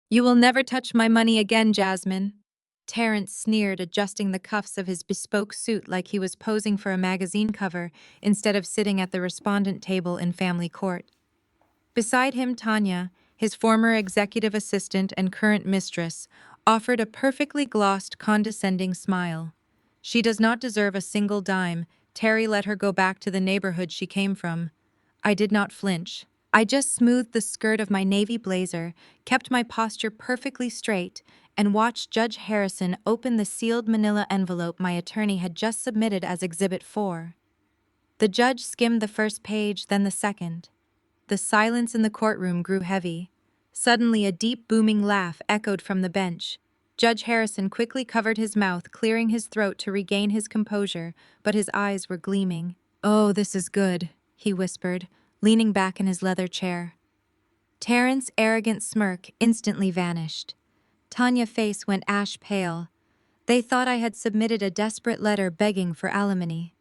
You will never touch my money again, Jasmine. Terrence sneered, adjusting the cuffs of his bespoke suit like he was posing for a magazine cover instead of sitting at the respondent table in family court. Beside him, Tanya, his former executive assistant and current mistress, offered a perfectly glossed, condescending smile. She does not deserve a single dime. Terry let her go back to the neighborhood she came from. I did not flinch. I just smoothed the skirt of my navy blazer, kept my posture perfectly straight, and watched Judge Harrison open the sealed manila envelope my attorney had just submitted as Exhibit 4. The judge skimmed the first page, then the second. The silence in the courtroom grew heavy. Suddenly, a deep, booming laugh echoed from the bench. Judge Harrison quickly covered his mouth, clearing his throat to regain his composure, but his eyes were gleaming. "Oh, this is good," he whispered, leaning back in his leather chair. Terrence's arrogant smirk instantly vanished. Tanya's face went ash pale. They thought I had submitted a desperate letter begging for alimony.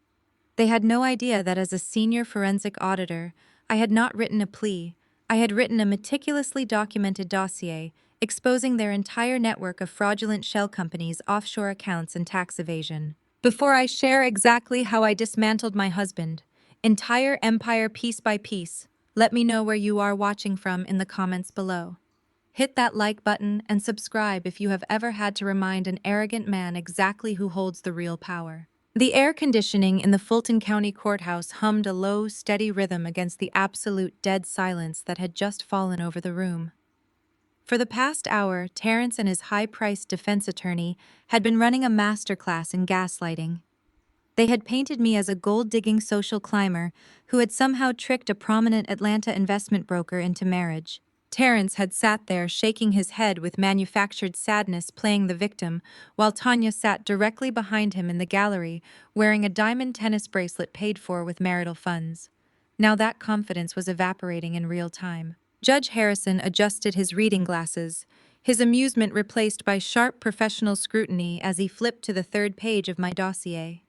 They had no idea that as a senior forensic auditor, I had not written a plea. I had written a meticulously documented dossier, exposing their entire network of fraudulent shell companies, offshore accounts, and tax evasion. Before I share exactly how I dismantled my husband, entire empire piece by piece, let me know where you are watching from in the comments below. Hit that like button and subscribe if you have ever had to remind an arrogant man exactly who holds the real power. The air conditioning in the Fulton County Courthouse hummed a low, steady rhythm against the absolute dead silence that had just fallen over the room. For the past hour, Terrence and his high-priced defense attorney had been running a masterclass in gaslighting. They had painted me as a gold-digging social climber who had somehow tricked a prominent Atlanta investment broker into marriage. Terrence had sat there shaking his head with manufactured sadness, playing the victim, while Tanya sat directly behind him in the gallery, wearing a diamond tennis bracelet paid for with marital funds. Now that confidence was evaporating in real time. Judge Harrison adjusted his reading glasses, his amusement replaced by sharp professional scrutiny as he flipped to the third page of my dossier.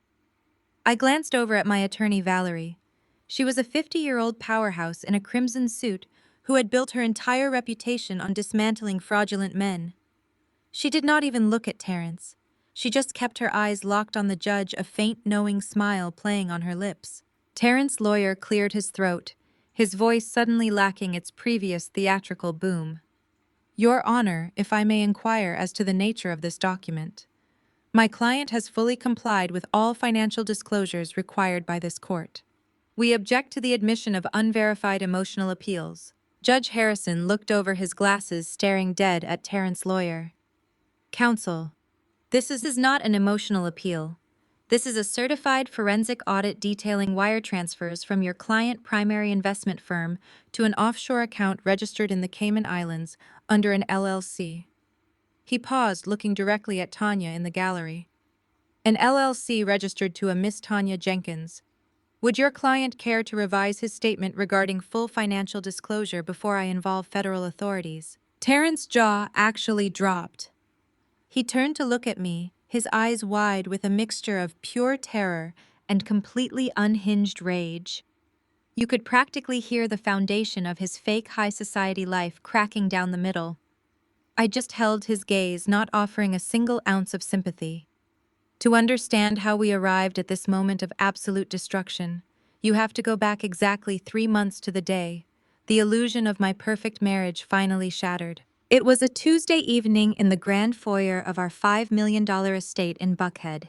I glanced over at my attorney, Valerie. She was a 50-year-old powerhouse in a crimson suit who had built her entire reputation on dismantling fraudulent men. She did not even look at Terrence. She just kept her eyes locked on the judge, a faint, knowing smile playing on her lips. Terrence's lawyer cleared his throat, his voice suddenly lacking its previous theatrical boom. "Your Honor, if I may inquire as to the nature of this document. My client has fully complied with all financial disclosures required by this court. We object to the admission of unverified emotional appeals." Judge Harrison looked over his glasses, staring dead at Terrence's lawyer. "Counsel, this is not an emotional appeal. This is a certified forensic audit detailing wire transfers from your client primary investment firm to an offshore account registered in the Cayman Islands under an LLC." He paused, looking directly at Tanya in the gallery. "An LLC registered to a Miss Tanya Jenkins. Would your client care to revise his statement regarding full financial disclosure before I involve federal authorities?" Terrence's jaw actually dropped. He turned to look at me, his eyes wide with a mixture of pure terror and completely unhinged rage. You could practically hear the foundation of his fake high society life cracking down the middle. I just held his gaze, not offering a single ounce of sympathy. To understand how we arrived at this moment of absolute destruction, you have to go back exactly 3 months to the day. The illusion of my perfect marriage finally shattered. It was a Tuesday evening in the grand foyer of our $5 million estate in Buckhead.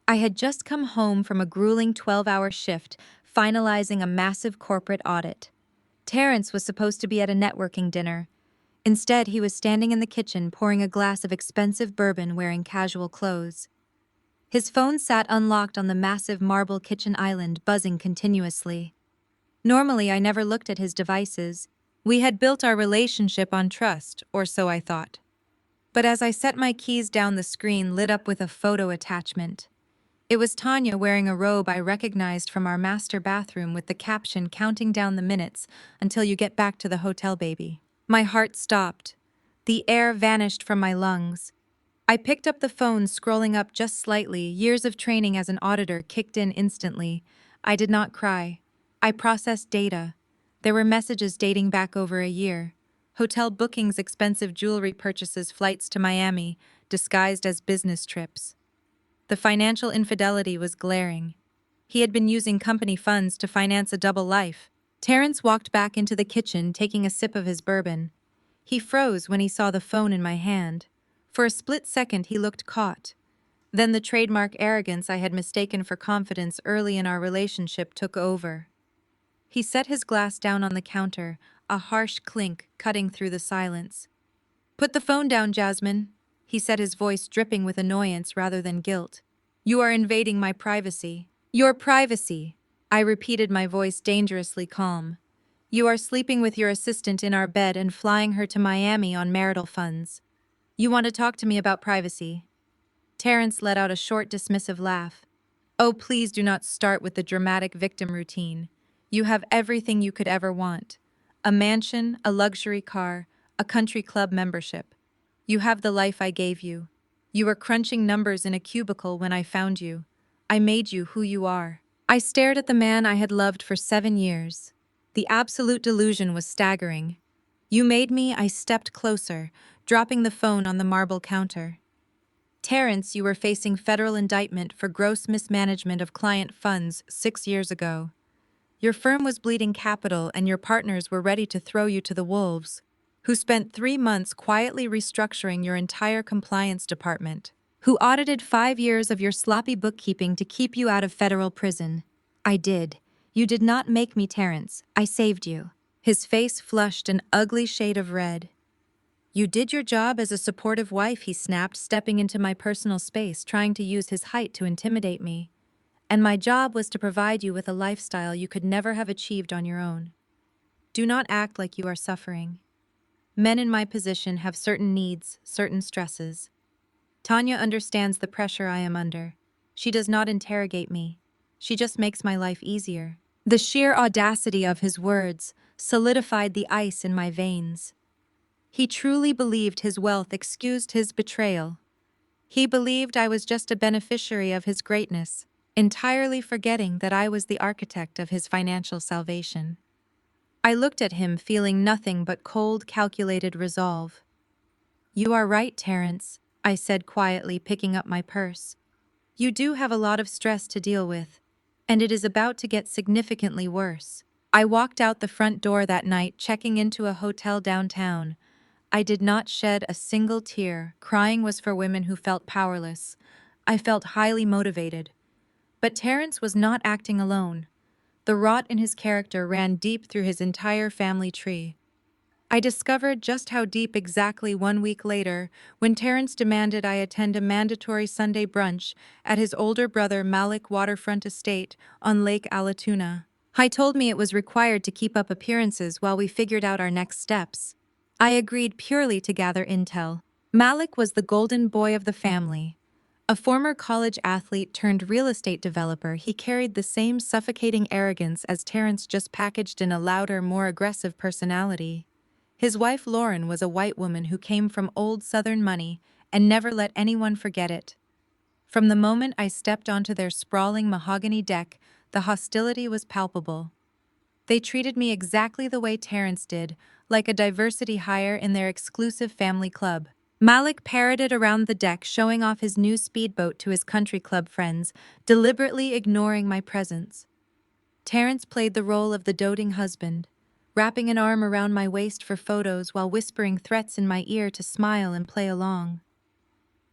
I had just come home from a grueling 12-hour shift, finalizing a massive corporate audit. Terrence was supposed to be at a networking dinner. Instead, he was standing in the kitchen pouring a glass of expensive bourbon, wearing casual clothes. His phone sat unlocked on the massive marble kitchen island, buzzing continuously. Normally, I never looked at his devices. We had built our relationship on trust, or so I thought. But as I set my keys down, the screen lit up with a photo attachment. It was Tanya wearing a robe I recognized from our master bathroom, with the caption counting down the minutes until you get back to the hotel, baby. My heart stopped. The air vanished from my lungs. I picked up the phone, scrolling up just slightly. Years of training as an auditor kicked in instantly. I did not cry. I processed data. There were messages dating back over a year. Hotel bookings, expensive jewelry purchases, flights to Miami, disguised as business trips. The financial infidelity was glaring. He had been using company funds to finance a double life. Terrence walked back into the kitchen, taking a sip of his bourbon. He froze when he saw the phone in my hand. For a split second, he looked caught. Then the trademark arrogance I had mistaken for confidence early in our relationship took over. He set his glass down on the counter, a harsh clink cutting through the silence. "Put the phone down, Jasmine," he said, his voice dripping with annoyance rather than guilt. "You are invading my privacy." "Your privacy," I repeated, my voice dangerously calm. "You are sleeping with your assistant in our bed and flying her to Miami on marital funds. You want to talk to me about privacy?" Terrence let out a short, dismissive laugh. "Oh, please do not start with the dramatic victim routine. You have everything you could ever want. A mansion, a luxury car, a country club membership. You have the life I gave you. You were crunching numbers in a cubicle when I found you. I made you who you are." I stared at the man I had loved for 7 years. The absolute delusion was staggering. "You made me," I stepped closer, dropping the phone on the marble counter. "Terrence, you were facing federal indictment for gross mismanagement of client funds 6 years ago. Your firm was bleeding capital and your partners were ready to throw you to the wolves, who spent 3 months quietly restructuring your entire compliance department, who audited 5 years of your sloppy bookkeeping to keep you out of federal prison. I did. You did not make me, Terrence. I saved you." His face flushed an ugly shade of red. "You did your job as a supportive wife," he snapped, stepping into my personal space, trying to use his height to intimidate me. "And my job was to provide you with a lifestyle you could never have achieved on your own. Do not act like you are suffering. Men in my position have certain needs, certain stresses. Tanya understands the pressure I am under. She does not interrogate me. She just makes my life easier." The sheer audacity of his words solidified the ice in my veins. He truly believed his wealth excused his betrayal. He believed I was just a beneficiary of his greatness, entirely forgetting that I was the architect of his financial salvation. I looked at him, feeling nothing but cold, calculated resolve. "You are right, Terrence," I said quietly, picking up my purse. "You do have a lot of stress to deal with, and it is about to get significantly worse." I walked out the front door that night, checking into a hotel downtown. I did not shed a single tear. Crying was for women who felt powerless. I felt highly motivated. But Terrence was not acting alone. The rot in his character ran deep through his entire family tree. I discovered just how deep exactly 1 week later, when Terrence demanded I attend a mandatory Sunday brunch at his older brother Malik waterfront estate on Lake Allatoona. He told me it was required to keep up appearances while we figured out our next steps. I agreed purely to gather intel. Malik was the golden boy of the family. A former college athlete turned real estate developer, he carried the same suffocating arrogance as Terrence, just packaged in a louder, more aggressive personality. His wife Lauren was a white woman who came from old Southern money and never let anyone forget it. From the moment I stepped onto their sprawling mahogany deck, the hostility was palpable. They treated me exactly the way Terrence did, like a diversity hire in their exclusive family club. Malik paraded around the deck, showing off his new speedboat to his country club friends, deliberately ignoring my presence. Terrence played the role of the doting husband, wrapping an arm around my waist for photos while whispering threats in my ear to smile and play along.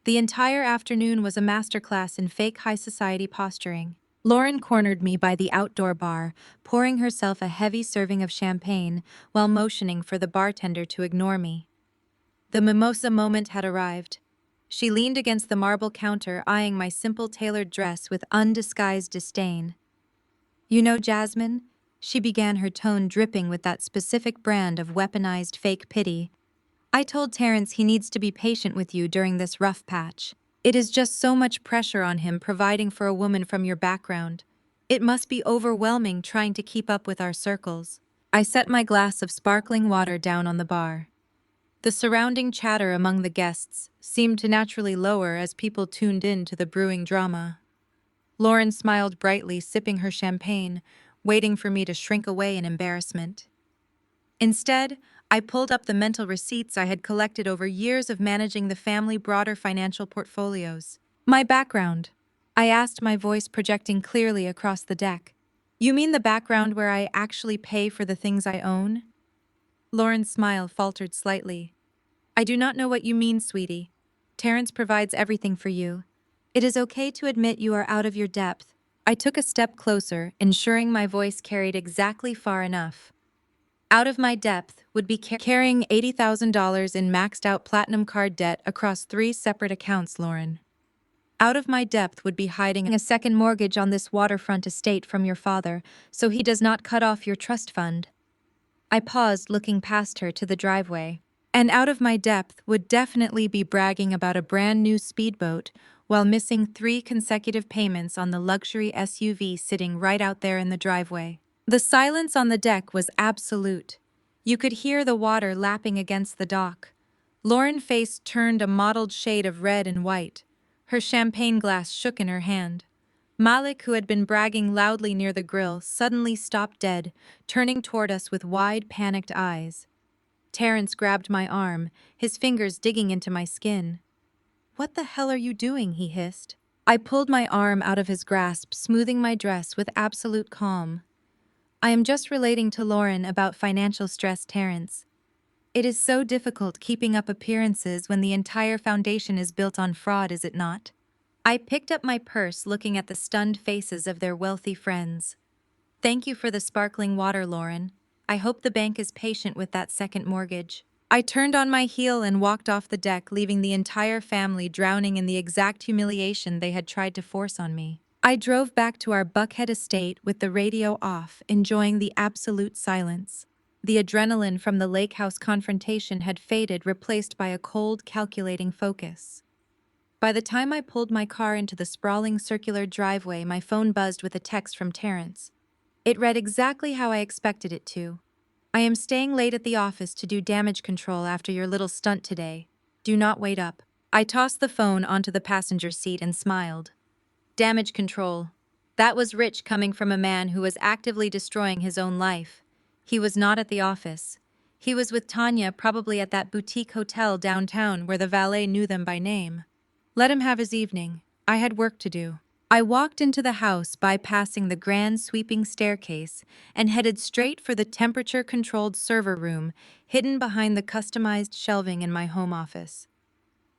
The entire afternoon was a masterclass in fake high society posturing. Lauren cornered me by the outdoor bar, pouring herself a heavy serving of champagne while motioning for the bartender to ignore me. The mimosa moment had arrived. She leaned against the marble counter, eyeing my simple tailored dress with undisguised disdain. "You know, Jasmine," she began, her tone dripping with that specific brand of weaponized fake pity, "I told Terrence he needs to be patient with you during this rough patch. It is just so much pressure on him providing for a woman from your background. It must be overwhelming trying to keep up with our circles." I set my glass of sparkling water down on the bar. The surrounding chatter among the guests seemed to naturally lower as people tuned in to the brewing drama. Lauren smiled brightly, sipping her champagne, waiting for me to shrink away in embarrassment. Instead, I pulled up the mental receipts I had collected over years of managing the family broader financial portfolios. My background. I asked, my voice projecting clearly across the deck. You mean the background where I actually pay for the things I own? Lauren's smile faltered slightly. I do not know what you mean, sweetie. Terrence provides everything for you. It is okay to admit you are out of your depth. I took a step closer, ensuring my voice carried exactly far enough. Out of my depth would be carrying $80,000 in maxed out platinum card debt across 3 separate accounts, Lauren. Out of my depth would be hiding a second mortgage on this waterfront estate from your father, so he does not cut off your trust fund. I paused, looking past her to the driveway. And out of my depth would definitely be bragging about a brand new speedboat while missing 3 consecutive payments on the luxury SUV sitting right out there in the driveway. The silence on the deck was absolute. You could hear the water lapping against the dock. Lauren's face turned a mottled shade of red and white. Her champagne glass shook in her hand. Malik, who had been bragging loudly near the grill, suddenly stopped dead, turning toward us with wide, panicked eyes. Terrence grabbed my arm, his fingers digging into my skin. What the hell are you doing? He hissed. I pulled my arm out of his grasp, smoothing my dress with absolute calm. I am just relating to Lauren about financial stress, Terrence. It is so difficult keeping up appearances when the entire foundation is built on fraud, is it not? I picked up my purse, looking at the stunned faces of their wealthy friends. Thank you for the sparkling water, Lauren. I hope the bank is patient with that second mortgage. I turned on my heel and walked off the deck, leaving the entire family drowning in the exact humiliation they had tried to force on me. I drove back to our Buckhead estate with the radio off, enjoying the absolute silence. The adrenaline from the lake house confrontation had faded, replaced by a cold, calculating focus. By the time I pulled my car into the sprawling circular driveway, my phone buzzed with a text from Terrence. It read exactly how I expected it to. I am staying late at the office to do damage control after your little stunt today. Do not wait up. I tossed the phone onto the passenger seat and smiled. Damage control. That was rich coming from a man who was actively destroying his own life. He was not at the office. He was with Tanya, probably at that boutique hotel downtown where the valet knew them by name. Let him have his evening. I had work to do. I walked into the house, bypassing the grand sweeping staircase, and headed straight for the temperature-controlled server room hidden behind the customized shelving in my home office.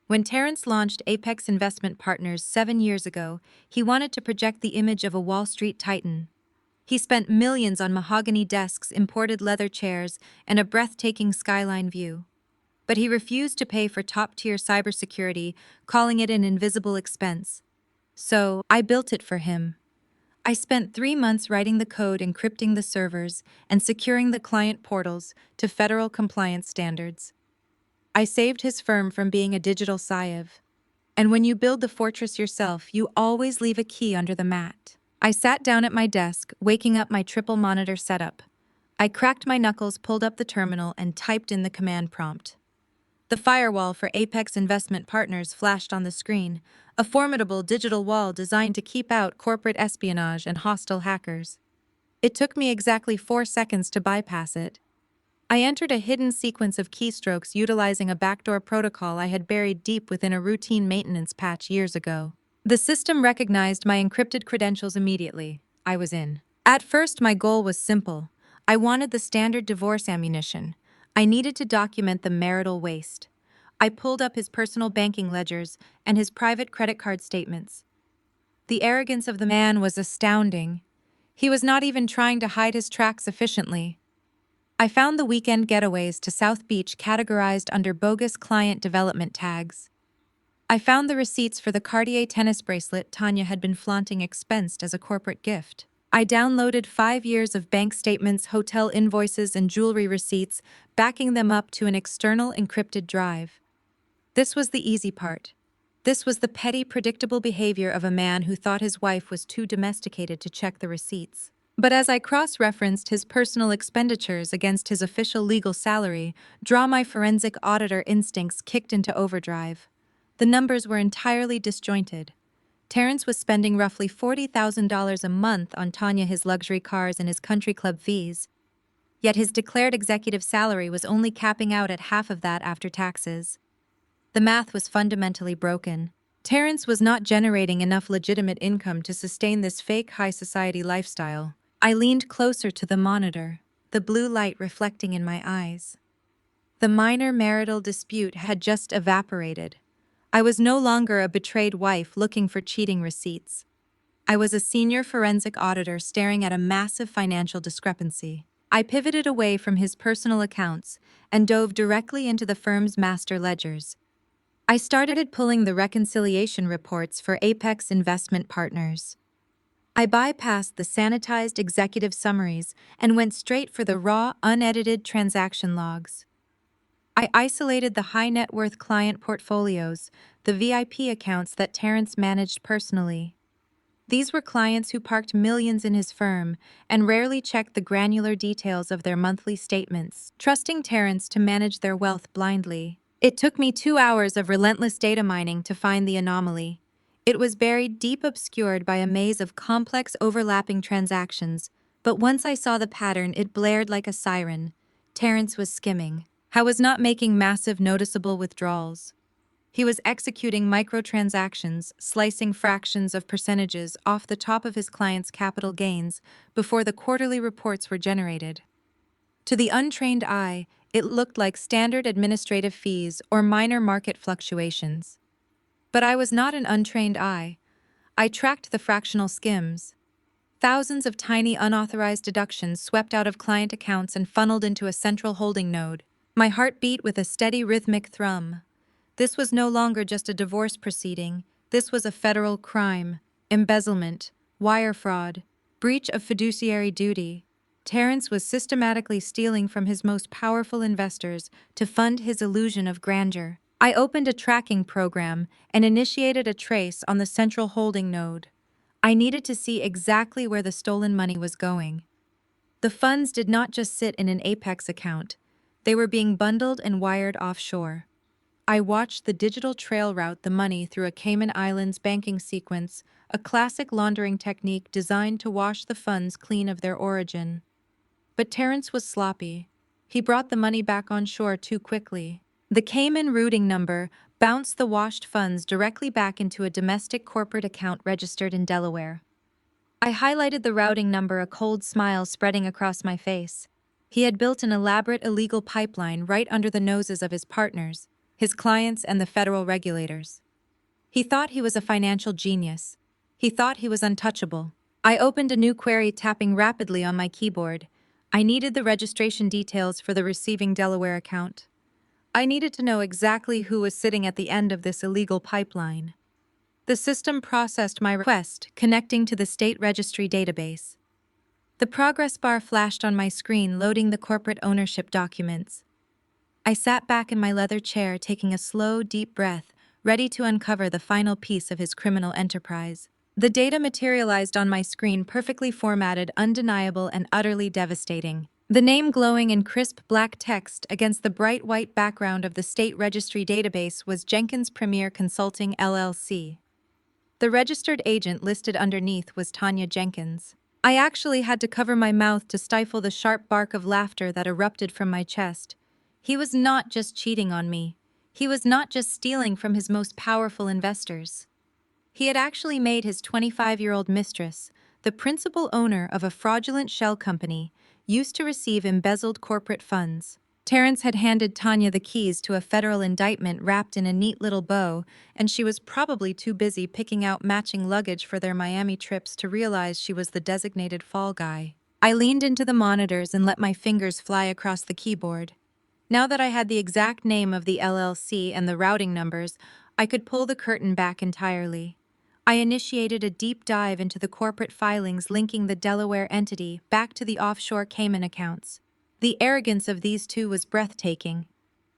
When Terrence launched Apex Investment Partners 7 years ago, he wanted to project the image of a Wall Street titan. He spent millions on mahogany desks, imported leather chairs, and a breathtaking skyline view. But he refused to pay for top-tier cybersecurity, calling it an invisible expense. So, I built it for him. I spent 3 months writing the code, encrypting the servers, and securing the client portals to federal compliance standards. I saved his firm from being a digital Siev. And when you build the fortress yourself, you always leave a key under the mat. I sat down at my desk, waking up my triple monitor setup. I cracked my knuckles, pulled up the terminal, and typed in the command prompt. The firewall for Apex Investment Partners flashed on the screen, a formidable digital wall designed to keep out corporate espionage and hostile hackers. It took me exactly 4 seconds to bypass it. I entered a hidden sequence of keystrokes utilizing a backdoor protocol I had buried deep within a routine maintenance patch years ago. The system recognized my encrypted credentials immediately. I was in. At first, my goal was simple. I wanted the standard divorce ammunition. I needed to document the marital waste. I pulled up his personal banking ledgers and his private credit card statements. The arrogance of the man was astounding. He was not even trying to hide his tracks efficiently. I found the weekend getaways to South Beach categorized under bogus client development tags. I found the receipts for the Cartier tennis bracelet Tanya had been flaunting, expensed as a corporate gift. I downloaded 5 years of bank statements, hotel invoices, and jewelry receipts, backing them up to an external encrypted drive. This was the easy part. This was the petty, predictable behavior of a man who thought his wife was too domesticated to check the receipts. But as I cross-referenced his personal expenditures against his official legal salary, my forensic auditor instincts kicked into overdrive. The numbers were entirely disjointed. Terrence was spending roughly $40,000 a month on Tanya, his luxury cars, and his country club fees. Yet his declared executive salary was only capping out at half of that after taxes. The math was fundamentally broken. Terrence was not generating enough legitimate income to sustain this fake high society lifestyle. I leaned closer to the monitor, the blue light reflecting in my eyes. The minor marital dispute had just evaporated. I was no longer a betrayed wife looking for cheating receipts. I was a senior forensic auditor staring at a massive financial discrepancy. I pivoted away from his personal accounts and dove directly into the firm's master ledgers. I started pulling the reconciliation reports for Apex Investment Partners. I bypassed the sanitized executive summaries and went straight for the raw, unedited transaction logs. I isolated the high net worth client portfolios, the VIP accounts that Terrence managed personally. These were clients who parked millions in his firm and rarely checked the granular details of their monthly statements, trusting Terrence to manage their wealth blindly. It took me 2 hours of relentless data mining to find the anomaly. It was buried deep obscured by a maze of complex overlapping transactions, but once I saw the pattern, it blared like a siren. Terrence was skimming. I was not making massive noticeable withdrawals. He was executing microtransactions, slicing fractions of percentages off the top of his clients' capital gains before the quarterly reports were generated. To the untrained eye, it looked like standard administrative fees or minor market fluctuations. But I was not an untrained eye. I tracked the fractional skims. Thousands of tiny unauthorized deductions swept out of client accounts and funneled into a central holding node. My heart beat with a steady rhythmic thrum. This was no longer just a divorce proceeding. This was a federal crime: embezzlement, wire fraud, breach of fiduciary duty. Terrence was systematically stealing from his most powerful investors to fund his illusion of grandeur. I opened a tracking program and initiated a trace on the central holding node. I needed to see exactly where the stolen money was going. The funds did not just sit in an Apex account. They were being bundled and wired offshore. I watched the digital trail route the money through a Cayman Islands banking sequence, a classic laundering technique designed to wash the funds clean of their origin. But Terrence was sloppy. He brought the money back on shore too quickly. The Cayman routing number bounced the washed funds directly back into a domestic corporate account registered in Delaware. I highlighted the routing number, a cold smile spreading across my face. He had built an elaborate illegal pipeline right under the noses of his partners, his clients, and the federal regulators. He thought he was a financial genius. He thought he was untouchable. I opened a new query, tapping rapidly on my keyboard. I needed the registration details for the receiving Delaware account. I needed to know exactly who was sitting at the end of this illegal pipeline. The system processed my request, connecting to the state registry database. The progress bar flashed on my screen, loading the corporate ownership documents. I sat back in my leather chair, taking a slow, deep breath, ready to uncover the final piece of his criminal enterprise. The data materialized on my screen, perfectly formatted, undeniable, and utterly devastating. The name glowing in crisp black text against the bright white background of the state registry database was Jenkins Premier Consulting, LLC. The registered agent listed underneath was Tanya Jenkins. I actually had to cover my mouth to stifle the sharp bark of laughter that erupted from my chest. He was not just cheating on me. He was not just stealing from his most powerful investors. He had actually made his 25-year-old mistress, the principal owner of a fraudulent shell company, used to receive embezzled corporate funds. Terrence had handed Tanya the keys to a federal indictment wrapped in a neat little bow, and she was probably too busy picking out matching luggage for their Miami trips to realize she was the designated fall guy. I leaned into the monitors and let my fingers fly across the keyboard. Now that I had the exact name of the LLC and the routing numbers, I could pull the curtain back entirely. I initiated a deep dive into the corporate filings linking the Delaware entity back to the offshore Cayman accounts. The arrogance of these two was breathtaking.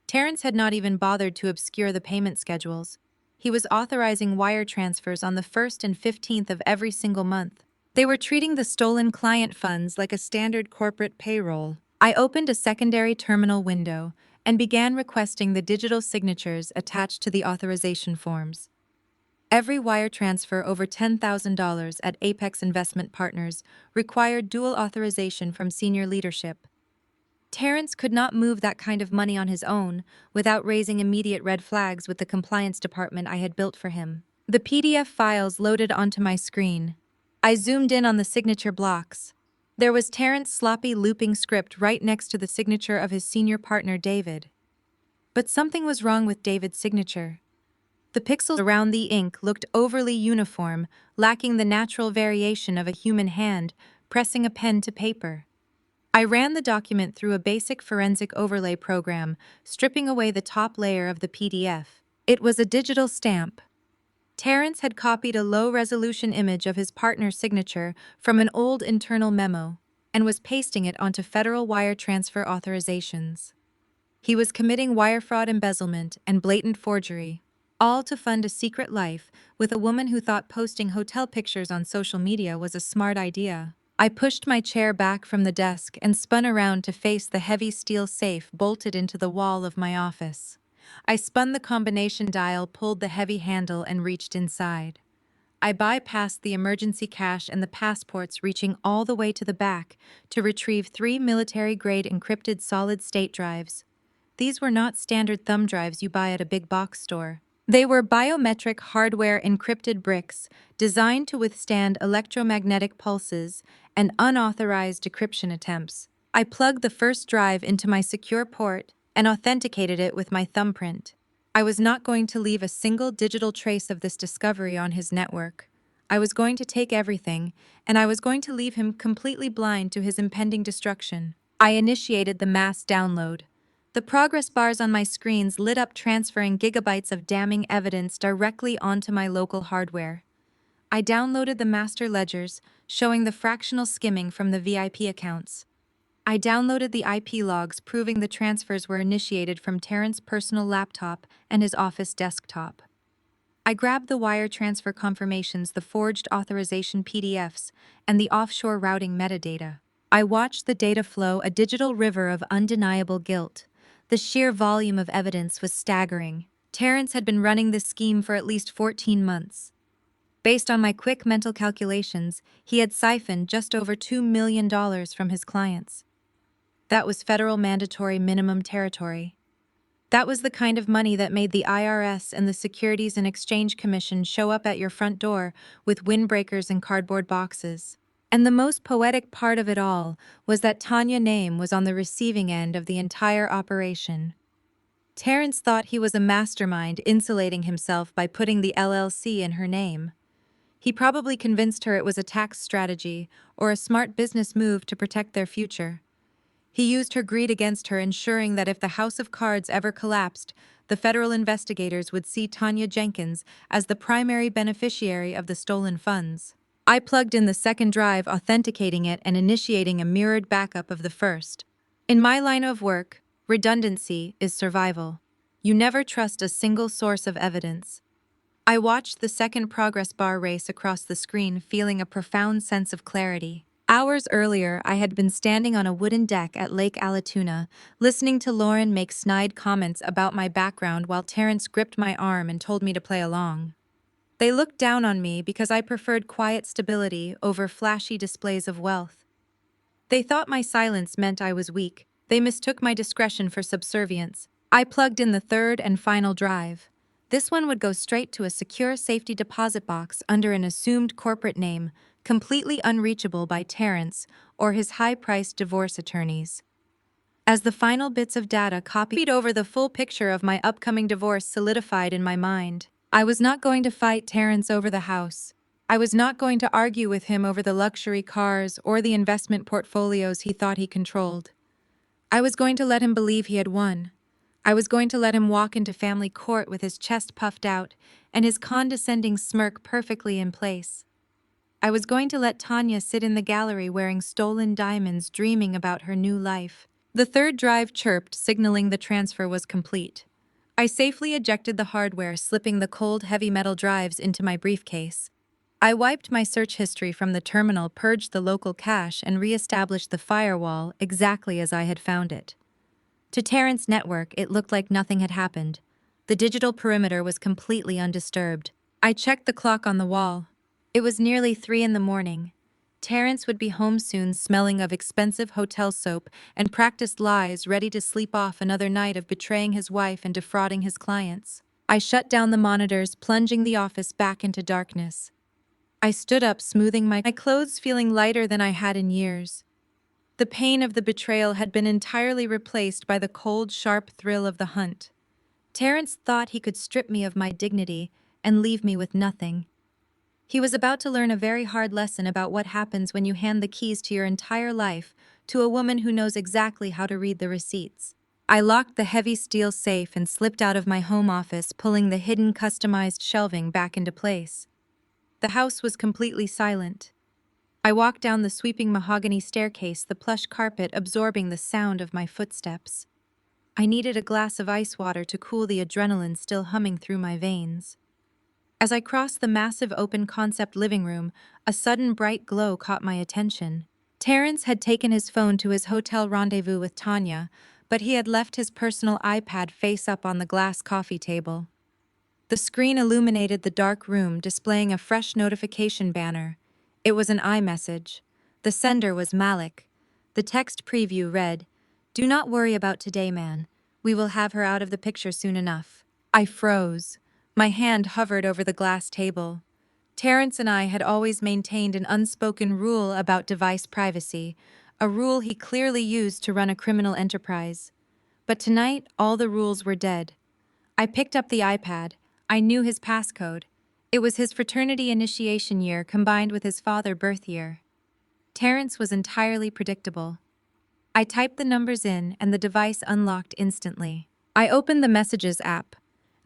Terrence had not even bothered to obscure the payment schedules. He was authorizing wire transfers on the 1st and 15th of every single month. They were treating the stolen client funds like a standard corporate payroll. I opened a secondary terminal window and began requesting the digital signatures attached to the authorization forms. Every wire transfer over $10,000 at Apex Investment Partners required dual authorization from senior leadership. Terrence could not move that kind of money on his own without raising immediate red flags with the compliance department I had built for him. The PDF files loaded onto my screen. I zoomed in on the signature blocks. There was Terrence's sloppy looping script right next to the signature of his senior partner, David. But something was wrong with David's signature. The pixels around the ink looked overly uniform, lacking the natural variation of a human hand pressing a pen to paper. I ran the document through a basic forensic overlay program, stripping away the top layer of the PDF. It was a digital stamp. Terrence had copied a low-resolution image of his partner's signature from an old internal memo and was pasting it onto federal wire transfer authorizations. He was committing wire fraud, embezzlement, and blatant forgery, all to fund a secret life with a woman who thought posting hotel pictures on social media was a smart idea. I pushed my chair back from the desk and spun around to face the heavy steel safe bolted into the wall of my office. I spun the combination dial, pulled the heavy handle, and reached inside. I bypassed the emergency cache and the passports, reaching all the way to the back to retrieve 3 military-grade encrypted solid-state drives. These were not standard thumb drives you buy at a big box store. They were biometric hardware encrypted bricks designed to withstand electromagnetic pulses and unauthorized decryption attempts. I plugged the first drive into my secure port and authenticated it with my thumbprint. I was not going to leave a single digital trace of this discovery on his network. I was going to take everything, and I was going to leave him completely blind to his impending destruction. I initiated the mass download. The progress bars on my screens lit up, transferring gigabytes of damning evidence directly onto my local hardware. I downloaded the master ledgers, showing the fractional skimming from the VIP accounts. I downloaded the IP logs, proving the transfers were initiated from Terrence's personal laptop and his office desktop. I grabbed the wire transfer confirmations, the forged authorization PDFs, and the offshore routing metadata. I watched the data flow, a digital river of undeniable guilt. The sheer volume of evidence was staggering. Terrence had been running this scheme for at least 14 months. Based on my quick mental calculations, he had siphoned just over $2 million from his clients. That was federal mandatory minimum territory. That was the kind of money that made the IRS and the Securities and Exchange Commission show up at your front door with windbreakers and cardboard boxes. And the most poetic part of it all was that Tanya Name was on the receiving end of the entire operation. Terrence thought he was a mastermind, insulating himself by putting the LLC in her name. He probably convinced her it was a tax strategy or a smart business move to protect their future. He used her greed against her, ensuring that if the house of cards ever collapsed, the federal investigators would see Tanya Jenkins as the primary beneficiary of the stolen funds. I plugged in the second drive, authenticating it and initiating a mirrored backup of the first. In my line of work, redundancy is survival. You never trust a single source of evidence. I watched the second progress bar race across the screen, feeling a profound sense of clarity. Hours earlier, I had been standing on a wooden deck at Lake Allatoona, listening to Lauren make snide comments about my background while Terrence gripped my arm and told me to play along. They looked down on me because I preferred quiet stability over flashy displays of wealth. They thought my silence meant I was weak. They mistook my discretion for subservience. I plugged in the third and final drive. This one would go straight to a secure safety deposit box under an assumed corporate name, completely unreachable by Terrence or his high-priced divorce attorneys. As the final bits of data copied over, the full picture of my upcoming divorce solidified in my mind. I was not going to fight Terrence over the house. I was not going to argue with him over the luxury cars or the investment portfolios he thought he controlled. I was going to let him believe he had won. I was going to let him walk into family court with his chest puffed out and his condescending smirk perfectly in place. I was going to let Tanya sit in the gallery wearing stolen diamonds, dreaming about her new life. The third drive chirped, signaling the transfer was complete. I safely ejected the hardware, slipping the cold, heavy metal drives into my briefcase. I wiped my search history from the terminal, purged the local cache, and re-established the firewall exactly as I had found it. To Terrence's network, it looked like nothing had happened. The digital perimeter was completely undisturbed. I checked the clock on the wall. It was nearly 3 in the morning. Terrence would be home soon, smelling of expensive hotel soap and practiced lies, ready to sleep off another night of betraying his wife and defrauding his clients. I shut down the monitors, plunging the office back into darkness. I stood up, smoothing my clothes, feeling lighter than I had in years. The pain of the betrayal had been entirely replaced by the cold, sharp thrill of the hunt. Terrence thought he could strip me of my dignity and leave me with nothing. He was about to learn a very hard lesson about what happens when you hand the keys to your entire life to a woman who knows exactly how to read the receipts. I locked the heavy steel safe and slipped out of my home office, pulling the hidden customized shelving back into place. The house was completely silent. I walked down the sweeping mahogany staircase, the plush carpet absorbing the sound of my footsteps. I needed a glass of ice water to cool the adrenaline still humming through my veins. As I crossed the massive open-concept living room, a sudden bright glow caught my attention. Terrence had taken his phone to his hotel rendezvous with Tanya, but he had left his personal iPad face up on the glass coffee table. The screen illuminated the dark room, displaying a fresh notification banner. It was an iMessage. The sender was Malik. The text preview read, "Do not worry about today, man. We will have her out of the picture soon enough." I froze. My hand hovered over the glass table. Terrence and I had always maintained an unspoken rule about device privacy, a rule he clearly used to run a criminal enterprise. But tonight, all the rules were dead. I picked up the iPad. I knew his passcode. It was his fraternity initiation year combined with his father's birth year. Terrence was entirely predictable. I typed the numbers in and the device unlocked instantly. I opened the Messages app.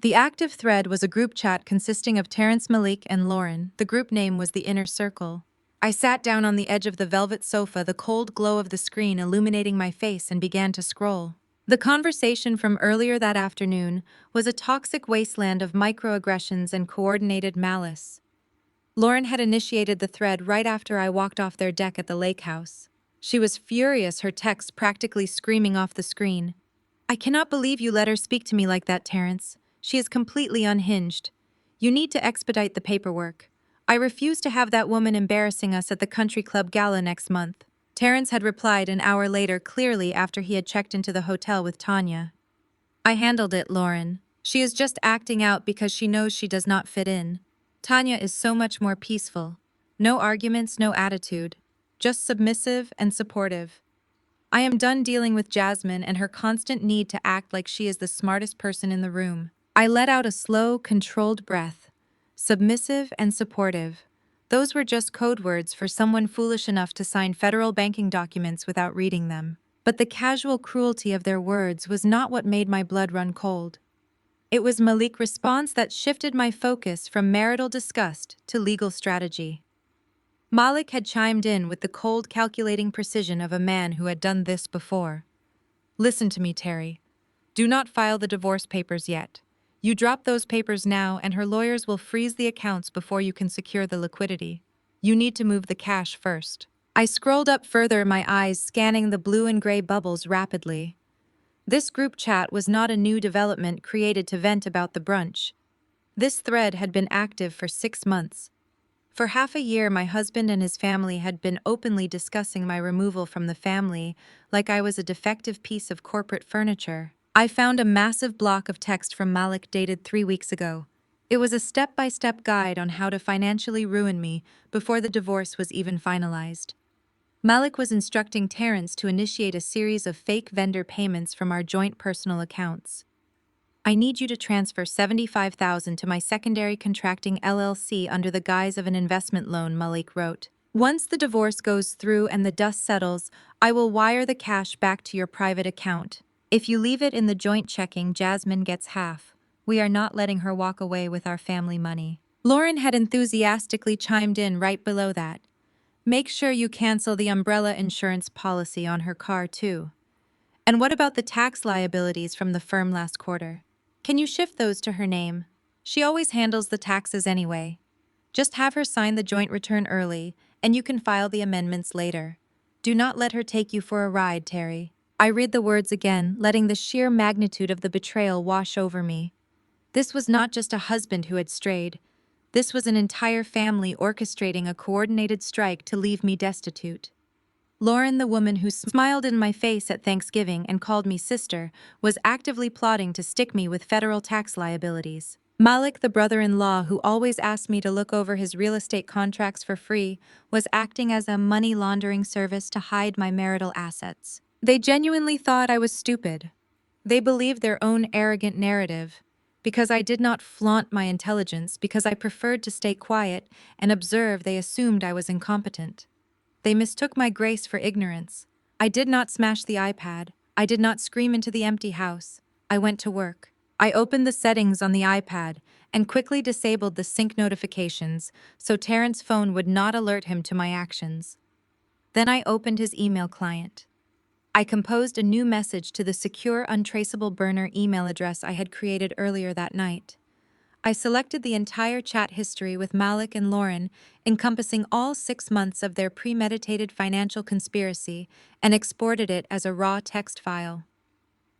The active thread was a group chat consisting of Terrence, Malik, and Lauren. The group name was the Inner Circle. I sat down on the edge of the velvet sofa, the cold glow of the screen illuminating my face, and began to scroll. The conversation from earlier that afternoon was a toxic wasteland of microaggressions and coordinated malice. Lauren had initiated the thread right after I walked off their deck at the lake house. She was furious, her text practically screaming off the screen. "I cannot believe you let her speak to me like that, Terrence. She is completely unhinged. You need to expedite the paperwork. I refuse to have that woman embarrassing us at the country club gala next month." Terrence had replied an hour later, clearly after he had checked into the hotel with Tanya. "I handled it, Lauren. She is just acting out because she knows she does not fit in. Tanya is so much more peaceful. No arguments, no attitude. Just submissive and supportive. I am done dealing with Jasmine and her constant need to act like she is the smartest person in the room." I let out a slow, controlled breath. Submissive and supportive. Those were just code words for someone foolish enough to sign federal banking documents without reading them. But the casual cruelty of their words was not what made my blood run cold. It was Malik's response that shifted my focus from marital disgust to legal strategy. Malik had chimed in with the cold, calculating precision of a man who had done this before. "Listen to me, Terry. Do not file the divorce papers yet. You drop those papers now and her lawyers will freeze the accounts before you can secure the liquidity. You need to move the cash first." I scrolled up further, my eyes scanning the blue and gray bubbles rapidly. This group chat was not a new development created to vent about the brunch. This thread had been active for 6 months. For half a year, my husband and his family had been openly discussing my removal from the family like I was a defective piece of corporate furniture. I found a massive block of text from Malik dated 3 weeks ago. It was a step-by-step guide on how to financially ruin me before the divorce was even finalized. Malik was instructing Terrence to initiate a series of fake vendor payments from our joint personal accounts. "I need you to transfer $75,000 to my secondary contracting LLC under the guise of an investment loan," Malik wrote. "Once the divorce goes through and the dust settles, I will wire the cash back to your private account. If you leave it in the joint checking, Jasmine gets half. We are not letting her walk away with our family money." Lauren had enthusiastically chimed in right below that. "Make sure you cancel the umbrella insurance policy on her car too. And what about the tax liabilities from the firm last quarter? Can you shift those to her name? She always handles the taxes anyway. Just have her sign the joint return early, and you can file the amendments later. Do not let her take you for a ride, Terry." I read the words again, letting the sheer magnitude of the betrayal wash over me. This was not just a husband who had strayed. This was an entire family orchestrating a coordinated strike to leave me destitute. Lauren, the woman who smiled in my face at Thanksgiving and called me sister, was actively plotting to stick me with federal tax liabilities. Malik, the brother-in-law who always asked me to look over his real estate contracts for free, was acting as a money laundering service to hide my marital assets. They genuinely thought I was stupid. They believed their own arrogant narrative. Because I did not flaunt my intelligence, because I preferred to stay quiet and observe, they assumed I was incompetent. They mistook my grace for ignorance. I did not smash the iPad. I did not scream into the empty house. I went to work. I opened the settings on the iPad and quickly disabled the sync notifications so Terrence's phone would not alert him to my actions. Then I opened his email client. I composed a new message to the secure, untraceable burner email address I had created earlier that night. I selected the entire chat history with Malik and Lauren, encompassing all 6 months of their premeditated financial conspiracy, and exported it as a raw text file.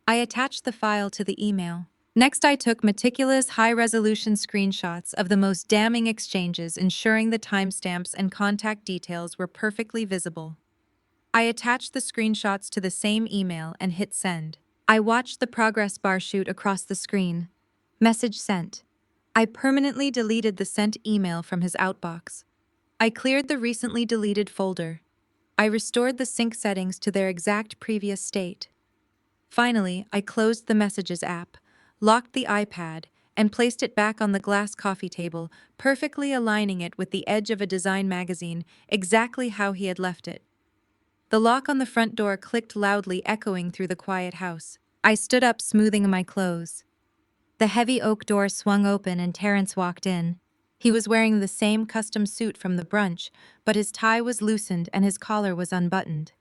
I attached the file to the email. Next, I took meticulous, high-resolution screenshots of the most damning exchanges, ensuring the timestamps and contact details were perfectly visible. I attached the screenshots to the same email and hit send. I watched the progress bar shoot across the screen. Message sent. I permanently deleted the sent email from his outbox. I cleared the recently deleted folder. I restored the sync settings to their exact previous state. Finally, I closed the Messages app, locked the iPad, and placed it back on the glass coffee table, perfectly aligning it with the edge of a design magazine, exactly how he had left it. The lock on the front door clicked loudly, echoing through the quiet house. I stood up, smoothing my clothes. The heavy oak door swung open and Terrence walked in. He was wearing the same custom suit from the brunch, but his tie was loosened and his collar was unbuttoned.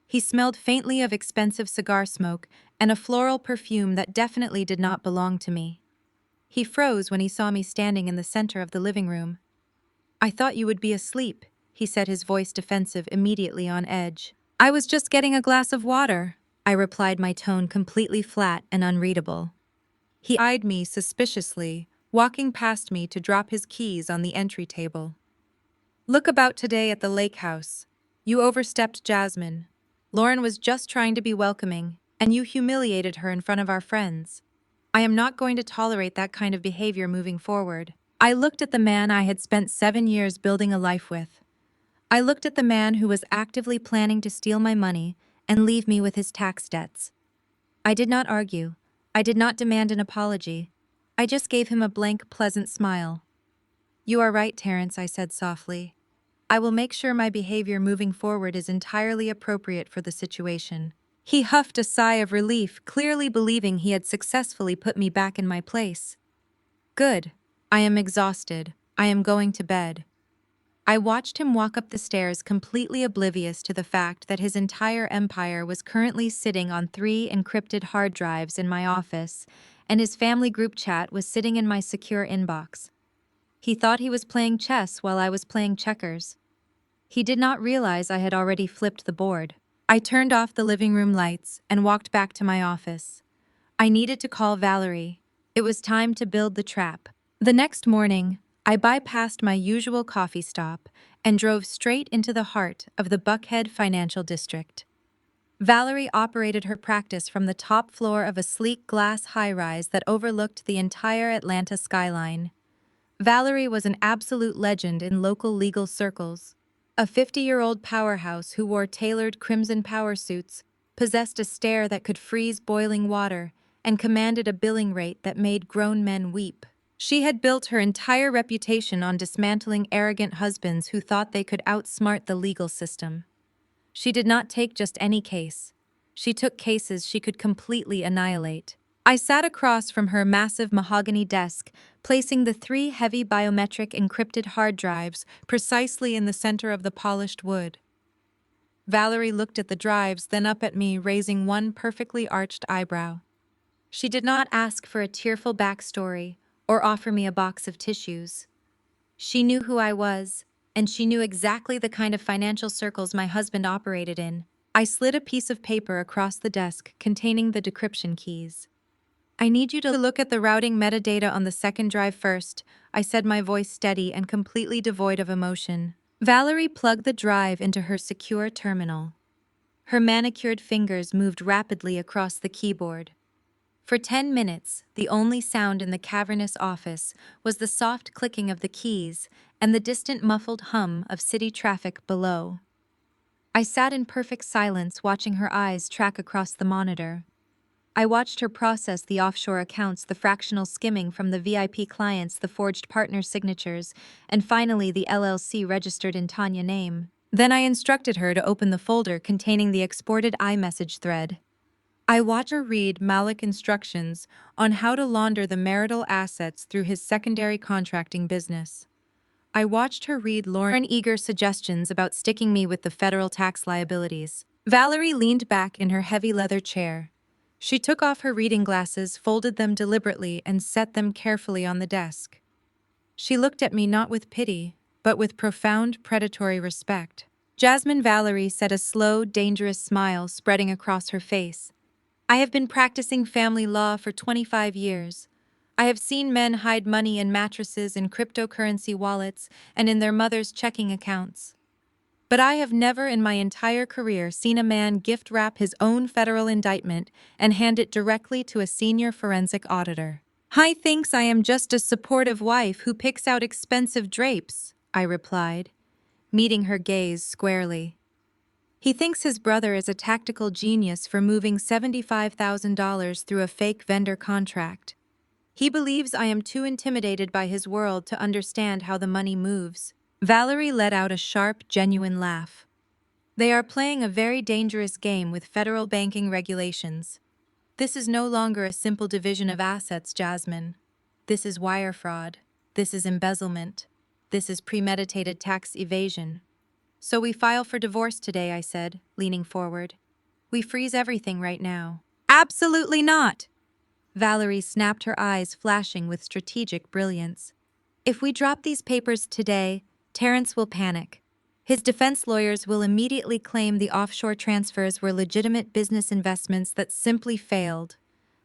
He smelled faintly of expensive cigar smoke and a floral perfume that definitely did not belong to me. He froze when he saw me standing in the center of the living room. "I thought you would be asleep," he said, his voice defensive, immediately on edge. "I was just getting a glass of water," I replied, my tone completely flat and unreadable. He eyed me suspiciously, walking past me to drop his keys on the entry table. "Look about today at the lake house. You overstepped Jasmine. Lauren was just trying to be welcoming, and you humiliated her in front of our friends. I am not going to tolerate that kind of behavior moving forward." I looked at the man I had spent 7 years building a life with. I looked at the man who was actively planning to steal my money and leave me with his tax debts. I did not argue. I did not demand an apology. I just gave him a blank, pleasant smile. "You are right, Terrence," I said softly. "I will make sure my behavior moving forward is entirely appropriate for the situation." He huffed a sigh of relief, clearly believing he had successfully put me back in my place. "Good. I am exhausted. I am going to bed." I watched him walk up the stairs, completely oblivious to the fact that his entire empire was currently sitting on 3 encrypted hard drives in my office, and his family group chat was sitting in my secure inbox. He thought he was playing chess while I was playing checkers. He did not realize I had already flipped the board. I turned off the living room lights and walked back to my office. I needed to call Valerie. It was time to build the trap. The next morning, I bypassed my usual coffee stop and drove straight into the heart of the Buckhead Financial District. Valerie operated her practice from the top floor of a sleek glass high-rise that overlooked the entire Atlanta skyline. Valerie was an absolute legend in local legal circles. A 50-year-old powerhouse who wore tailored crimson power suits, possessed a stare that could freeze boiling water, and commanded a billing rate that made grown men weep. She had built her entire reputation on dismantling arrogant husbands who thought they could outsmart the legal system. She did not take just any case. She took cases she could completely annihilate. I sat across from her massive mahogany desk, placing the 3 heavy biometric encrypted hard drives precisely in the center of the polished wood. Valerie looked at the drives, then up at me, raising one perfectly arched eyebrow. She did not ask for a tearful backstory or offer me a box of tissues. She knew who I was, and she knew exactly the kind of financial circles my husband operated in. I slid a piece of paper across the desk containing the decryption keys. I need you to look at the routing metadata on the second drive first, I said, my voice steady and completely devoid of emotion. Valerie plugged the drive into her secure terminal. Her manicured fingers moved rapidly across the keyboard. For 10 minutes, the only sound in the cavernous office was the soft clicking of the keys and the distant muffled hum of city traffic below. I sat in perfect silence, watching her eyes track across the monitor. I watched her process the offshore accounts, the fractional skimming from the VIP clients, the forged partner signatures, and finally the LLC registered in Tanya's name. Then I instructed her to open the folder containing the exported iMessage thread. I watched her read Malik instructions on how to launder the marital assets through his secondary contracting business. I watched her read Lauren's eager suggestions about sticking me with the federal tax liabilities. Valerie leaned back in her heavy leather chair. She took off her reading glasses, folded them deliberately, and set them carefully on the desk. She looked at me not with pity, but with profound predatory respect. Jasmine, Valerie said, a slow, dangerous smile spreading across her face. I have been practicing family law for 25 years. I have seen men hide money in mattresses, in cryptocurrency wallets, and in their mothers' checking accounts. But I have never in my entire career seen a man gift wrap his own federal indictment and hand it directly to a senior forensic auditor. He thinks I am just a supportive wife who picks out expensive drapes, I replied, meeting her gaze squarely. He thinks his brother is a tactical genius for moving $75,000 through a fake vendor contract. He believes I am too intimidated by his world to understand how the money moves. Valerie let out a sharp, genuine laugh. They are playing a very dangerous game with federal banking regulations. This is no longer a simple division of assets, Jasmine. This is wire fraud. This is embezzlement. This is premeditated tax evasion. So we file for divorce today, I said, leaning forward. We freeze everything right now. Absolutely not! Valerie snapped, her eyes flashing with strategic brilliance. If we drop these papers today, Terrence will panic. His defense lawyers will immediately claim the offshore transfers were legitimate business investments that simply failed.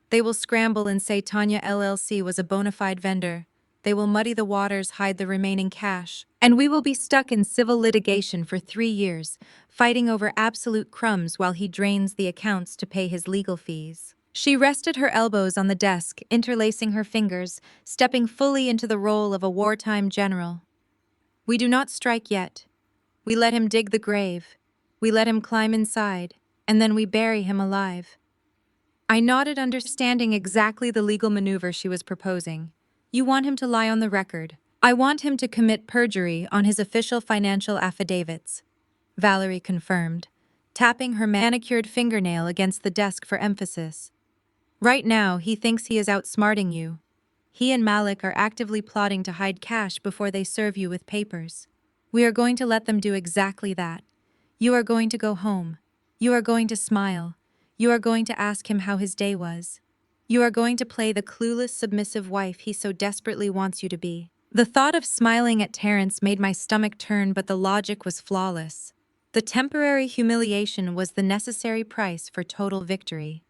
They will scramble and say Tanya LLC was a bona fide vendor. They will muddy the waters, hide the remaining cash, and we will be stuck in civil litigation for 3 years, fighting over absolute crumbs while he drains the accounts to pay his legal fees. She rested her elbows on the desk, interlacing her fingers, stepping fully into the role of a wartime general. We do not strike yet. We let him dig the grave. We let him climb inside, and then we bury him alive. I nodded, understanding exactly the legal maneuver she was proposing. You want him to lie on the record. I want him to commit perjury on his official financial affidavits, Valerie confirmed, tapping her manicured fingernail against the desk for emphasis. Right now, he thinks he is outsmarting you. He and Malik are actively plotting to hide cash before they serve you with papers. We are going to let them do exactly that. You are going to go home. You are going to smile. You are going to ask him how his day was. You are going to play the clueless, submissive wife he so desperately wants you to be. The thought of smiling at Terrence made my stomach turn, but the logic was flawless. The temporary humiliation was the necessary price for total victory.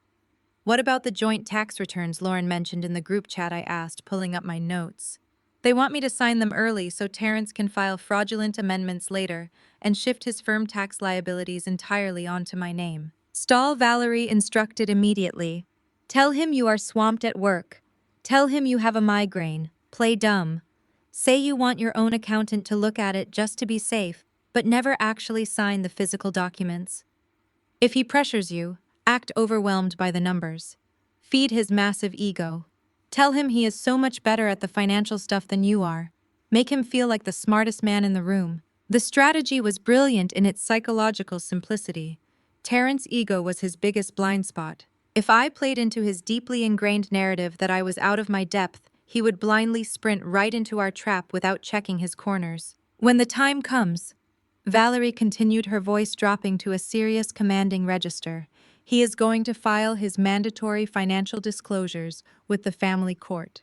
What about the joint tax returns Lauren mentioned in the group chat? I asked, pulling up my notes. They want me to sign them early so Terrence can file fraudulent amendments later and shift his firm tax liabilities entirely onto my name. Stall, Valerie instructed immediately. Tell him you are swamped at work. Tell him you have a migraine. Play dumb. Say you want your own accountant to look at it just to be safe, but never actually sign the physical documents. If he pressures you, act overwhelmed by the numbers. Feed his massive ego. Tell him he is so much better at the financial stuff than you are. Make him feel like the smartest man in the room. The strategy was brilliant in its psychological simplicity. Terrence's ego was his biggest blind spot. If I played into his deeply ingrained narrative that I was out of my depth, he would blindly sprint right into our trap without checking his corners. When the time comes, Valerie continued, her voice dropping to a serious, commanding register, he is going to file his mandatory financial disclosures with the family court.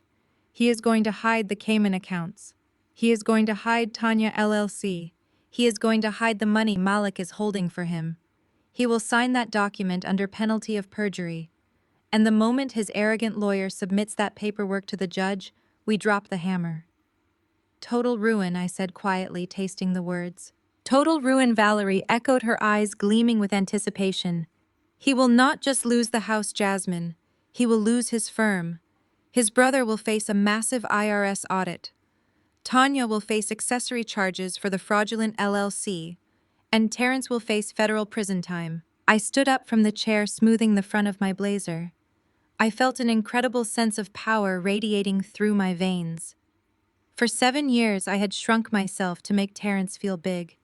He is going to hide the Cayman accounts. He is going to hide Tanya LLC. He is going to hide the money Malik is holding for him. He will sign that document under penalty of perjury. and the moment his arrogant lawyer submits that paperwork to the judge, we drop the hammer. Total ruin, I said quietly, tasting the words. Total ruin, Valerie echoed, her eyes gleaming with anticipation. He will not just lose the house, Jasmine. He will lose his firm. His brother will face a massive IRS audit. Tanya will face accessory charges for the fraudulent LLC. And Terrence will face federal prison time. I stood up from the chair, smoothing the front of my blazer. I felt an incredible sense of power radiating through my veins. For 7 years, I had shrunk myself to make Terrence feel big.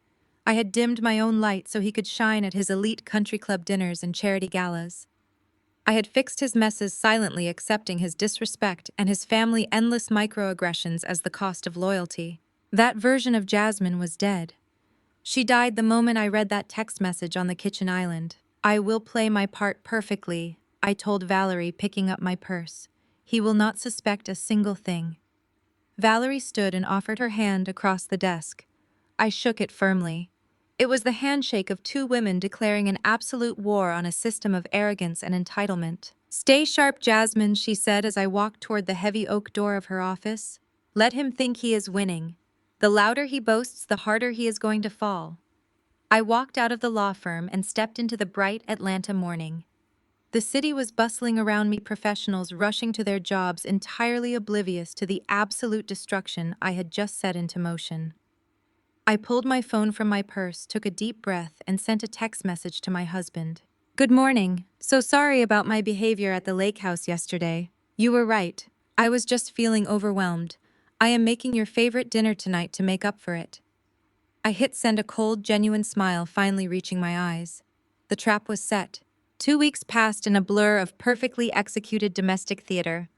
I had dimmed my own light so he could shine at his elite country club dinners and charity galas. I had fixed his messes silently, accepting his disrespect and his family endless microaggressions as the cost of loyalty. That version of Jasmine was dead. She died the moment I read that text message on the kitchen island. I will play my part perfectly, I told Valerie, picking up my purse. He will not suspect a single thing. Valerie stood and offered her hand across the desk. I shook it firmly. It was the handshake of two women declaring an absolute war on a system of arrogance and entitlement. Stay sharp, Jasmine, she said as I walked toward the heavy oak door of her office. Let him think he is winning. The louder he boasts, the harder he is going to fall. I walked out of the law firm and stepped into the bright Atlanta morning. The city was bustling around me, professionals rushing to their jobs, entirely oblivious to the absolute destruction I had just set into motion. I pulled my phone from my purse, took a deep breath, and sent a text message to my husband. Good morning. So sorry about my behavior at the lake house yesterday. You were right. I was just feeling overwhelmed. I am making your favorite dinner tonight to make up for it. I hit send, a cold, genuine smile finally reaching my eyes. The trap was set. 2 weeks passed in a blur of perfectly executed domestic theater.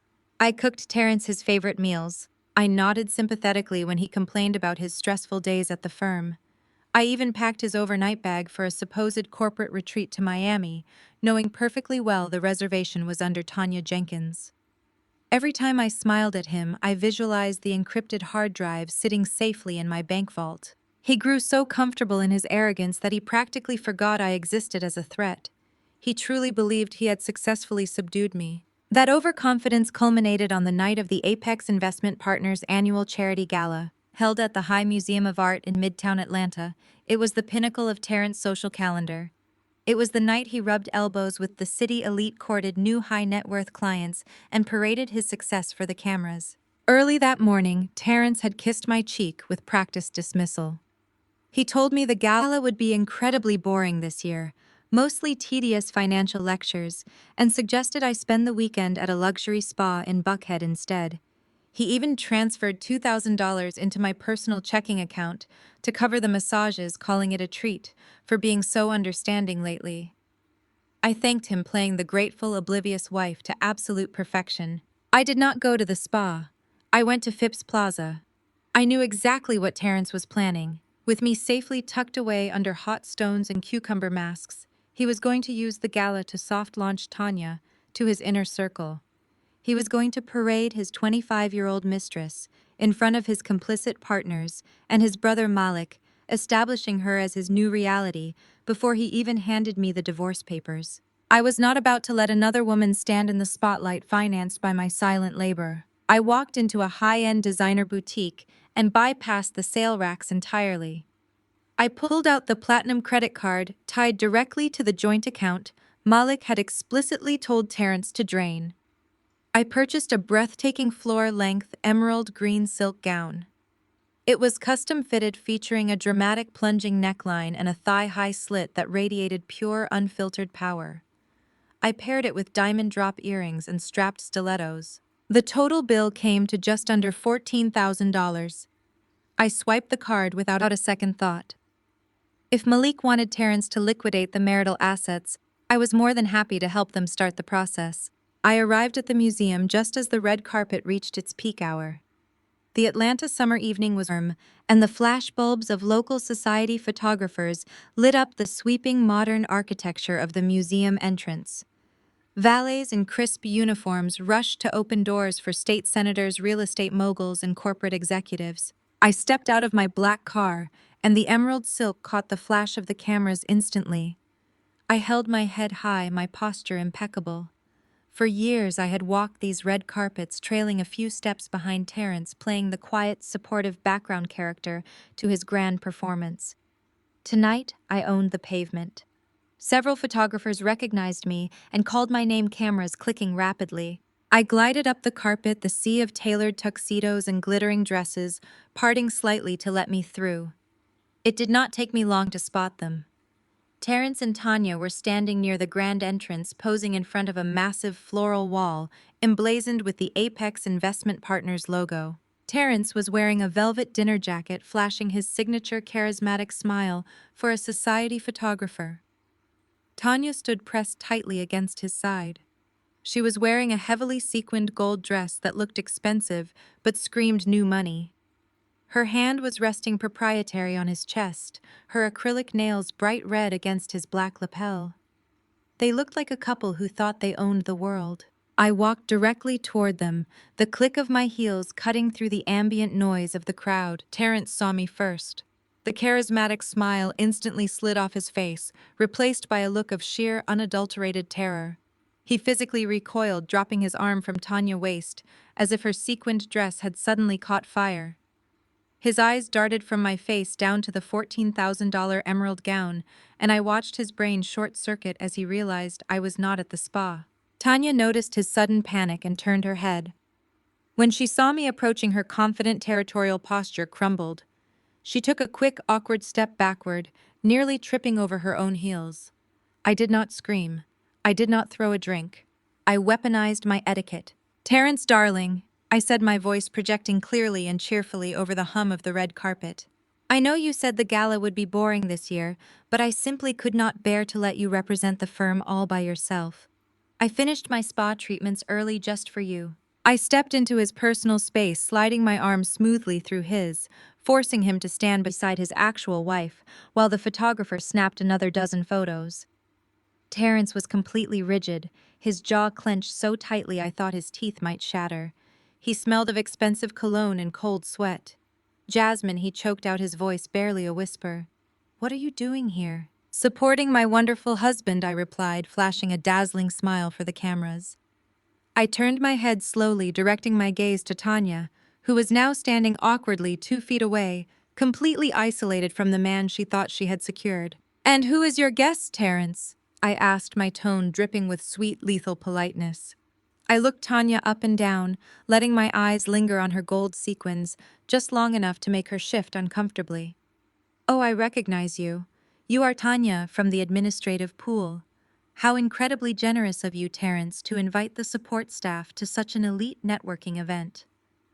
I cooked Terrence his favorite meals. I nodded sympathetically when he complained about his stressful days at the firm. I even packed his overnight bag for a supposed corporate retreat to Miami, knowing perfectly well the reservation was under Tanya Jenkins. Every time I smiled at him, I visualized the encrypted hard drive sitting safely in my bank vault. He grew so comfortable in his arrogance that he practically forgot I existed as a threat. He truly believed he had successfully subdued me. That overconfidence culminated on the night of the Apex Investment Partners annual charity gala, held at the High Museum of Art in Midtown Atlanta. It was the pinnacle of Terrence's social calendar. It was the night he rubbed elbows with the city elite, courted new high-net-worth clients, and paraded his success for the cameras. Early that morning, Terrence had kissed my cheek with practiced dismissal. He told me the gala would be incredibly boring this year, mostly tedious financial lectures, and suggested I spend the weekend at a luxury spa in Buckhead instead. He even transferred $2,000 into my personal checking account to cover the massages, calling it a treat for being so understanding lately. I thanked him, playing the grateful, oblivious wife to absolute perfection. I did not go to the spa. I went to Phipps Plaza. I knew exactly what Terrence was planning. With me safely tucked away under hot stones and cucumber masks, he was going to use the gala to soft-launch Tanya to his inner circle. He was going to parade his 25-year-old mistress in front of his complicit partners and his brother Malik, establishing her as his new reality before he even handed me the divorce papers. I was not about to let another woman stand in the spotlight financed by my silent labor. I walked into a high-end designer boutique and bypassed the sale racks entirely. I pulled out the platinum credit card tied directly to the joint account Malik had explicitly told Terrence to drain. I purchased a breathtaking floor-length emerald green silk gown. It was custom-fitted, featuring a dramatic plunging neckline and a thigh-high slit that radiated pure, unfiltered power. I paired it with diamond drop earrings and strapped stilettos. The total bill came to just under $14,000. I swiped the card without a second thought. If Malik wanted Terrence to liquidate the marital assets, I was more than happy to help them start the process. I arrived at the museum just as the red carpet reached its peak hour. The Atlanta summer evening was warm, and the flashbulbs of local society photographers lit up the sweeping modern architecture of the museum entrance. Valets in crisp uniforms rushed to open doors for state senators, real estate moguls, and corporate executives. I stepped out of my black car, and the emerald silk caught the flash of the cameras instantly. I held my head high, my posture impeccable. For years, I had walked these red carpets, trailing a few steps behind Terrence, playing the quiet, supportive background character to his grand performance. Tonight, I owned the pavement. Several photographers recognized me and called my name, cameras clicking rapidly. I glided up the carpet, the sea of tailored tuxedos and glittering dresses, parting slightly to let me through. It did not take me long to spot them. Terrence and Tanya were standing near the grand entrance, posing in front of a massive floral wall, emblazoned with the Apex Investment Partners logo. Terrence was wearing a velvet dinner jacket, flashing his signature charismatic smile for a society photographer. Tanya stood pressed tightly against his side. She was wearing a heavily sequined gold dress that looked expensive but screamed new money. Her hand was resting proprietary on his chest, her acrylic nails bright red against his black lapel. They looked like a couple who thought they owned the world. I walked directly toward them, the click of my heels cutting through the ambient noise of the crowd. Terrence saw me first. The charismatic smile instantly slid off his face, replaced by a look of sheer, unadulterated terror. He physically recoiled, dropping his arm from Tanya's waist, as if her sequined dress had suddenly caught fire. His eyes darted from my face down to the $14,000 emerald gown, and I watched his brain short-circuit as he realized I was not at the spa. Tanya noticed his sudden panic and turned her head. When she saw me approaching, her confident territorial posture crumbled. She took a quick, awkward step backward, nearly tripping over her own heels. I did not scream. I did not throw a drink. I weaponized my etiquette. "Terrence, darling," I said, my voice projecting clearly and cheerfully over the hum of the red carpet. "I know you said the gala would be boring this year, but I simply could not bear to let you represent the firm all by yourself. I finished my spa treatments early just for you." I stepped into his personal space, sliding my arm smoothly through his, forcing him to stand beside his actual wife, while the photographer snapped another dozen photos. Terrence was completely rigid, his jaw clenched so tightly I thought his teeth might shatter. He smelled of expensive cologne and cold sweat. "Jasmine," he choked out, his voice barely a whisper. "What are you doing here?" "Supporting my wonderful husband," I replied, flashing a dazzling smile for the cameras. I turned my head slowly, directing my gaze to Tanya, who was now standing awkwardly 2 feet away, completely isolated from the man she thought she had secured. "And who is your guest, Terrence?" I asked, my tone dripping with sweet, lethal politeness. I looked Tanya up and down, letting my eyes linger on her gold sequins, just long enough to make her shift uncomfortably. "Oh, I recognize you. You are Tanya from the administrative pool. How incredibly generous of you, Terrence, to invite the support staff to such an elite networking event.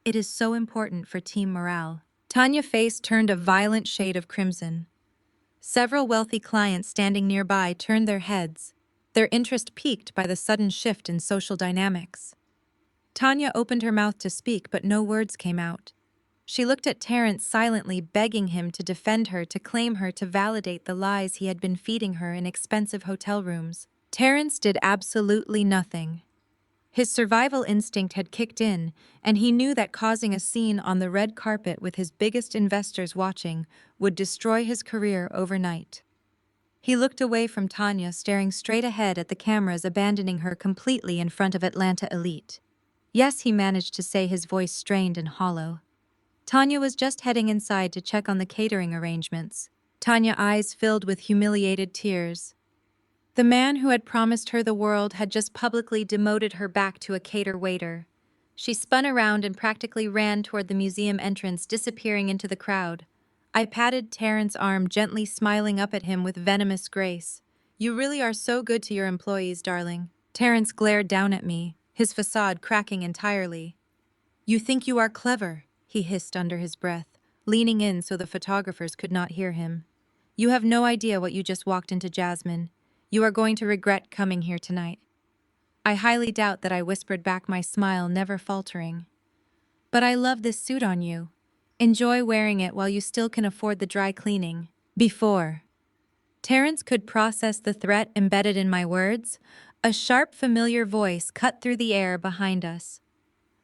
It is so important for team morale." Tanya's face turned a violent shade of crimson. Several wealthy clients standing nearby turned their heads, their interest piqued by the sudden shift in social dynamics. Tanya opened her mouth to speak, but no words came out. She looked at Terrence silently, begging him to defend her, to claim her, to validate the lies he had been feeding her in expensive hotel rooms. Terrence did absolutely nothing. His survival instinct had kicked in, and he knew that causing a scene on the red carpet with his biggest investors watching would destroy his career overnight. He looked away from Tanya, staring straight ahead at the cameras, abandoning her completely in front of Atlanta elite. "Yes," he managed to say, his voice strained and hollow. Tanya was just heading inside to check on the catering arrangements. Tanya's eyes filled with humiliated tears. The man who had promised her the world had just publicly demoted her back to a cater waiter. She spun around and practically ran toward the museum entrance, disappearing into the crowd. I patted Terrence's arm, gently smiling up at him with venomous grace. "You really are so good to your employees, darling." Terrence glared down at me, his facade cracking entirely. "You think you are clever," he hissed under his breath, leaning in so the photographers could not hear him. "You have no idea what you just walked into, Jasmine. You are going to regret coming here tonight." I highly doubt that I whispered back, my smile never faltering. "But I love this suit on you. Enjoy wearing it while you still can afford the dry cleaning." Before Terrence could process the threat embedded in my words, a sharp, familiar voice cut through the air behind us.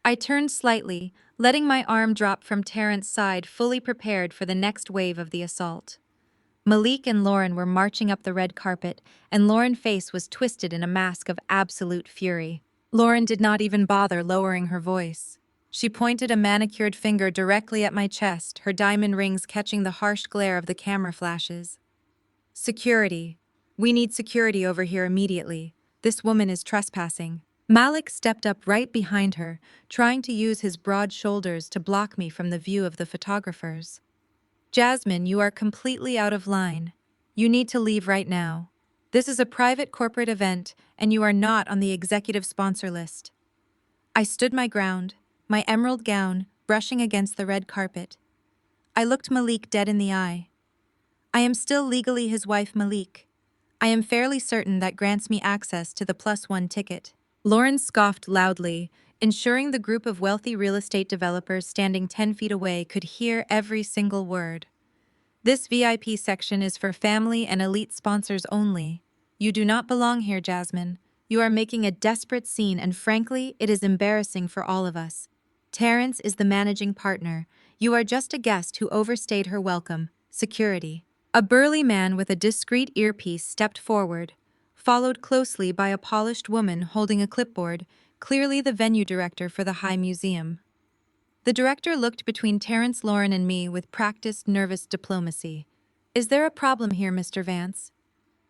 I turned slightly, letting my arm drop from Terrence's side, fully prepared for the next wave of the assault. Malik and Lauren were marching up the red carpet, and Lauren's face was twisted in a mask of absolute fury. Lauren did not even bother lowering her voice. She pointed a manicured finger directly at my chest, her diamond rings catching the harsh glare of the camera flashes. Security. We need security over here immediately. This woman is trespassing. Malik stepped up right behind her, trying to use his broad shoulders to block me from the view of the photographers. Jasmine, you are completely out of line. You need to leave right now. This is a private corporate event, and you are not on the executive sponsor list. I stood my ground, my emerald gown brushing against the red carpet. I looked Malik dead in the eye. I am still legally his wife, Malik. I am fairly certain that grants me access to the +1 ticket. Lauren scoffed loudly, ensuring the group of wealthy real estate developers standing 10 feet away could hear every single word. This VIP section is for family and elite sponsors only. You do not belong here, Jasmine. You are making a desperate scene, and frankly, it is embarrassing for all of us. Terrence is the managing partner. You are just a guest who overstayed her welcome. Security. A burly man with a discreet earpiece stepped forward, followed closely by a polished woman holding a clipboard, clearly the venue director for the High Museum. The director looked between Terrence, Lauren, and me with practiced, nervous diplomacy. Is there a problem here, Mr. Vance?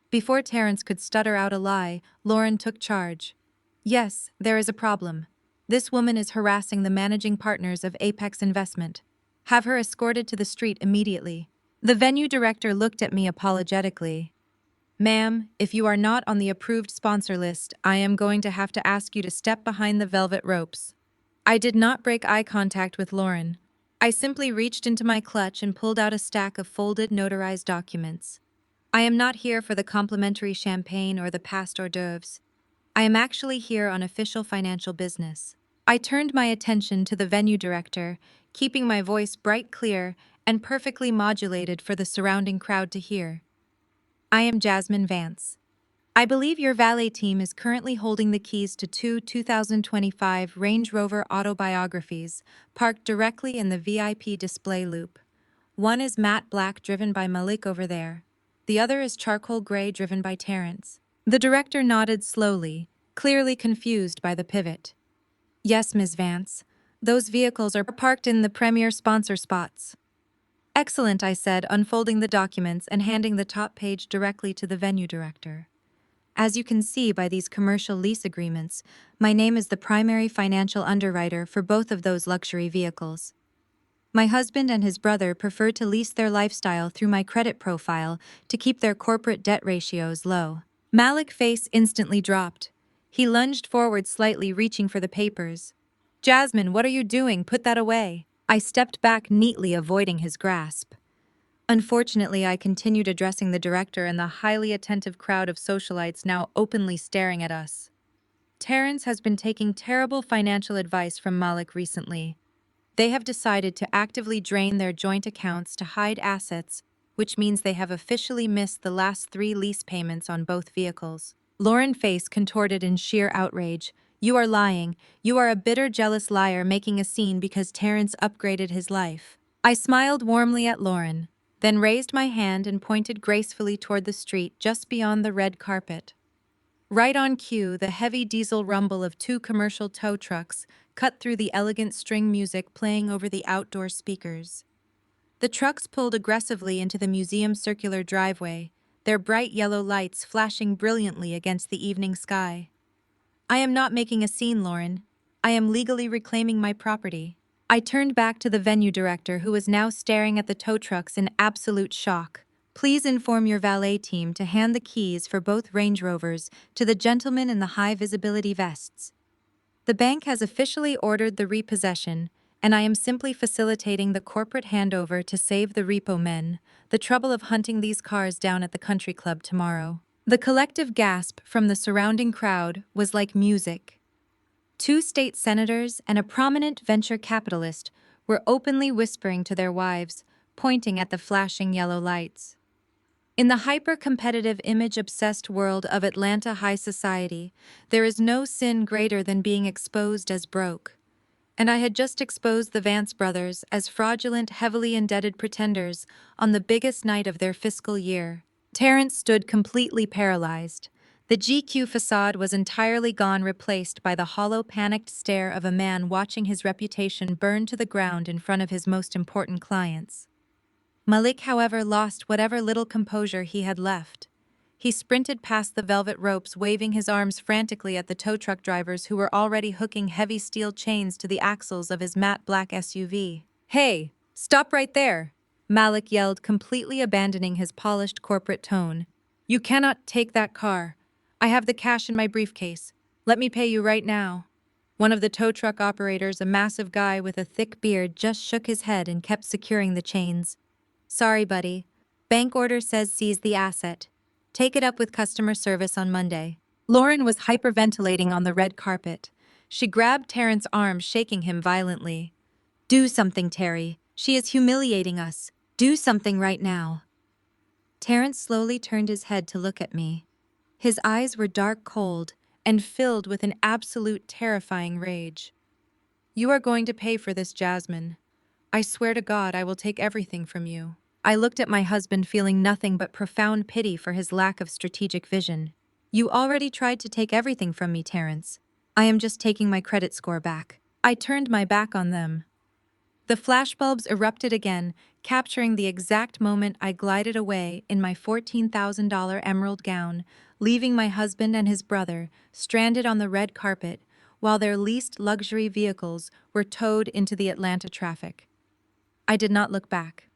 Before Terrence could stutter out a lie, Lauren took charge. Yes, there is a problem. This woman is harassing the managing partners of Apex Investment. Have her escorted to the street immediately. The venue director looked at me apologetically. Ma'am, if you are not on the approved sponsor list, I am going to have to ask you to step behind the velvet ropes. I did not break eye contact with Lauren. I simply reached into my clutch and pulled out a stack of folded, notarized documents. I am not here for the complimentary champagne or the past hors d'oeuvres. I am actually here on official financial business. I turned my attention to the venue director, keeping my voice bright, clear, and perfectly modulated for the surrounding crowd to hear. I am Jasmine Vance. I believe your valet team is currently holding the keys to two 2025 Range Rover autobiographies parked directly in the VIP display loop. One is matte black driven by Malik over there. The other is charcoal gray driven by Terrence. The director nodded slowly, clearly confused by the pivot. Yes, Ms. Vance. Those vehicles are parked in the premier sponsor spots. Excellent, I said, unfolding the documents and handing the top page directly to the venue director. As you can see by these commercial lease agreements, my name is the primary financial underwriter for both of those luxury vehicles. My husband and his brother prefer to lease their lifestyle through my credit profile to keep their corporate debt ratios low. Malik's face instantly dropped. He lunged forward slightly, reaching for the papers. Jasmine, what are you doing? Put that away. I stepped back neatly, avoiding his grasp. Unfortunately, I continued addressing the director and the highly attentive crowd of socialites now openly staring at us. Terrence has been taking terrible financial advice from Malik recently. They have decided to actively drain their joint accounts to hide assets, which means they have officially missed the last 3 lease payments on both vehicles. Lauren's face contorted in sheer outrage. You are lying. You are a bitter, jealous liar making a scene because Terrence upgraded his life. I smiled warmly at Lauren, then raised my hand and pointed gracefully toward the street just beyond the red carpet. Right on cue, the heavy diesel rumble of 2 commercial tow trucks cut through the elegant string music playing over the outdoor speakers. The trucks pulled aggressively into the museum's circular driveway, their bright yellow lights flashing brilliantly against the evening sky. I am not making a scene, Lauren. I am legally reclaiming my property. I turned back to the venue director, who was now staring at the tow trucks in absolute shock. Please inform your valet team to hand the keys for both Range Rovers to the gentleman in the high-visibility vests. The bank has officially ordered the repossession, and I am simply facilitating the corporate handover to save the repo men the trouble of hunting these cars down at the country club tomorrow. The collective gasp from the surrounding crowd was like music. 2 state senators and a prominent venture capitalist were openly whispering to their wives, pointing at the flashing yellow lights. In the hyper-competitive, image-obsessed world of Atlanta high society, there is no sin greater than being exposed as broke. And I had just exposed the Vance brothers as fraudulent, heavily indebted pretenders on the biggest night of their fiscal year. Terrence stood completely paralyzed. The GQ facade was entirely gone, replaced by the hollow, panicked stare of a man watching his reputation burn to the ground in front of his most important clients. Malik, however, lost whatever little composure he had left. He sprinted past the velvet ropes, waving his arms frantically at the tow truck drivers who were already hooking heavy steel chains to the axles of his matte black SUV. "Hey, stop right there!" Malik yelled, completely abandoning his polished corporate tone. "You cannot take that car. I have the cash in my briefcase. Let me pay you right now." One of the tow truck operators, a massive guy with a thick beard, just shook his head and kept securing the chains. "Sorry, buddy. Bank order says seize the asset. Take it up with customer service on Monday." Lauren was hyperventilating on the red carpet. She grabbed Terrence's arm, shaking him violently. "Do something, Terry. She is humiliating us. Do something right now." Terrence slowly turned his head to look at me. His eyes were dark, cold, and filled with an absolute terrifying rage. "You are going to pay for this, Jasmine. I swear to God I will take everything from you." I looked at my husband, feeling nothing but profound pity for his lack of strategic vision. "You already tried to take everything from me, Terrence. I am just taking my credit score back." I turned my back on them. The flashbulbs erupted again, capturing the exact moment I glided away in my $14,000 emerald gown, leaving my husband and his brother stranded on the red carpet while their leased luxury vehicles were towed into the Atlanta traffic. I did not look back.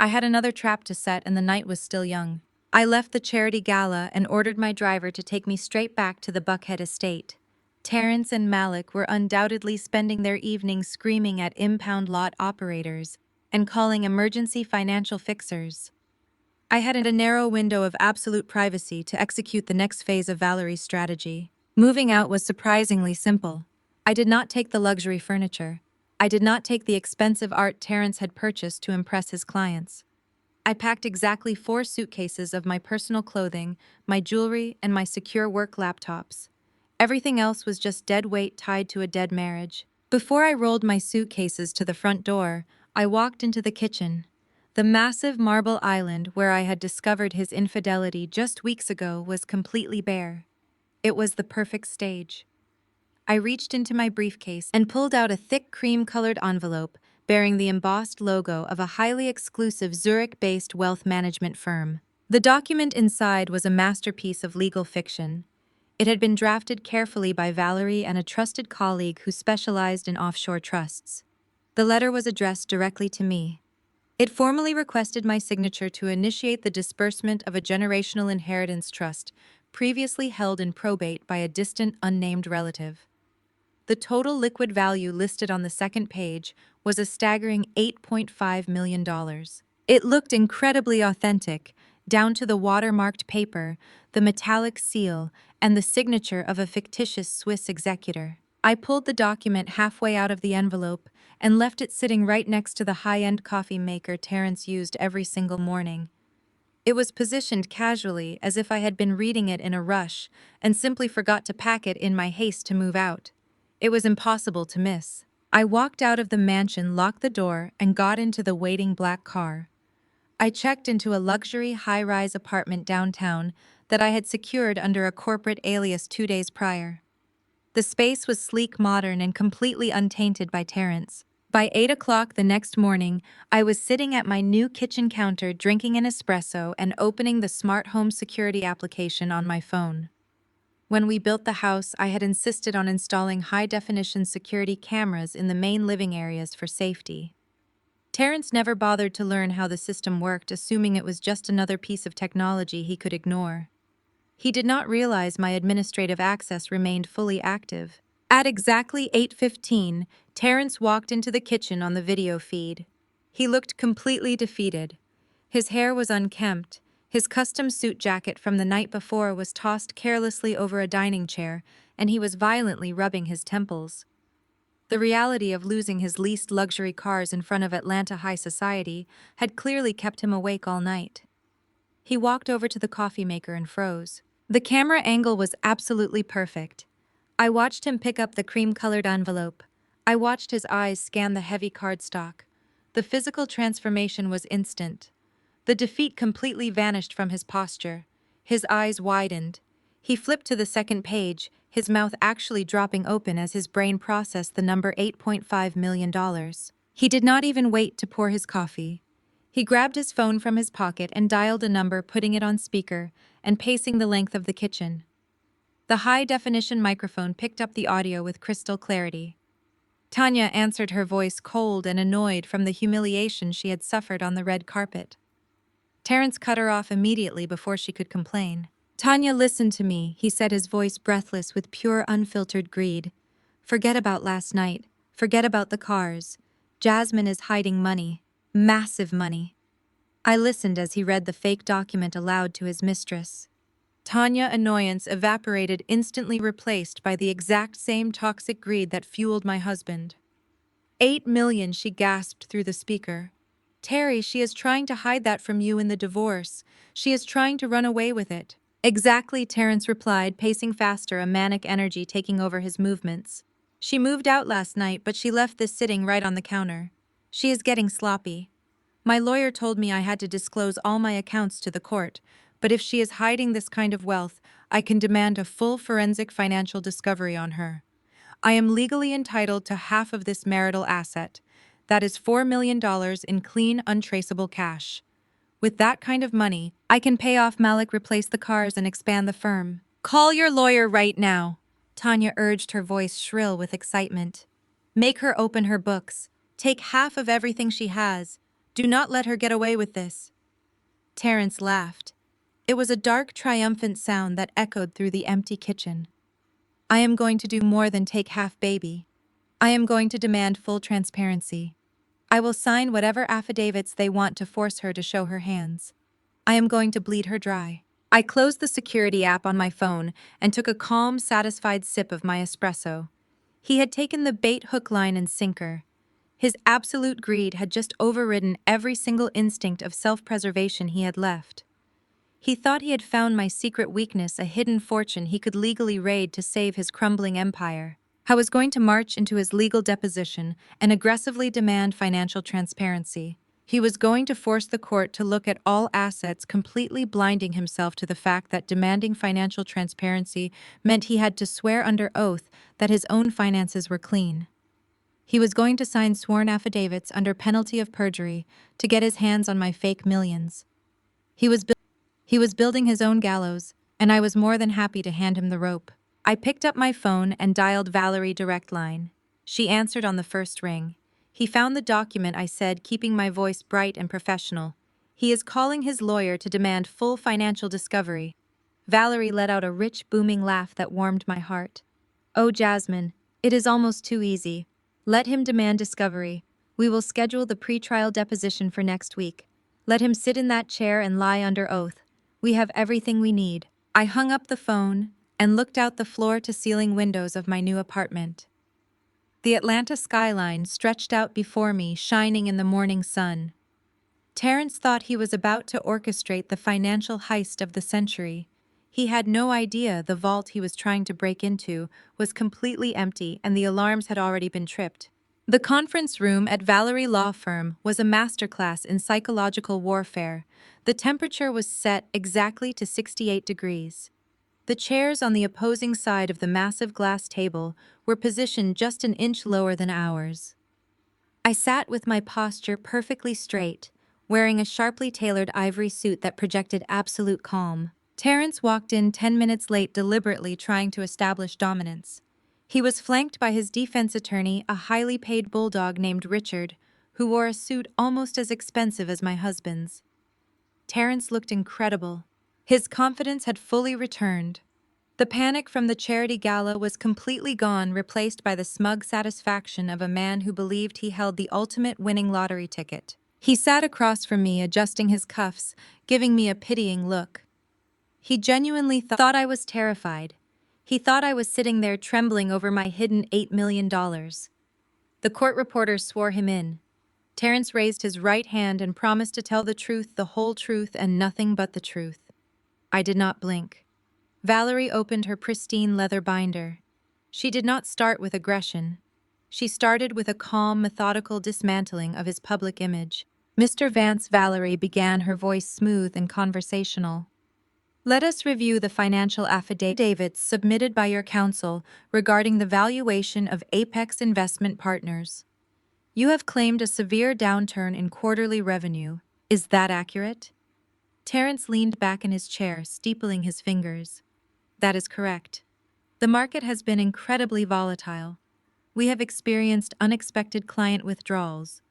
I had another trap to set, and the night was still young. I left the charity gala and ordered my driver to take me straight back to the Buckhead estate. Terrence and Malik were undoubtedly spending their evenings screaming at impound lot operators and calling emergency financial fixers. I had a narrow window of absolute privacy to execute the next phase of Valerie's strategy. Moving out was surprisingly simple. I did not take the luxury furniture. I did not take the expensive art Terrence had purchased to impress his clients. I packed exactly 4 suitcases of my personal clothing, my jewelry, and my secure work laptops. Everything else was just dead weight tied to a dead marriage. Before I rolled my suitcases to the front door, I walked into the kitchen. The massive marble island where I had discovered his infidelity just weeks ago was completely bare. It was the perfect stage. I reached into my briefcase and pulled out a thick cream-colored envelope bearing the embossed logo of a highly exclusive Zurich-based wealth management firm. The document inside was a masterpiece of legal fiction. It had been drafted carefully by Valerie and a trusted colleague who specialized in offshore trusts. The letter was addressed directly to me. It formally requested my signature to initiate the disbursement of a generational inheritance trust previously held in probate by a distant, unnamed relative. The total liquid value listed on the second page was a staggering $8.5 million. It looked incredibly authentic, down to the watermarked paper, the metallic seal, and the signature of a fictitious Swiss executor. I pulled the document halfway out of the envelope and left it sitting right next to the high-end coffee maker Terrence used every single morning. It was positioned casually, as if I had been reading it in a rush and simply forgot to pack it in my haste to move out. It was impossible to miss. I walked out of the mansion, locked the door, and got into the waiting black car. I checked into a luxury high-rise apartment downtown that I had secured under a corporate alias 2 days prior. The space was sleek, modern, and completely untainted by Terrence. By 8 o'clock the next morning, I was sitting at my new kitchen counter drinking an espresso and opening the smart home security application on my phone. When we built the house, I had insisted on installing high-definition security cameras in the main living areas for safety. Terrence never bothered to learn how the system worked, assuming it was just another piece of technology he could ignore. He did not realize my administrative access remained fully active. At exactly 8:15, Terrence walked into the kitchen on the video feed. He looked completely defeated. His hair was unkempt. His custom suit jacket from the night before was tossed carelessly over a dining chair, and he was violently rubbing his temples. The reality of losing his leased luxury cars in front of Atlanta high society had clearly kept him awake all night. He walked over to the coffee maker and froze. The camera angle was absolutely perfect. I watched him pick up the cream-colored envelope. I watched his eyes scan the heavy cardstock. The physical transformation was instant. The defeat completely vanished from his posture. His eyes widened. He flipped to the second page, his mouth actually dropping open as his brain processed the number $8.5 million. He did not even wait to pour his coffee. He grabbed his phone from his pocket and dialed a number, putting it on speaker and pacing the length of the kitchen. The high-definition microphone picked up the audio with crystal clarity. Tanya answered, her voice cold and annoyed from the humiliation she had suffered on the red carpet. Terrence cut her off immediately before she could complain. "Tanya, listen to me," he said, his voice breathless with pure, unfiltered greed. "Forget about last night. Forget about the cars. Jasmine is hiding money. Massive money." I listened as he read the fake document aloud to his mistress. Tanya, annoyance evaporated, instantly replaced by the exact same toxic greed that fueled my husband. "8 million, she gasped through the speaker. "Terry, she is trying to hide that from you in the divorce. She is trying to run away with it." "Exactly," Terrence replied, pacing faster, a manic energy taking over his movements. "She moved out last night, but she left this sitting right on the counter. She is getting sloppy. My lawyer told me I had to disclose all my accounts to the court, but if she is hiding this kind of wealth, I can demand a full forensic financial discovery on her. I am legally entitled to half of this marital asset. That is $4 million in clean, untraceable cash. With that kind of money, I can pay off Malik, replace the cars, and expand the firm." "Call your lawyer right now," Tanya urged, her voice shrill with excitement. "Make her open her books. Take half of everything she has. Do not let her get away with this." Terrence laughed. It was a dark, triumphant sound that echoed through the empty kitchen. "I am going to do more than take half, baby. I am going to demand full transparency. I will sign whatever affidavits they want to force her to show her hands. I am going to bleed her dry." I closed the security app on my phone and took a calm, satisfied sip of my espresso. He had taken the bait, hook, line, and sinker. His absolute greed had just overridden every single instinct of self-preservation he had left. He thought he had found my secret weakness, a hidden fortune he could legally raid to save his crumbling empire. I was going to march into his legal deposition and aggressively demand financial transparency. He was going to force the court to look at all assets, completely blinding himself to the fact that demanding financial transparency meant he had to swear under oath that his own finances were clean. He was going to sign sworn affidavits under penalty of perjury to get his hands on my fake millions. He was building his own gallows, and I was more than happy to hand him the rope. I picked up my phone and dialed Valerie direct line. She answered on the first ring. "He found the document," I said, keeping my voice bright and professional. "He is calling his lawyer to demand full financial discovery." Valerie let out a rich, booming laugh that warmed my heart. "Oh, Jasmine, it is almost too easy. Let him demand discovery. We will schedule the pre-trial deposition for next week. Let him sit in that chair and lie under oath. We have everything we need." I hung up the phone and looked out the floor-to-ceiling windows of my new apartment. The Atlanta skyline stretched out before me, shining in the morning sun. Terrence thought he was about to orchestrate the financial heist of the century. He had no idea the vault he was trying to break into was completely empty and the alarms had already been tripped. The conference room at Valerie Law Firm was a masterclass in psychological warfare. The temperature was set exactly to 68 degrees. The chairs on the opposing side of the massive glass table were positioned just an inch lower than ours. I sat with my posture perfectly straight, wearing a sharply tailored ivory suit that projected absolute calm. Terrence walked in 10 minutes late, deliberately trying to establish dominance. He was flanked by his defense attorney, a highly paid bulldog named Richard, who wore a suit almost as expensive as my husband's. Terrence looked incredible. His confidence had fully returned. The panic from the charity gala was completely gone, replaced by the smug satisfaction of a man who believed he held the ultimate winning lottery ticket. He sat across from me, adjusting his cuffs, giving me a pitying look. He genuinely thought I was terrified. He thought I was sitting there trembling over my hidden $8 million. The court reporters swore him in. Terrence raised his right hand and promised to tell the truth, the whole truth, and nothing but the truth. I did not blink. Valerie opened her pristine leather binder. She did not start with aggression. She started with a calm, methodical dismantling of his public image. "Mr. Vance," Valerie began, her voice smooth and conversational. Let us review the financial affidavits submitted by your counsel regarding the valuation of Apex Investment Partners. You have claimed a severe downturn in quarterly revenue. Is that accurate? Terrence leaned back in his chair, steepling his fingers. That is correct. The market has been incredibly volatile. We have experienced unexpected client withdrawals.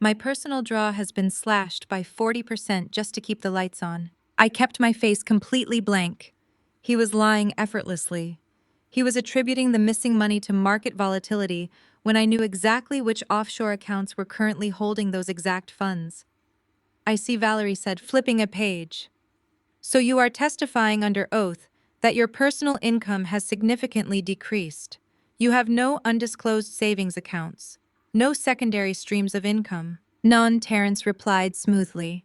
My personal draw has been slashed by 40% just to keep the lights on. I kept my face completely blank. He was lying effortlessly. He was attributing the missing money to market volatility when I knew exactly which offshore accounts were currently holding those exact funds. I see, Valerie said, flipping a page. So you are testifying under oath that your personal income has significantly decreased. You have no undisclosed savings accounts, no secondary streams of income. None, Terrence replied smoothly.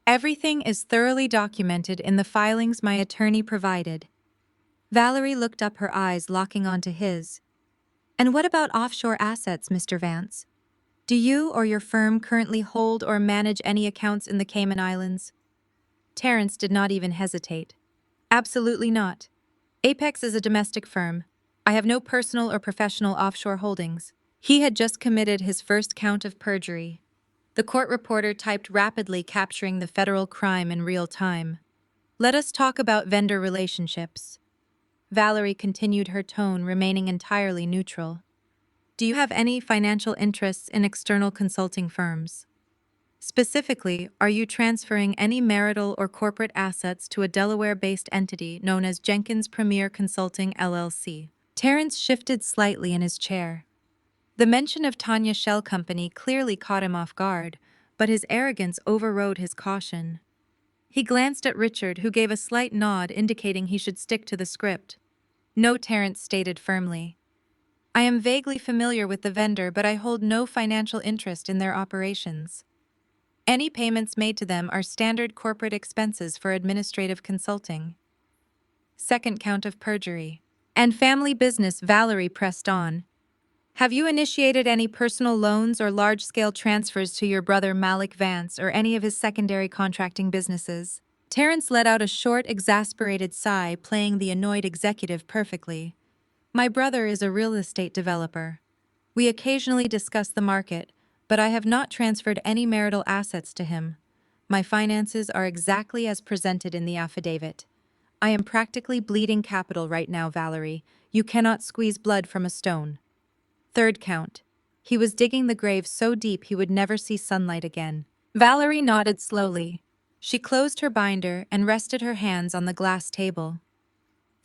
Everything is thoroughly documented in the filings my attorney provided. Valerie looked up, her eyes locking onto his. And what about offshore assets, Mr. Vance? Do you or your firm currently hold or manage any accounts in the Cayman Islands? Terrence did not even hesitate. Absolutely not. Apex is a domestic firm. I have no personal or professional offshore holdings. He had just committed his first count of perjury. The court reporter typed rapidly, capturing the federal crime in real time. Let us talk about vendor relationships. Valerie continued, her tone remaining entirely neutral. Do you have any financial interests in external consulting firms? Specifically, are you transferring any marital or corporate assets to a Delaware-based entity known as Jenkins Premier Consulting LLC? Terrence shifted slightly in his chair. The mention of Tanya Shell Company clearly caught him off guard, but his arrogance overrode his caution. He glanced at Richard, who gave a slight nod indicating he should stick to the script. No, Terrence stated firmly. I am vaguely familiar with the vendor, but I hold no financial interest in their operations. Any payments made to them are standard corporate expenses for administrative consulting. Second count of perjury. And family business, Valerie pressed on. Have you initiated any personal loans or large-scale transfers to your brother Malik Vance or any of his secondary contracting businesses? Terrence let out a short, exasperated sigh, playing the annoyed executive perfectly. My brother is a real estate developer. We occasionally discuss the market, but I have not transferred any marital assets to him. My finances are exactly as presented in the affidavit. I am practically bleeding capital right now, Valerie. You cannot squeeze blood from a stone. Third count. He was digging the grave so deep he would never see sunlight again. Valerie nodded slowly. She closed her binder and rested her hands on the glass table.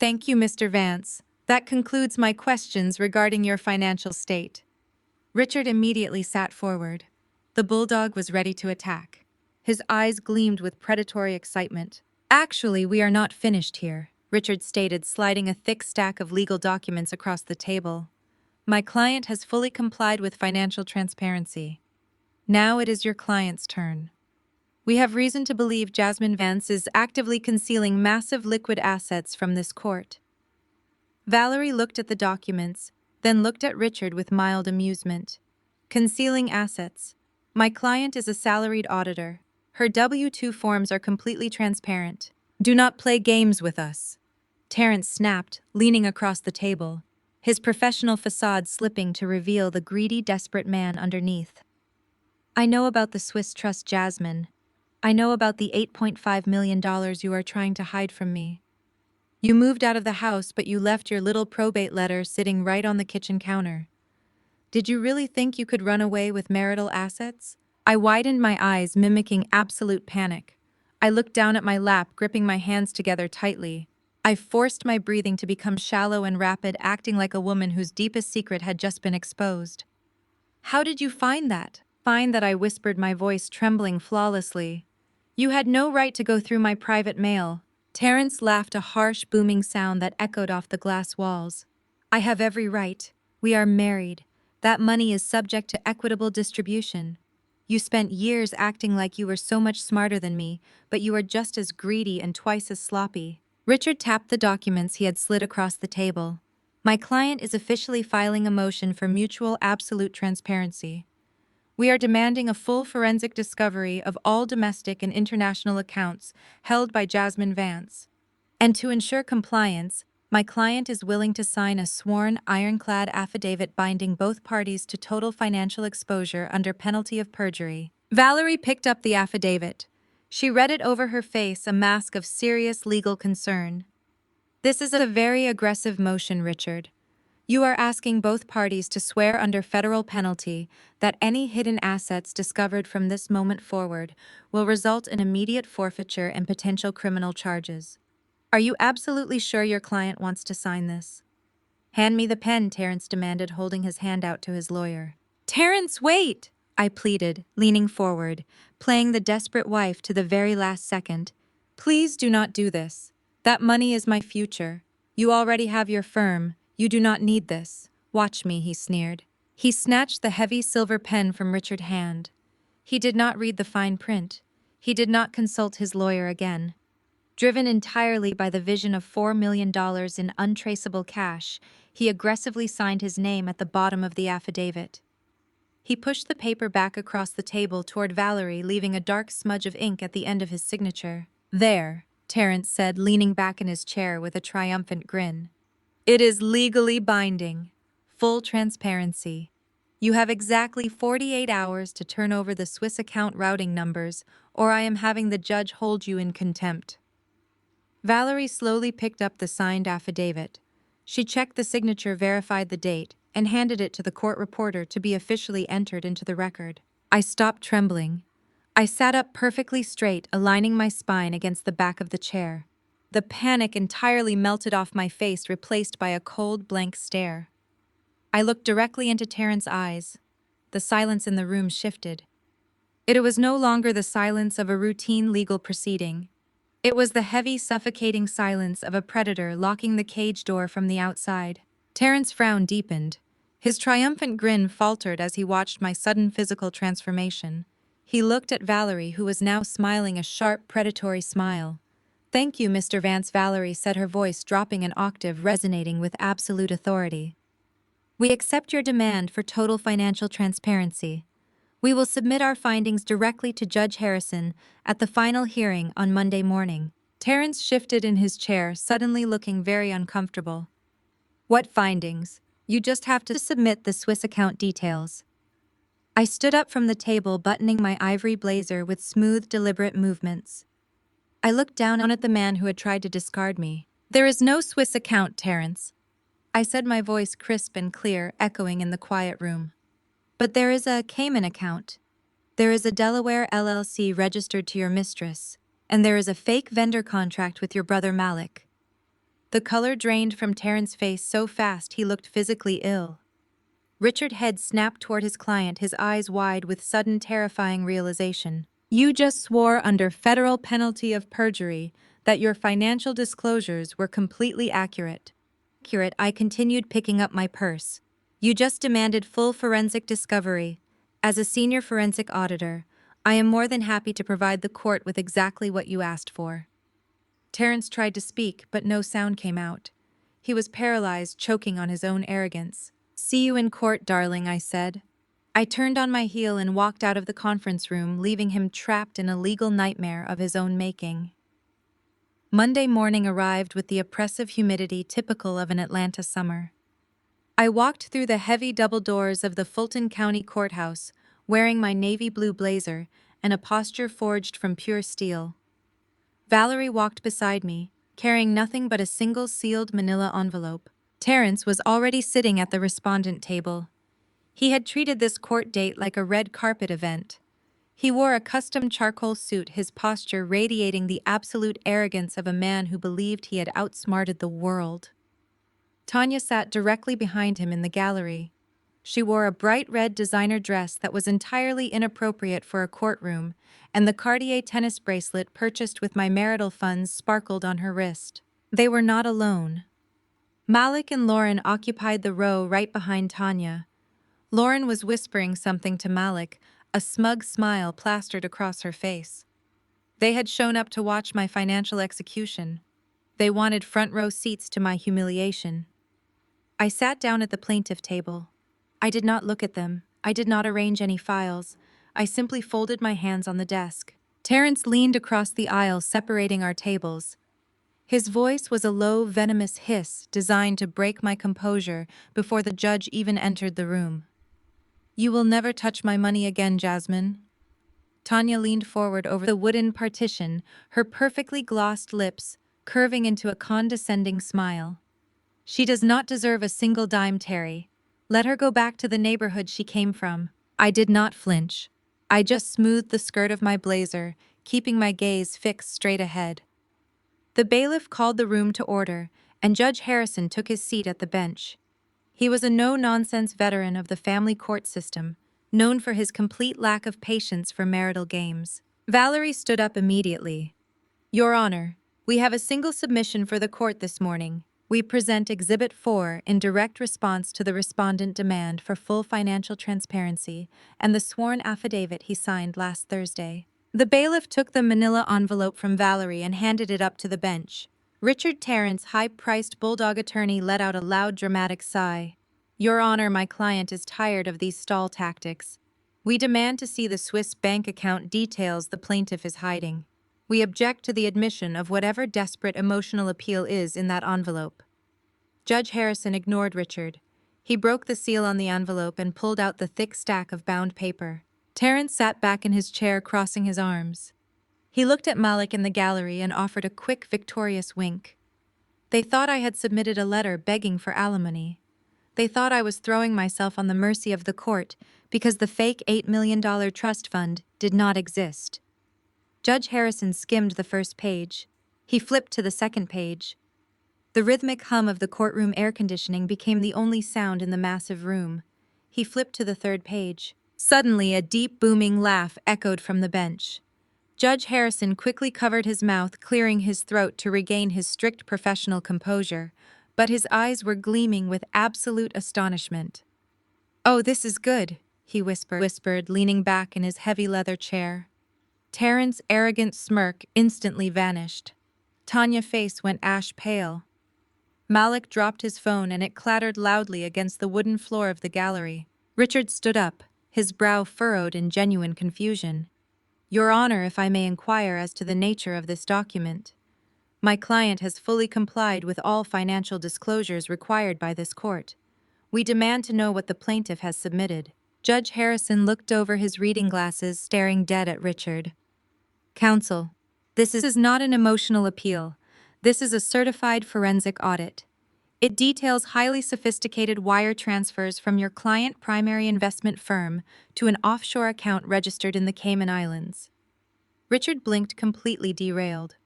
Thank you, Mr. Vance. That concludes my questions regarding your financial state. Richard immediately sat forward. The bulldog was ready to attack. His eyes gleamed with predatory excitement. Actually, we are not finished here, Richard stated, sliding a thick stack of legal documents across the table. My client has fully complied with financial transparency. Now it is your client's turn. We have reason to believe Jasmine Vance is actively concealing massive liquid assets from this court. Valerie looked at the documents, then looked at Richard with mild amusement. Concealing assets. My client is a salaried auditor. Her W-2 forms are completely transparent. Do not play games with us. Terrence snapped, leaning across the table, his professional facade slipping to reveal the greedy, desperate man underneath. I know about the Swiss trust, Jasmine. I know about the $8.5 million you are trying to hide from me. You moved out of the house, but you left your little probate letter sitting right on the kitchen counter. Did you really think you could run away with marital assets? I widened my eyes, mimicking absolute panic. I looked down at my lap, gripping my hands together tightly. I forced my breathing to become shallow and rapid, acting like a woman whose deepest secret had just been exposed. How did you find that? Find that, I whispered, my voice trembling flawlessly. You had no right to go through my private mail. Terrence laughed, a harsh, booming sound that echoed off the glass walls. I have every right. We are married. That money is subject to equitable distribution. You spent years acting like you were so much smarter than me, but you are just as greedy and twice as sloppy. Richard tapped the documents he had slid across the table. My client is officially filing a motion for mutual absolute transparency. We are demanding a full forensic discovery of all domestic and international accounts held by Jasmine Vance. And to ensure compliance, my client is willing to sign a sworn, ironclad affidavit binding both parties to total financial exposure under penalty of perjury. Valerie picked up the affidavit. She read it over her face, a mask of serious legal concern. This is a very aggressive motion, Richard. You are asking both parties to swear under federal penalty that any hidden assets discovered from this moment forward will result in immediate forfeiture and potential criminal charges. Are you absolutely sure your client wants to sign this? Hand me the pen, Terrence demanded, holding his hand out to his lawyer. Terrence, wait! I pleaded, leaning forward, playing the desperate wife to the very last second. Please do not do this. That money is my future. You already have your firm. You do not need this. Watch me, he sneered. He snatched the heavy silver pen from Richard's hand. He did not read the fine print. He did not consult his lawyer again. Driven entirely by the vision of $4 million in untraceable cash, he aggressively signed his name at the bottom of the affidavit. He pushed the paper back across the table toward Valerie, leaving a dark smudge of ink at the end of his signature. There, Terrence said, leaning back in his chair with a triumphant grin. It is legally binding. Full transparency. You have exactly 48 hours to turn over the Swiss account routing numbers, or I am having the judge hold you in contempt. Valerie slowly picked up the signed affidavit. She checked the signature, verified the date, and handed it to the court reporter to be officially entered into the record. I stopped trembling. I sat up perfectly straight, aligning my spine against the back of the chair. The panic entirely melted off my face, replaced by a cold, blank stare. I looked directly into Terrence's eyes. The silence in the room shifted. It was no longer the silence of a routine legal proceeding. It was the heavy, suffocating silence of a predator locking the cage door from the outside. Terrence's frown deepened. His triumphant grin faltered as he watched my sudden physical transformation. He looked at Valerie, who was now smiling a sharp, predatory smile. Thank you, Mr. Vance, Valerie said, her voice dropping an octave, resonating with absolute authority. We accept your demand for total financial transparency. We will submit our findings directly to Judge Harrison at the final hearing on Monday morning. Terrence shifted in his chair, suddenly looking very uncomfortable. What findings? You just have to submit the Swiss account details. I stood up from the table, buttoning my ivory blazer with smooth, deliberate movements. I looked down at the man who had tried to discard me. There is no Swiss account, Terrence. I said, my voice crisp and clear, echoing in the quiet room. But there is a Cayman account. There is a Delaware LLC registered to your mistress, and there is a fake vendor contract with your brother Malik. The color drained from Terrence's face so fast he looked physically ill. Richard's head snapped toward his client, his eyes wide with sudden terrifying realization. You just swore under federal penalty of perjury that your financial disclosures were completely accurate. I continued, picking up my purse. You just demanded full forensic discovery. As a senior forensic auditor, I am more than happy to provide the court with exactly what you asked for. Terrence tried to speak, but no sound came out. He was paralyzed, choking on his own arrogance. See you in court, darling, I said. I turned on my heel and walked out of the conference room, leaving him trapped in a legal nightmare of his own making. Monday morning arrived with the oppressive humidity typical of an Atlanta summer. I walked through the heavy double doors of the Fulton County Courthouse, wearing my navy blue blazer and a posture forged from pure steel. Valerie walked beside me, carrying nothing but a single sealed manila envelope. Terrence was already sitting at the respondent table. He had treated this court date like a red carpet event. He wore a custom charcoal suit, his posture radiating the absolute arrogance of a man who believed he had outsmarted the world. Tanya sat directly behind him in the gallery. She wore a bright red designer dress that was entirely inappropriate for a courtroom, and the Cartier tennis bracelet purchased with my marital funds sparkled on her wrist. They were not alone. Malik and Lauren occupied the row right behind Tanya. Lauren was whispering something to Malik, a smug smile plastered across her face. They had shown up to watch my financial execution. They wanted front row seats to my humiliation. I sat down at the plaintiff table. I did not look at them. I did not arrange any files. I simply folded my hands on the desk. Terrence leaned across the aisle, separating our tables. His voice was a low, venomous hiss designed to break my composure before the judge even entered the room. "You will never touch my money again, Jasmine." Tanya leaned forward over the wooden partition, her perfectly glossed lips curving into a condescending smile. "She does not deserve a single dime, Terry. Let her go back to the neighborhood she came from." I did not flinch. I just smoothed the skirt of my blazer, keeping my gaze fixed straight ahead. The bailiff called the room to order, and Judge Harrison took his seat at the bench. He was a no-nonsense veteran of the family court system, known for his complete lack of patience for marital games. Valerie stood up immediately. "Your Honor, we have a single submission for the court this morning. We present Exhibit 4 in direct response to the respondent demand for full financial transparency and the sworn affidavit he signed last Thursday." The bailiff took the manila envelope from Valerie and handed it up to the bench. Richard Terrence, high-priced bulldog attorney, let out a loud, dramatic sigh. "Your Honor, my client is tired of these stall tactics. We demand to see the Swiss bank account details the plaintiff is hiding. We object to the admission of whatever desperate emotional appeal is in that envelope." Judge Harrison ignored Richard. He broke the seal on the envelope and pulled out the thick stack of bound paper. Terrence sat back in his chair, crossing his arms. He looked at Malik in the gallery and offered a quick, victorious wink. They thought I had submitted a letter begging for alimony. They thought I was throwing myself on the mercy of the court because the fake $8 million trust fund did not exist. Judge Harrison skimmed the first page. He flipped to the second page. The rhythmic hum of the courtroom air conditioning became the only sound in the massive room. He flipped to the third page. Suddenly, a deep, booming laugh echoed from the bench. Judge Harrison quickly covered his mouth, clearing his throat to regain his strict professional composure, but his eyes were gleaming with absolute astonishment. "Oh, this is good," he whispered, leaning back in his heavy leather chair. Terrence's arrogant smirk instantly vanished. Tanya's face went ash pale. Malik dropped his phone and it clattered loudly against the wooden floor of the gallery. Richard stood up, his brow furrowed in genuine confusion. "Your Honor, if I may inquire as to the nature of this document." "My client has fully complied with all financial disclosures required by this court. We demand to know what the plaintiff has submitted." Judge Harrison looked over his reading glasses, staring dead at Richard. "Counsel, this is not an emotional appeal. This is a certified forensic audit. It details highly sophisticated wire transfers from your client primary investment firm to an offshore account registered in the Cayman Islands." Richard blinked, completely derailed.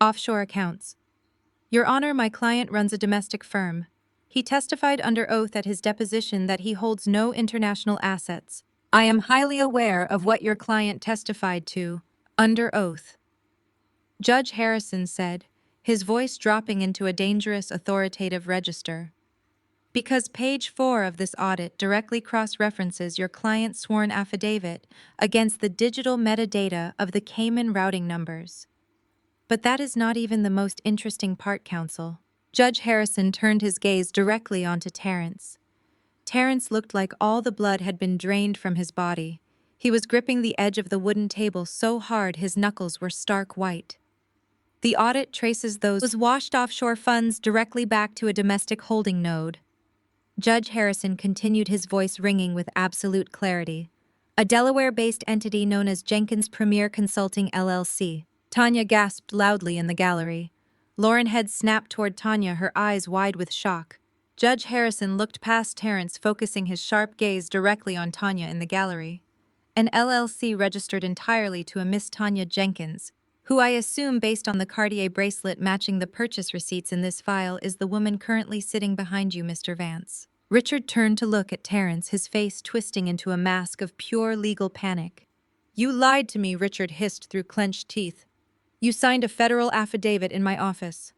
"Offshore accounts. Your Honor, my client runs a domestic firm. He testified under oath at his deposition that he holds no international assets. I am highly aware of what your client testified to, under oath," Judge Harrison said, his voice dropping into a dangerous authoritative register. "Because page 4 of this audit directly cross-references your client's sworn affidavit against the digital metadata of the Cayman routing numbers." "But that is not even the most interesting part, counsel." Judge Harrison turned his gaze directly onto Terrence. Terrence looked like all the blood had been drained from his body. He was gripping the edge of the wooden table so hard his knuckles were stark white. "The audit traces those washed offshore funds directly back to a domestic holding node." Judge Harrison continued, his voice ringing with absolute clarity. "A Delaware-based entity known as Jenkins Premier Consulting LLC." Tanya gasped loudly in the gallery. Lauren head snapped toward Tanya, her eyes wide with shock. Judge Harrison looked past Terrence, focusing his sharp gaze directly on Tanya in the gallery. "An LLC registered entirely to a Miss Tanya Jenkins, who I assume, based on the Cartier bracelet matching the purchase receipts in this file, is the woman currently sitting behind you, Mr. Vance." Richard turned to look at Terrence, his face twisting into a mask of pure legal panic. "You lied to me," Richard hissed through clenched teeth. "You signed a federal affidavit in my office."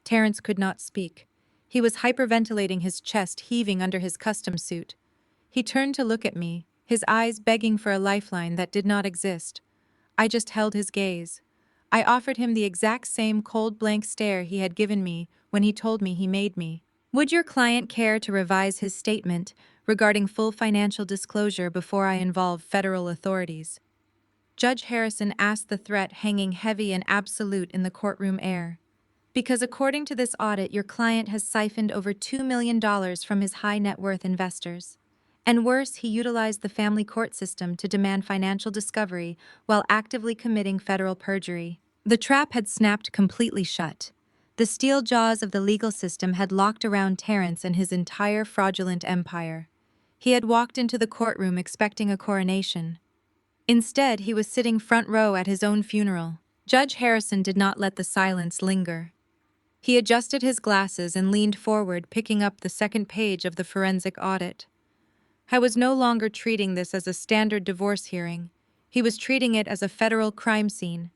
Terrence could not speak. He was hyperventilating, his chest heaving under his custom suit. He turned to look at me, his eyes begging for a lifeline that did not exist. I just held his gaze. I offered him the exact same cold, blank stare he had given me when he told me he made me. "Would your client care to revise his statement regarding full financial disclosure before I involve federal authorities?" Judge Harrison asked, the threat hanging heavy and absolute in the courtroom air. Because according to this audit, your client has siphoned over $2 million from his high net worth investors. And worse, he utilized the family court system to demand financial discovery while actively committing federal perjury. The trap had snapped completely shut. The steel jaws of the legal system had locked around Terrence and his entire fraudulent empire. He had walked into the courtroom expecting a coronation. Instead, he was sitting front row at his own funeral. Judge Harrison did not let the silence linger. He adjusted his glasses and leaned forward, picking up the second page of the forensic audit. I was no longer treating this as a standard divorce hearing. He was treating it as a federal crime scene.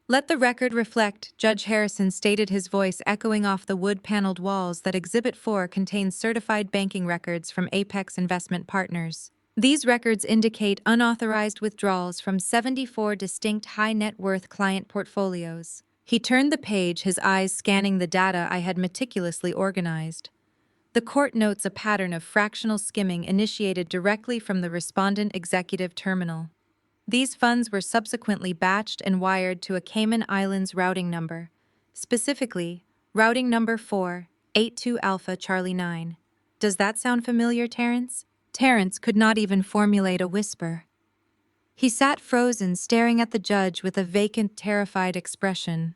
Let the record reflect, Judge Harrison stated, his voice echoing off the wood-paneled walls, that Exhibit 4 contains certified banking records from Apex Investment Partners. These records indicate unauthorized withdrawals from 74 distinct high-net-worth client portfolios. He turned the page, his eyes scanning the data I had meticulously organized. The court notes a pattern of fractional skimming initiated directly from the respondent executive terminal. These funds were subsequently batched and wired to a Cayman Islands routing number, specifically routing number 482 Alpha Charlie 9. Does that sound familiar, Terrence? Terrence could not even formulate a whisper. He sat frozen, staring at the judge with a vacant, terrified expression.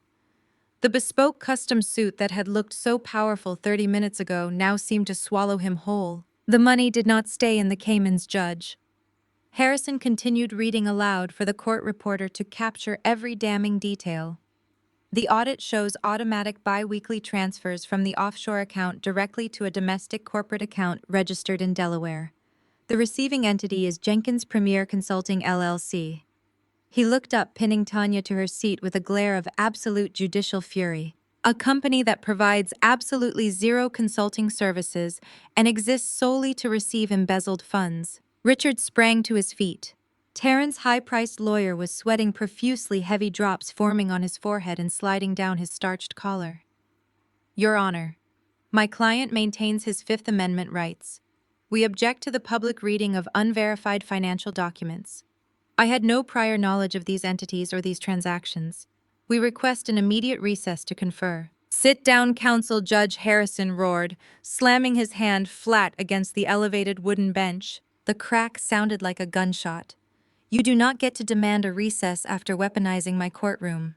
The bespoke custom suit that had looked so powerful 30 minutes ago now seemed to swallow him whole. The money did not stay in the Caymans, Judge. Harrison continued reading aloud for the court reporter to capture every damning detail. The audit shows automatic bi-weekly transfers from the offshore account directly to a domestic corporate account registered in Delaware. The receiving entity is Jenkins Premier Consulting LLC. He looked up, pinning Tanya to her seat with a glare of absolute judicial fury. A company that provides absolutely zero consulting services and exists solely to receive embezzled funds. Richard sprang to his feet. Terrence's high-priced lawyer was sweating profusely, heavy drops forming on his forehead and sliding down his starched collar. Your Honor, my client maintains his Fifth Amendment rights. We object to the public reading of unverified financial documents. I had no prior knowledge of these entities or these transactions. We request an immediate recess to confer. Sit down, counsel, Judge Harrison roared, slamming his hand flat against the elevated wooden bench. The crack sounded like a gunshot. You do not get to demand a recess after weaponizing my courtroom.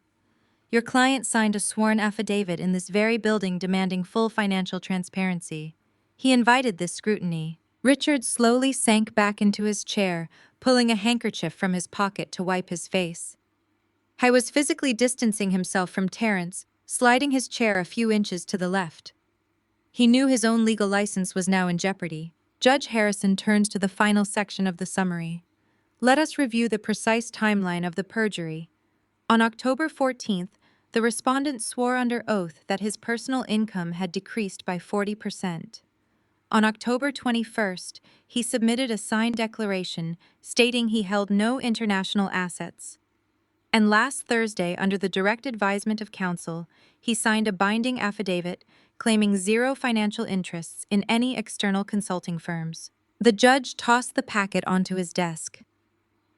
Your client signed a sworn affidavit in this very building demanding full financial transparency. He invited this scrutiny. Richard slowly sank back into his chair, pulling a handkerchief from his pocket to wipe his face. He was physically distancing himself from Terrence, sliding his chair a few inches to the left. He knew his own legal license was now in jeopardy. Judge Harrison turns to the final section of the summary. Let us review the precise timeline of the perjury. On October 14th, the respondent swore under oath that his personal income had decreased by 40%. On October 21st, he submitted a signed declaration stating he held no international assets. And last Thursday, under the direct advisement of counsel, he signed a binding affidavit claiming zero financial interests in any external consulting firms. The judge tossed the packet onto his desk.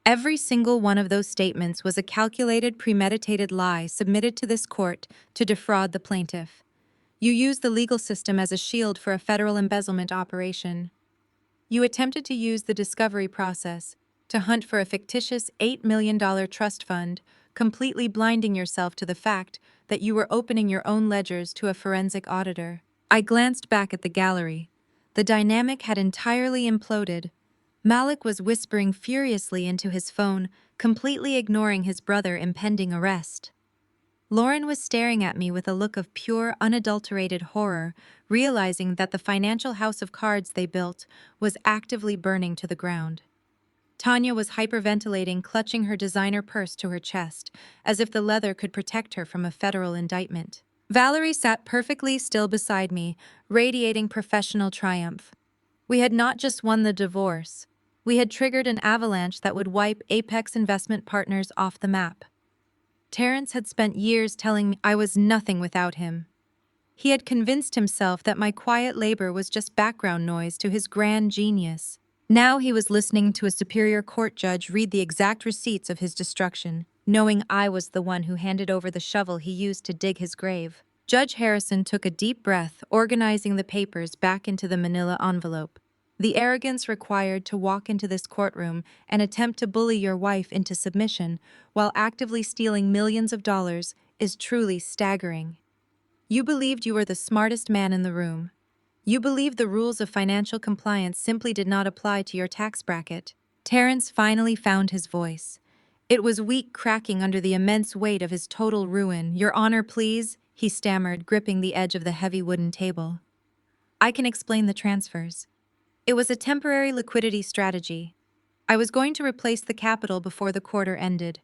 Every single one of those statements was a calculated, premeditated lie submitted to this court to defraud the plaintiff. You used the legal system as a shield for a federal embezzlement operation. You attempted to use the discovery process to hunt for a fictitious $8 million trust fund, completely blinding yourself to the fact that you were opening your own ledgers to a forensic auditor. I glanced back at the gallery. The dynamic had entirely imploded. Malik was whispering furiously into his phone, completely ignoring his brother's impending arrest. Lauren was staring at me with a look of pure, unadulterated horror, realizing that the financial house of cards they built was actively burning to the ground. Tanya was hyperventilating, clutching her designer purse to her chest, as if the leather could protect her from a federal indictment. Valerie sat perfectly still beside me, radiating professional triumph. We had not just won the divorce. We had triggered an avalanche that would wipe Apex Investment Partners off the map. Terrence had spent years telling me I was nothing without him. He had convinced himself that my quiet labor was just background noise to his grand genius. Now he was listening to a superior court judge read the exact receipts of his destruction, knowing I was the one who handed over the shovel he used to dig his grave. Judge Harrison took a deep breath, organizing the papers back into the manila envelope. The arrogance required to walk into this courtroom and attempt to bully your wife into submission while actively stealing millions of dollars is truly staggering. You believed you were the smartest man in the room. You believed the rules of financial compliance simply did not apply to your tax bracket. Terrence finally found his voice. It was weak, cracking under the immense weight of his total ruin. "Your Honor, please," he stammered, gripping the edge of the heavy wooden table. "I can explain the transfers. It was a temporary liquidity strategy. I was going to replace the capital before the quarter ended."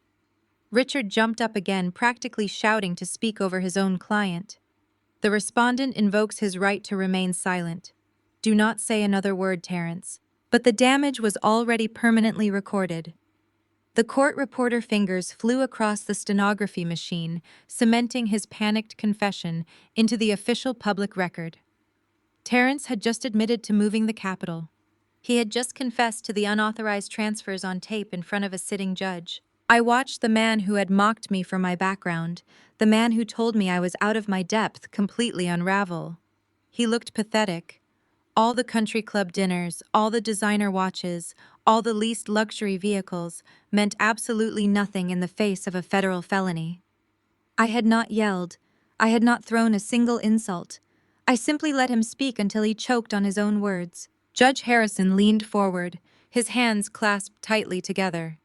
Richard jumped up again, practically shouting to speak over his own client. The respondent invokes his right to remain silent. "Do not say another word, Terrence." But the damage was already permanently recorded. The court reporter fingers flew across the stenography machine, cementing his panicked confession into the official public record. Terrence had just admitted to moving the capital. He had just confessed to the unauthorized transfers on tape in front of a sitting judge. I watched the man who had mocked me for my background, the man who told me I was out of my depth, completely unravel. He looked pathetic. All the country club dinners, all the designer watches, all the leased luxury vehicles meant absolutely nothing in the face of a federal felony. I had not yelled. I had not thrown a single insult. I simply let him speak until he choked on his own words. Judge Harrison leaned forward, his hands clasped tightly together.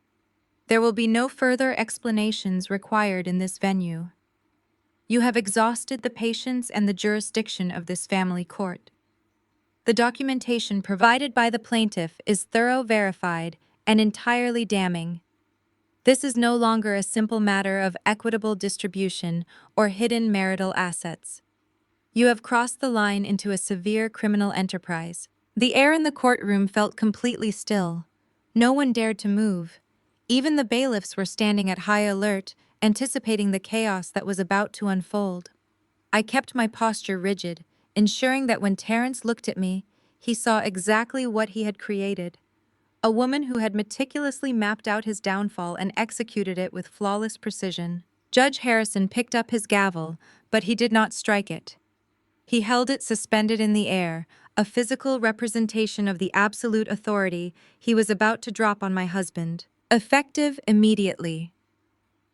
"There will be no further explanations required in this venue. You have exhausted the patience and the jurisdiction of this family court. The documentation provided by the plaintiff is thorough, verified, and entirely damning. This is no longer a simple matter of equitable distribution or hidden marital assets. You have crossed the line into a severe criminal enterprise." The air in the courtroom felt completely still. No one dared to move. Even the bailiffs were standing at high alert, anticipating the chaos that was about to unfold. I kept my posture rigid, ensuring that when Terrence looked at me, he saw exactly what he had created. A woman who had meticulously mapped out his downfall and executed it with flawless precision. Judge Harrison picked up his gavel, but he did not strike it. He held it suspended in the air, a physical representation of the absolute authority he was about to drop on my husband. "Effective immediately."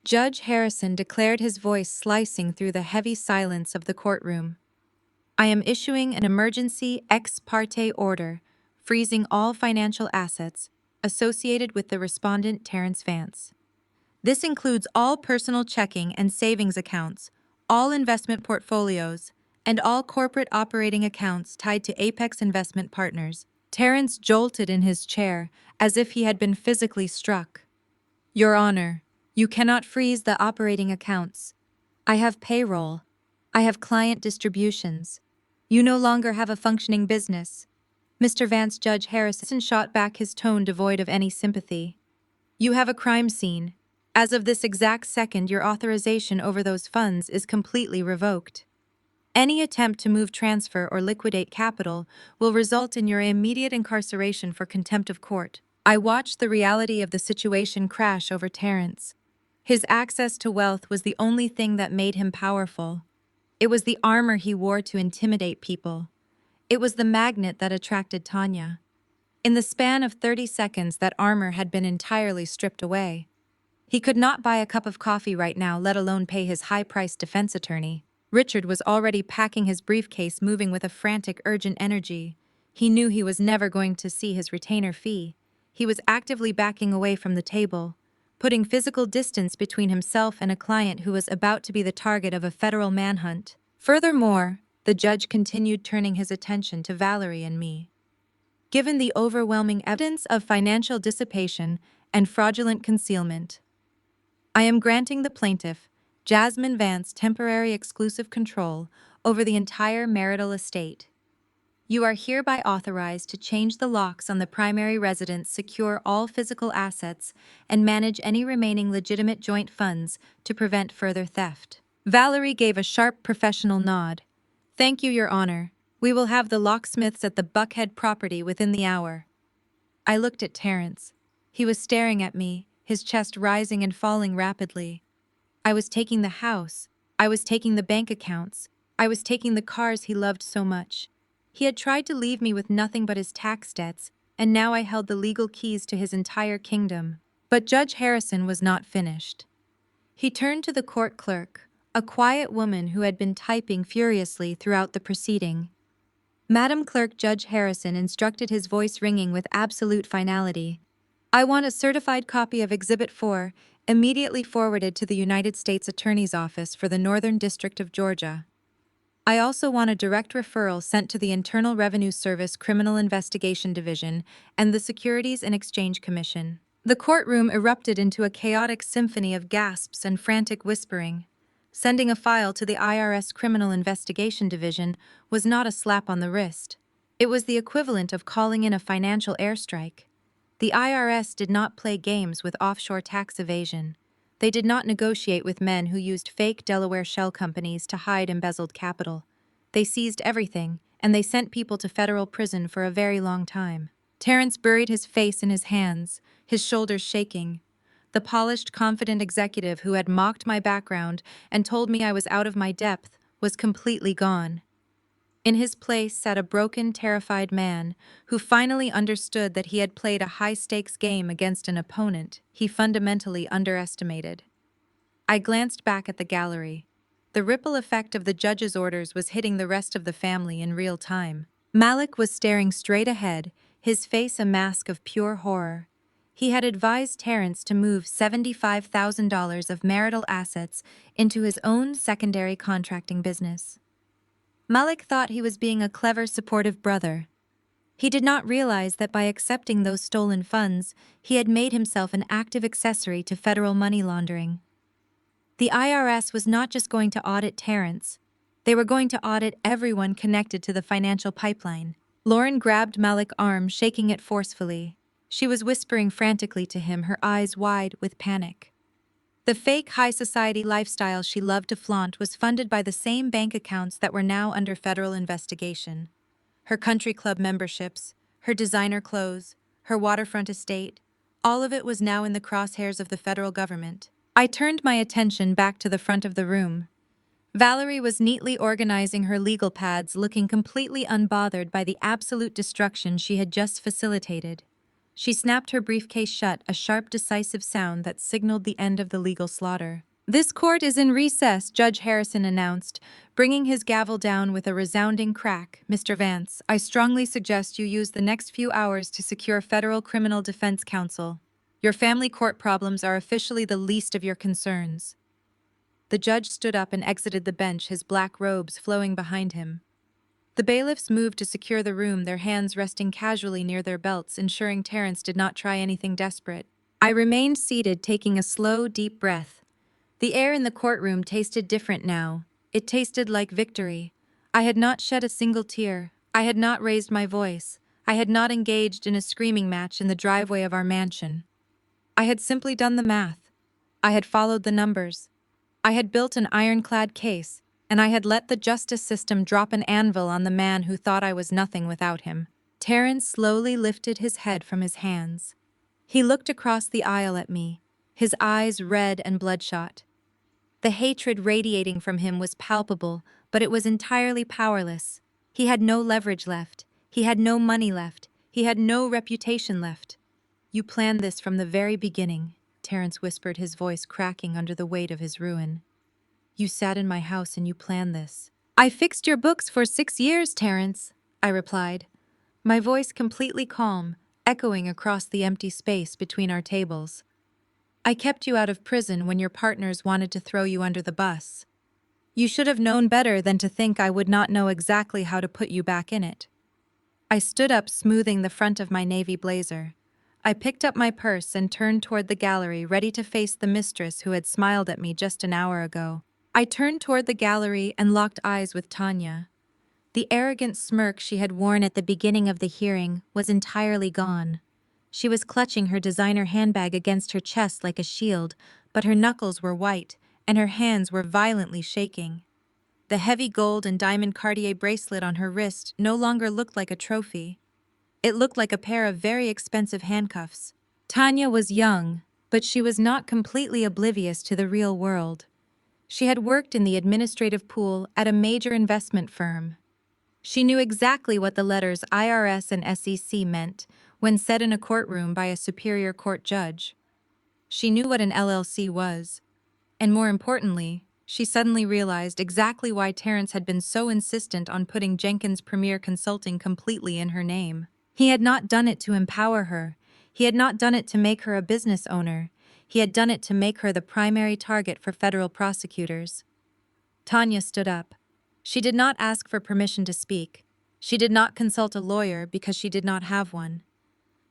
Judge Harrison declared, his voice slicing through the heavy silence of the courtroom. "I am issuing an emergency ex parte order, freezing all financial assets associated with the respondent Terrence Vance. This includes all personal checking and savings accounts, all investment portfolios, and all corporate operating accounts tied to Apex Investment Partners." Terrence jolted in his chair, as if he had been physically struck. "Your Honor, you cannot freeze the operating accounts. I have payroll. I have client distributions. You no longer have a functioning business." "Mr. Vance," Judge Harrison shot back, his tone devoid of any sympathy. "You have a crime scene. As of this exact second, your authorization over those funds is completely revoked. Any attempt to move, transfer, or liquidate capital will result in your immediate incarceration for contempt of court." I watched the reality of the situation crash over Terrence. His access to wealth was the only thing that made him powerful. It was the armor he wore to intimidate people. It was the magnet that attracted Tanya. In the span of 30 seconds, that armor had been entirely stripped away. He could not buy a cup of coffee right now, let alone pay his high-priced defense attorney. Richard was already packing his briefcase, moving with a frantic, urgent energy. He knew he was never going to see his retainer fee. He was actively backing away from the table, putting physical distance between himself and a client who was about to be the target of a federal manhunt. Furthermore, the judge continued, turning his attention to Valerie and me. "Given the overwhelming evidence of financial dissipation and fraudulent concealment, I am granting the plaintiff, Jasmine Vance, temporary exclusive control over the entire marital estate. You are hereby authorized to change the locks on the primary residence, secure all physical assets, and manage any remaining legitimate joint funds to prevent further theft." Valerie gave a sharp professional nod. "Thank you, Your Honor. We will have the locksmiths at the Buckhead property within the hour." I looked at Terrence. He was staring at me, his chest rising and falling rapidly. I was taking the house. I was taking the bank accounts. I was taking the cars he loved so much. He had tried to leave me with nothing but his tax debts, and now I held the legal keys to his entire kingdom. But Judge Harrison was not finished. He turned to the court clerk, a quiet woman who had been typing furiously throughout the proceeding. Madam Clerk, Judge Harrison instructed, his voice ringing with absolute finality. I want a certified copy of Exhibit 4, immediately forwarded to the United States Attorney's Office for the Northern District of Georgia. I also want a direct referral sent to the Internal Revenue Service Criminal Investigation Division and the Securities and Exchange Commission. The courtroom erupted into a chaotic symphony of gasps and frantic whispering. Sending a file to the IRS Criminal Investigation Division was not a slap on the wrist. It was the equivalent of calling in a financial airstrike. The IRS did not play games with offshore tax evasion. They did not negotiate with men who used fake Delaware shell companies to hide embezzled capital. They seized everything, and they sent people to federal prison for a very long time. Terrence buried his face in his hands, his shoulders shaking. The polished, confident executive who had mocked my background and told me I was out of my depth was completely gone. In his place sat a broken, terrified man who finally understood that he had played a high-stakes game against an opponent he fundamentally underestimated. I glanced back at the gallery. The ripple effect of the judge's orders was hitting the rest of the family in real time. Malik was staring straight ahead, his face a mask of pure horror. He had advised Terrence to move $75,000 of marital assets into his own secondary contracting business. Malik thought he was being a clever, supportive brother. He did not realize that by accepting those stolen funds, he had made himself an active accessory to federal money laundering. The IRS was not just going to audit Terrence. They were going to audit everyone connected to the financial pipeline. Lauren grabbed Malik's arm, shaking it forcefully. She was whispering frantically to him, her eyes wide with panic. The fake high society lifestyle she loved to flaunt was funded by the same bank accounts that were now under federal investigation. Her country club memberships, her designer clothes, her waterfront estate, all of it was now in the crosshairs of the federal government. I turned my attention back to the front of the room. Valerie was neatly organizing her legal pads, looking completely unbothered by the absolute destruction she had just facilitated. She snapped her briefcase shut, a sharp, decisive sound that signaled the end of the legal slaughter. "This court is in recess," Judge Harrison announced, bringing his gavel down with a resounding crack. "Mr. Vance, I strongly suggest you use the next few hours to secure federal criminal defense counsel. Your family court problems are officially the least of your concerns." The judge stood up and exited the bench, his black robes flowing behind him. The bailiffs moved to secure the room, their hands resting casually near their belts, ensuring Terrence did not try anything desperate. I remained seated, taking a slow, deep breath. The air in the courtroom tasted different now. It tasted like victory. I had not shed a single tear. I had not raised my voice. I had not engaged in a screaming match in the driveway of our mansion. I had simply done the math. I had followed the numbers. I had built an ironclad case, and I had let the justice system drop an anvil on the man who thought I was nothing without him. Terrence slowly lifted his head from his hands. He looked across the aisle at me, his eyes red and bloodshot. The hatred radiating from him was palpable, but it was entirely powerless. He had no leverage left. He had no money left. He had no reputation left. "You planned this from the very beginning," Terrence whispered, his voice cracking under the weight of his ruin. "You sat in my house and you planned this." "I fixed your books for 6 years, Terrence," I replied, my voice completely calm, echoing across the empty space between our tables. "I kept you out of prison when your partners wanted to throw you under the bus. You should have known better than to think I would not know exactly how to put you back in it." I stood up, smoothing the front of my navy blazer. I picked up my purse and turned toward the gallery, ready to face the mistress who had smiled at me just an hour ago. I turned toward the gallery and locked eyes with Tanya. The arrogant smirk she had worn at the beginning of the hearing was entirely gone. She was clutching her designer handbag against her chest like a shield, but her knuckles were white and her hands were violently shaking. The heavy gold and diamond Cartier bracelet on her wrist no longer looked like a trophy. It looked like a pair of very expensive handcuffs. Tanya was young, but she was not completely oblivious to the real world. She had worked in the administrative pool at a major investment firm. She knew exactly what the letters IRS and SEC meant when said in a courtroom by a superior court judge. She knew what an LLC was. And more importantly, she suddenly realized exactly why Terrence had been so insistent on putting Jenkins Premier Consulting completely in her name. He had not done it to empower her. He had not done it to make her a business owner. He had done it to make her the primary target for federal prosecutors. Tanya stood up. She did not ask for permission to speak. She did not consult a lawyer because she did not have one.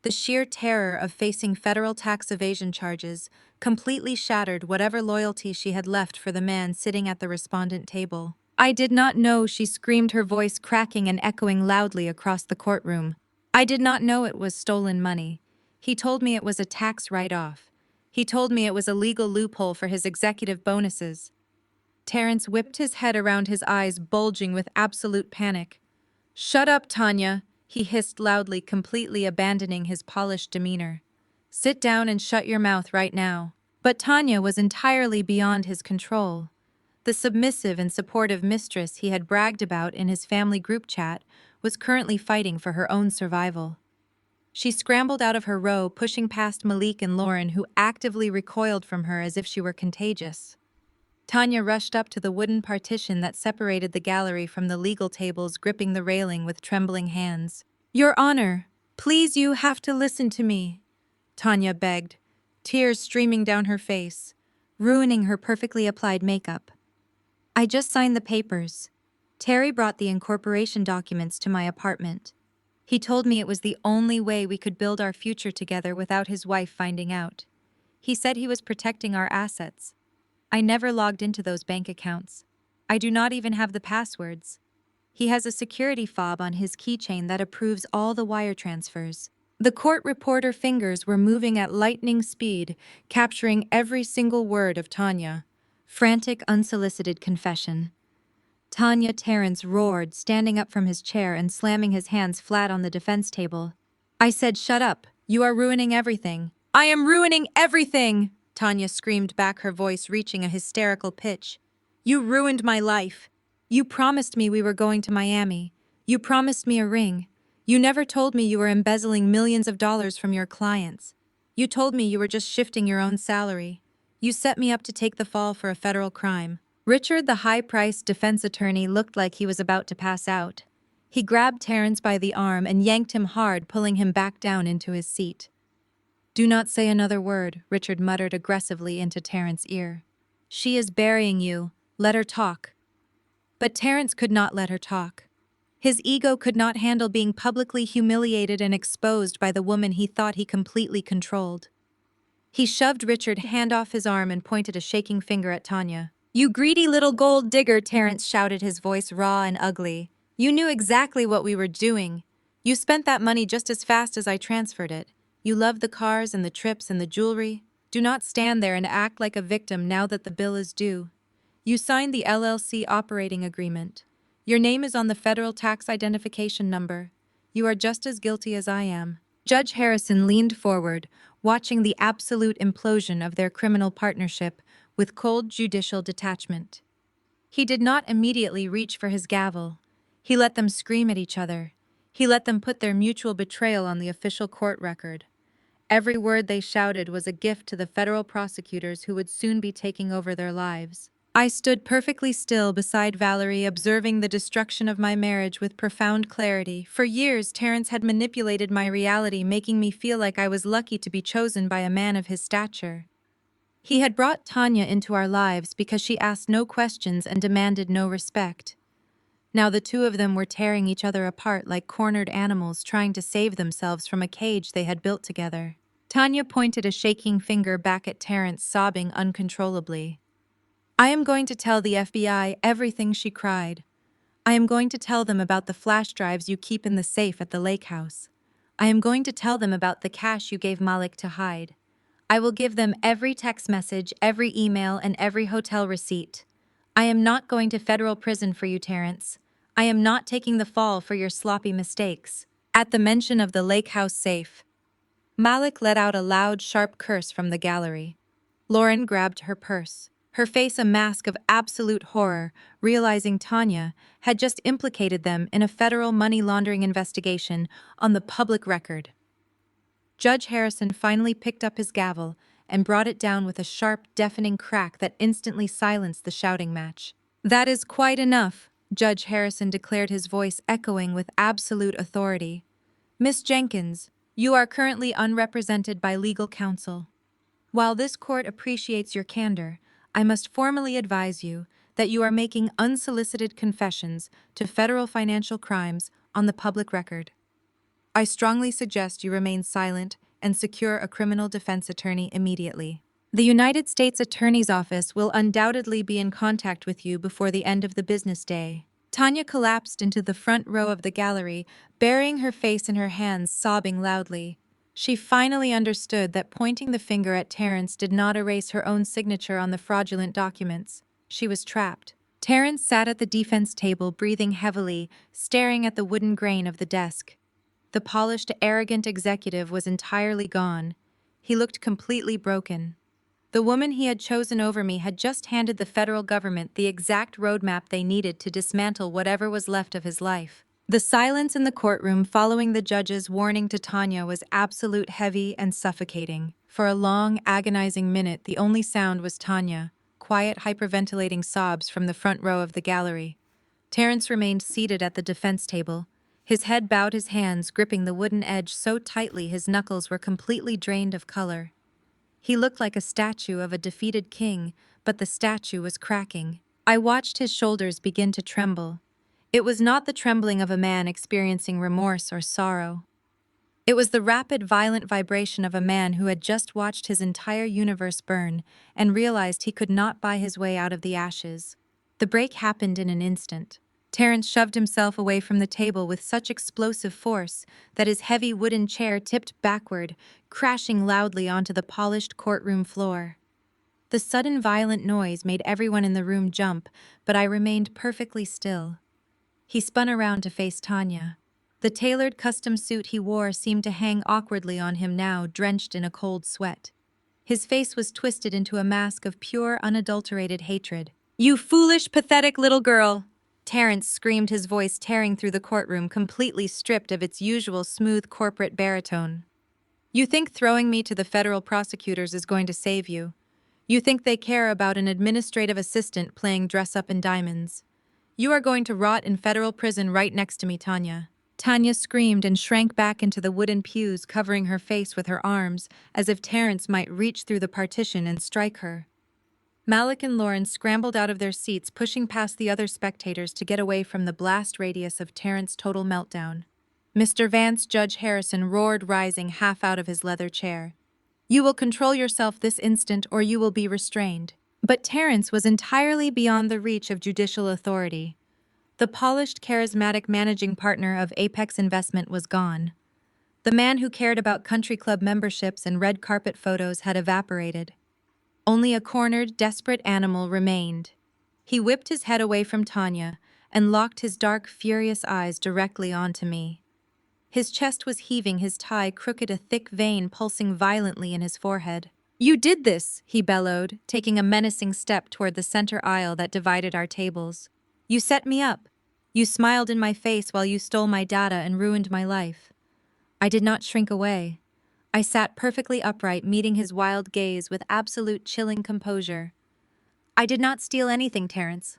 The sheer terror of facing federal tax evasion charges completely shattered whatever loyalty she had left for the man sitting at the respondent table. "I did not know," she screamed, her voice cracking and echoing loudly across the courtroom. "I did not know it was stolen money. He told me it was a tax write-off. He told me it was a legal loophole for his executive bonuses." Terrence whipped his head around, his eyes bulging with absolute panic. "Shut up, Tanya," he hissed loudly, completely abandoning his polished demeanor. "Sit down and shut your mouth right now." But Tanya was entirely beyond his control. The submissive and supportive mistress he had bragged about in his family group chat was currently fighting for her own survival. She scrambled out of her row, pushing past Malik and Lauren, who actively recoiled from her as if she were contagious. Tanya rushed up to the wooden partition that separated the gallery from the legal tables, gripping the railing with trembling hands. "Your Honor, please, you have to listen to me," Tanya begged, tears streaming down her face, ruining her perfectly applied makeup. "I just signed the papers. Terry brought the incorporation documents to my apartment. He told me it was the only way we could build our future together without his wife finding out. He said he was protecting our assets. I never logged into those bank accounts. I do not even have the passwords. He has a security fob on his keychain that approves all the wire transfers." The court reporter fingers were moving at lightning speed, capturing every single word of Tanya. Frantic, unsolicited confession. Tanya, Terrence roared, standing up from his chair and slamming his hands flat on the defense table. "I said shut up. You are ruining everything." "I am ruining everything!" Tanya screamed back, her voice reaching a hysterical pitch. "You ruined my life. You promised me we were going to Miami. You promised me a ring. You never told me you were embezzling millions of dollars from your clients. You told me you were just shifting your own salary. You set me up to take the fall for a federal crime." Richard, the high-priced defense attorney, looked like he was about to pass out. He grabbed Terrence by the arm and yanked him hard, pulling him back down into his seat. "Do not say another word," Richard muttered aggressively into Terrence's ear. "She is burying you. Let her talk." But Terrence could not let her talk. His ego could not handle being publicly humiliated and exposed by the woman he thought he completely controlled. He shoved Richard's hand off his arm and pointed a shaking finger at Tanya. "You greedy little gold digger," Terrence shouted, his voice raw and ugly. "You knew exactly what we were doing. You spent that money just as fast as I transferred it. You loved the cars and the trips and the jewelry. Do not stand there and act like a victim now that the bill is due. You signed the LLC operating agreement. Your name is on the federal tax identification number. You are just as guilty as I am." Judge Harrison leaned forward, watching the absolute implosion of their criminal partnership with cold judicial detachment. He did not immediately reach for his gavel. He let them scream at each other. He let them put their mutual betrayal on the official court record. Every word they shouted was a gift to the federal prosecutors who would soon be taking over their lives. I stood perfectly still beside Valerie, observing the destruction of my marriage with profound clarity. For years, Terrence had manipulated my reality, making me feel like I was lucky to be chosen by a man of his stature. He had brought Tanya into our lives because she asked no questions and demanded no respect. Now the two of them were tearing each other apart like cornered animals trying to save themselves from a cage they had built together. Tanya pointed a shaking finger back at Terrence, sobbing uncontrollably. "I am going to tell the FBI everything," she cried. "I am going to tell them about the flash drives you keep in the safe at the lake house. I am going to tell them about the cash you gave Malik to hide. I will give them every text message, every email, and every hotel receipt. I am not going to federal prison for you, Terrence. I am not taking the fall for your sloppy mistakes." At the mention of the lake house safe, Malik let out a loud, sharp curse from the gallery. Lauren grabbed her purse. her face a mask of absolute horror, realizing Tanya had just implicated them in a federal money laundering investigation on the public record. Judge Harrison finally picked up his gavel and brought it down with a sharp, deafening crack that instantly silenced the shouting match. "That is quite enough," Judge Harrison declared, his voice echoing with absolute authority. "Miss Jenkins, you are currently unrepresented by legal counsel. While this court appreciates your candor, I must formally advise you that you are making unsolicited confessions to federal financial crimes on the public record. I strongly suggest you remain silent and secure a criminal defense attorney immediately. The United States Attorney's Office will undoubtedly be in contact with you before the end of the business day." Tanya collapsed into the front row of the gallery, burying her face in her hands, sobbing loudly. She finally understood that pointing the finger at Terrence did not erase her own signature on the fraudulent documents. She was trapped. Terrence sat at the defense table, breathing heavily, staring at the wooden grain of the desk. The polished, arrogant executive was entirely gone. He looked completely broken. The woman he had chosen over me had just handed the federal government the exact roadmap they needed to dismantle whatever was left of his life. The silence in the courtroom following the judge's warning to Tanya was absolute, heavy, and suffocating. For a long, agonizing minute, the only sound was Tanya, quiet, hyperventilating sobs from the front row of the gallery. Terrence remained seated at the defense table, his head bowed, his hands gripping the wooden edge so tightly his knuckles were completely drained of color. He looked like a statue of a defeated king, but the statue was cracking. I watched his shoulders begin to tremble. It was not the trembling of a man experiencing remorse or sorrow. It was the rapid, violent vibration of a man who had just watched his entire universe burn and realized he could not buy his way out of the ashes. The break happened in an instant. Terrence shoved himself away from the table with such explosive force that his heavy wooden chair tipped backward, crashing loudly onto the polished courtroom floor. The sudden violent noise made everyone in the room jump, but I remained perfectly still. He spun around to face Tanya. The tailored custom suit he wore seemed to hang awkwardly on him now, drenched in a cold sweat. His face was twisted into a mask of pure, unadulterated hatred. "You foolish, pathetic little girl!" Terrence screamed, his voice tearing through the courtroom, completely stripped of its usual smooth corporate baritone. "You think throwing me to the federal prosecutors is going to save you. You think they care about an administrative assistant playing dress-up in diamonds. You are going to rot in federal prison right next to me, Tanya." Tanya screamed and shrank back into the wooden pews, covering her face with her arms, as if Terrence might reach through the partition and strike her. Malik and Lauren scrambled out of their seats, pushing past the other spectators to get away from the blast radius of Terrence's total meltdown. "Mr. Vance," Judge Harrison roared, rising half out of his leather chair. "You will control yourself this instant or you will be restrained." But Terrence was entirely beyond the reach of judicial authority. The polished, charismatic managing partner of Apex Investment was gone. The man who cared about country club memberships and red carpet photos had evaporated. Only a cornered, desperate animal remained. He whipped his head away from Tanya and locked his dark, furious eyes directly onto me. His chest was heaving, his tie crooked, a thick vein pulsing violently in his forehead. "You did this," he bellowed, taking a menacing step toward the center aisle that divided our tables. "You set me up. You smiled in my face while you stole my data and ruined my life." I did not shrink away. I sat perfectly upright, meeting his wild gaze with absolute chilling composure. "I did not steal anything, Terrence,"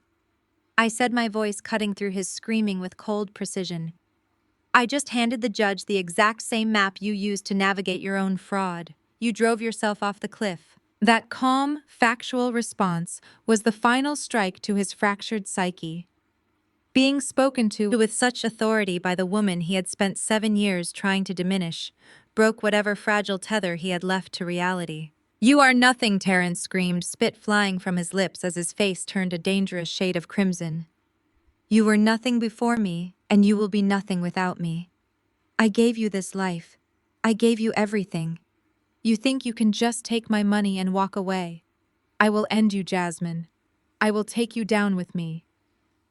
I said, my voice cutting through his screaming with cold precision. "I just handed the judge the exact same map you used to navigate your own fraud. You drove yourself off the cliff." That calm, factual response was the final strike to his fractured psyche. Being spoken to with such authority by the woman he had spent 7 years trying to diminish broke whatever fragile tether he had left to reality. "You are nothing," Terrence screamed, spit flying from his lips as his face turned a dangerous shade of crimson. "You were nothing before me, and you will be nothing without me. I gave you this life. I gave you everything. You think you can just take my money and walk away? I will end you, Jasmine. I will take you down with me."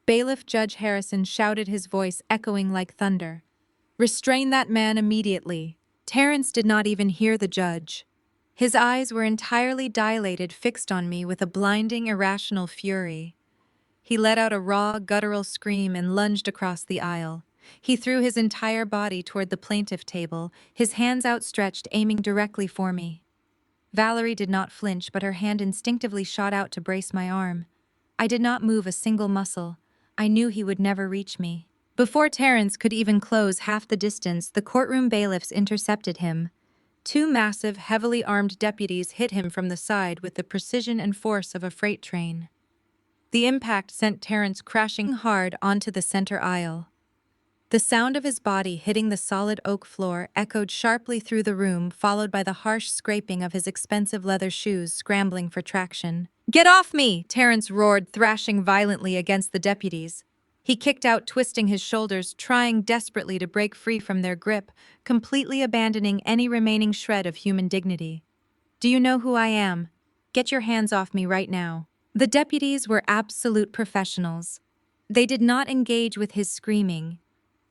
Bailiff Judge Harrison shouted, his voice echoing like thunder. "Restrain that man immediately." Terrence did not even hear the judge. His eyes were entirely dilated, fixed on me with a blinding, irrational fury. He let out a raw, guttural scream and lunged across the aisle. He threw his entire body toward the plaintiff table, his hands outstretched, aiming directly for me. Valerie did not flinch, but her hand instinctively shot out to brace my arm. I did not move a single muscle. I knew he would never reach me. Before Terrence could even close half the distance, the courtroom bailiffs intercepted him. Two massive, heavily armed deputies hit him from the side with the precision and force of a freight train. The impact sent Terrence crashing hard onto the center aisle. The sound of his body hitting the solid oak floor echoed sharply through the room, followed by the harsh scraping of his expensive leather shoes scrambling for traction. "Get off me!" Terrence roared, thrashing violently against the deputies. He kicked out, twisting his shoulders, trying desperately to break free from their grip, completely abandoning any remaining shred of human dignity. "Do you know who I am? Get your hands off me right now." The deputies were absolute professionals. They did not engage with his screaming.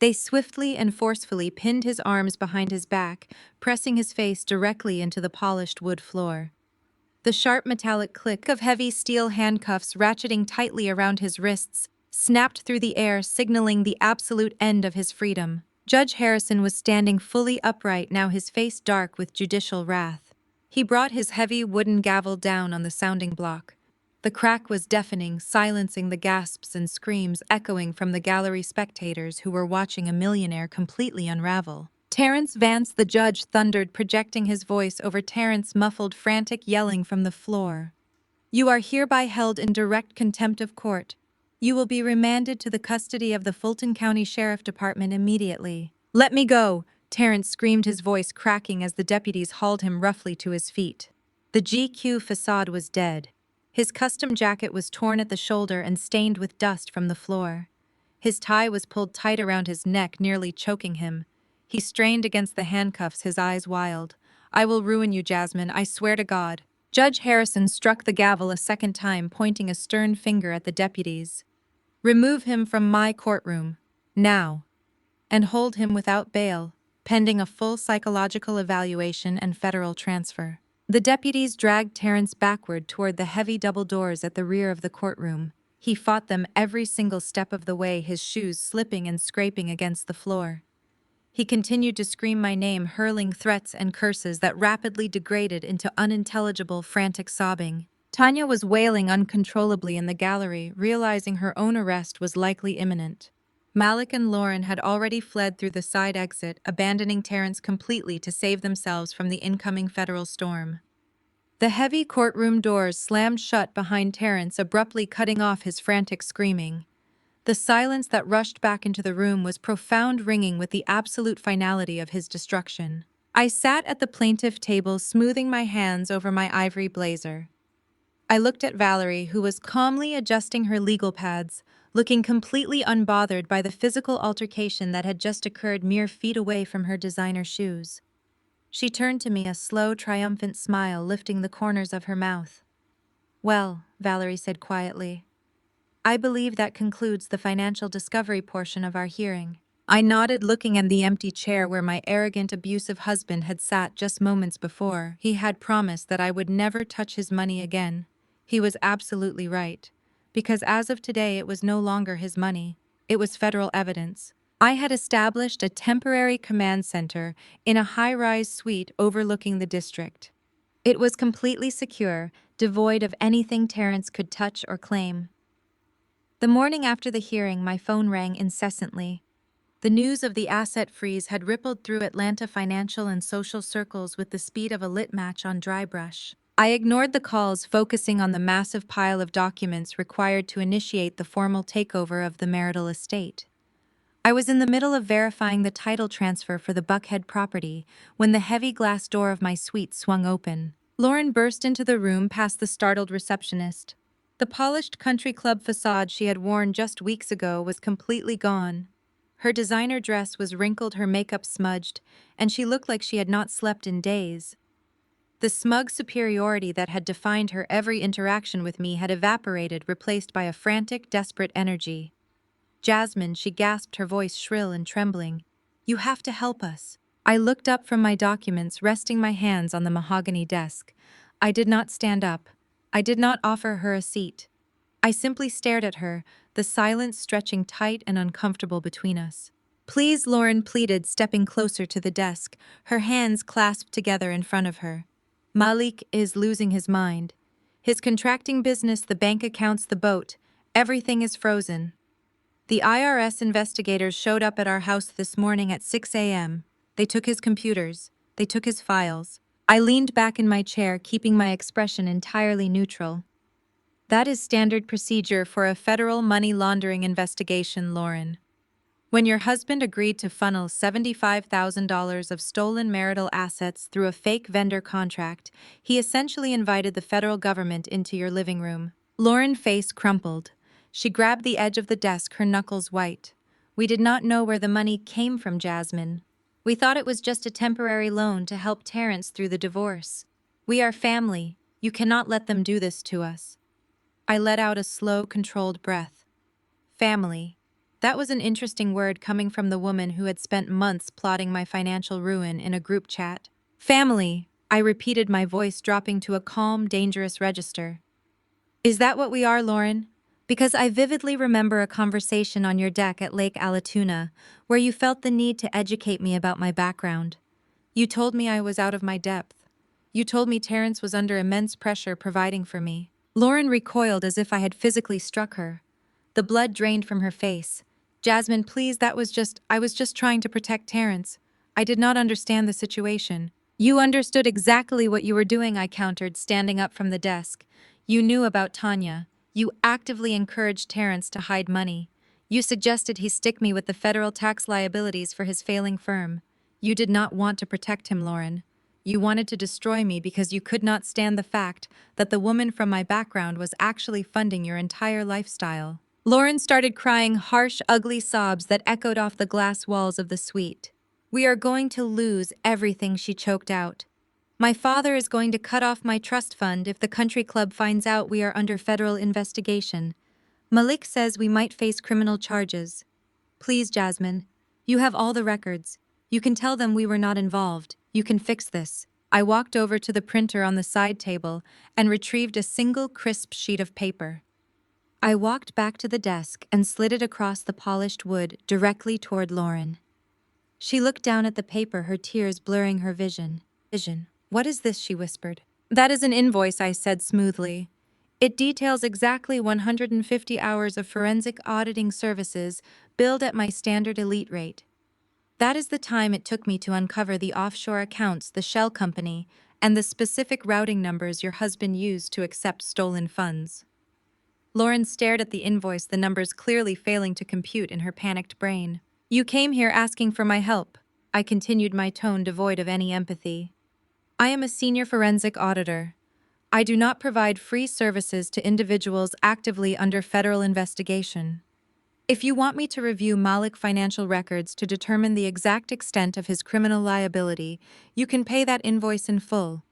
They swiftly and forcefully pinned his arms behind his back, pressing his face directly into the polished wood floor. The sharp metallic click of heavy steel handcuffs ratcheting tightly around his wrists snapped through the air, signaling the absolute end of his freedom. Judge Harrison was standing fully upright, now his face dark with judicial wrath. He brought his heavy wooden gavel down on the sounding block. The crack was deafening, silencing the gasps and screams echoing from the gallery spectators who were watching a millionaire completely unravel. "Terrence Vance," the judge thundered, projecting his voice over Terrence's muffled, frantic yelling from the floor. "You are hereby held in direct contempt of court. You will be remanded to the custody of the Fulton County Sheriff Department immediately." "Let me go!" Terrence screamed, his voice cracking as the deputies hauled him roughly to his feet. The GQ facade was dead. His custom jacket was torn at the shoulder and stained with dust from the floor. His tie was pulled tight around his neck, nearly choking him. He strained against the handcuffs, his eyes wild. "I will ruin you, Jasmine, I swear to God." Judge Harrison struck the gavel a second time, pointing a stern finger at the deputies. "Remove him from my courtroom, now, and hold him without bail, pending a full psychological evaluation and federal transfer." The deputies dragged Terrence backward toward the heavy double doors at the rear of the courtroom. He fought them every single step of the way, his shoes slipping and scraping against the floor. He continued to scream my name, hurling threats and curses that rapidly degraded into unintelligible, frantic sobbing. Tanya was wailing uncontrollably in the gallery, realizing her own arrest was likely imminent. Malik and Lauren had already fled through the side exit, abandoning Terrence completely to save themselves from the incoming federal storm. The heavy courtroom doors slammed shut behind Terrence, abruptly cutting off his frantic screaming. The silence that rushed back into the room was profound, ringing with the absolute finality of his destruction. I sat at the plaintiff table, smoothing my hands over my ivory blazer. I looked at Valerie, who was calmly adjusting her legal pads, looking completely unbothered by the physical altercation that had just occurred mere feet away from her designer shoes. She turned to me, a slow, triumphant smile lifting the corners of her mouth. "Well," Valerie said quietly, "I believe that concludes the financial discovery portion of our hearing." I nodded, looking at the empty chair where my arrogant, abusive husband had sat just moments before. He had promised that I would never touch his money again. He was absolutely right, because as of today it was no longer his money, it was federal evidence. I had established a temporary command center in a high-rise suite overlooking the district. It was completely secure, devoid of anything Terrence could touch or claim. The morning after the hearing, my phone rang incessantly. The news of the asset freeze had rippled through Atlanta financial and social circles with the speed of a lit match on dry brush. I ignored the calls, focusing on the massive pile of documents required to initiate the formal takeover of the marital estate. I was in the middle of verifying the title transfer for the Buckhead property when the heavy glass door of my suite swung open. Lauren burst into the room past the startled receptionist. The polished country club facade she had worn just weeks ago was completely gone. Her designer dress was wrinkled, her makeup smudged, and she looked like she had not slept in days. The smug superiority that had defined her every interaction with me had evaporated, replaced by a frantic, desperate energy. "Jasmine," she gasped, her voice shrill and trembling, "you have to help us. I looked up from my documents, resting my hands on the mahogany desk. I did not stand up. I did not offer her a seat. I simply stared at her, the silence stretching tight and uncomfortable between us. Please, Lauren pleaded, stepping closer to the desk, her hands clasped together in front of her. Malik is losing his mind. His contracting business, the bank accounts, the boat, everything is frozen. The IRS investigators showed up at our house this morning at 6 a.m. They took his computers. They took his files. I leaned back in my chair, keeping my expression entirely neutral. That is standard procedure for a federal money laundering investigation, Lauren. When your husband agreed to funnel $75,000 of stolen marital assets through a fake vendor contract, he essentially invited the federal government into your living room. Lauren's face crumpled. She grabbed the edge of the desk, her knuckles white. We did not know where the money came from, Jasmine. We thought it was just a temporary loan to help Terrence through the divorce. We are family. You cannot let them do this to us. I let out a slow, controlled breath. Family. That was an interesting word coming from the woman who had spent months plotting my financial ruin in a group chat. Family, I repeated, my voice dropping to a calm, dangerous register. Is that what we are, Lauren? Because I vividly remember a conversation on your deck at Lake Allatoona where you felt the need to educate me about my background. You told me I was out of my depth. You told me Terrence was under immense pressure providing for me. Lauren recoiled as if I had physically struck her. The blood drained from her face. Jasmine, please, I was just trying to protect Terrence. I did not understand the situation. You understood exactly what you were doing, I countered, standing up from the desk. You knew about Tanya. You actively encouraged Terrence to hide money. You suggested he stick me with the federal tax liabilities for his failing firm. You did not want to protect him, Lauren. You wanted to destroy me because you could not stand the fact that the woman from my background was actually funding your entire lifestyle. Lauren started crying harsh, ugly sobs that echoed off the glass walls of the suite. We are going to lose everything, she choked out. My father is going to cut off my trust fund if the country club finds out we are under federal investigation. Malik says we might face criminal charges. Please, Jasmine. You have all the records. You can tell them we were not involved. You can fix this. I walked over to the printer on the side table and retrieved a single crisp sheet of paper. I walked back to the desk and slid it across the polished wood directly toward Lauren. She looked down at the paper, her tears blurring her vision. What is this? She whispered. That is an invoice, I said smoothly. It details exactly 150 hours of forensic auditing services billed at my standard elite rate. That is the time it took me to uncover the offshore accounts, the shell company, and the specific routing numbers your husband used to accept stolen funds. Lauren stared at the invoice, the numbers clearly failing to compute in her panicked brain. You came here asking for my help. I continued, my tone devoid of any empathy. I am a senior forensic auditor. I do not provide free services to individuals actively under federal investigation. If you want me to review Malik financial records to determine the exact extent of his criminal liability, you can pay that invoice in full.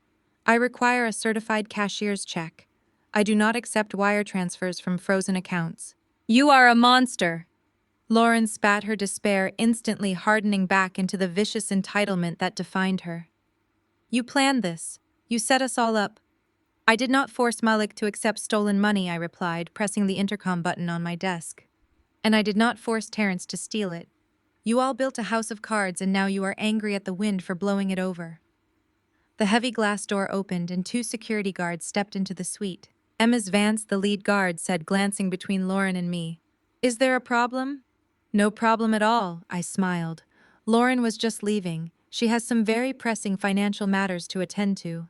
I require a certified cashier's check. I do not accept wire transfers from frozen accounts. You are a monster! Lauren spat, her despair instantly hardening back into the vicious entitlement that defined her. You planned this. You set us all up. I did not force Malik to accept stolen money, I replied, pressing the intercom button on my desk. And I did not force Terrence to steal it. You all built a house of cards and now you are angry at the wind for blowing it over. The heavy glass door opened and two security guards stepped into the suite. Emma's Vance, the lead guard, said, glancing between Lauren and me. Is there a problem? No problem at all, I smiled. Lauren was just leaving. She has some very pressing financial matters to attend to.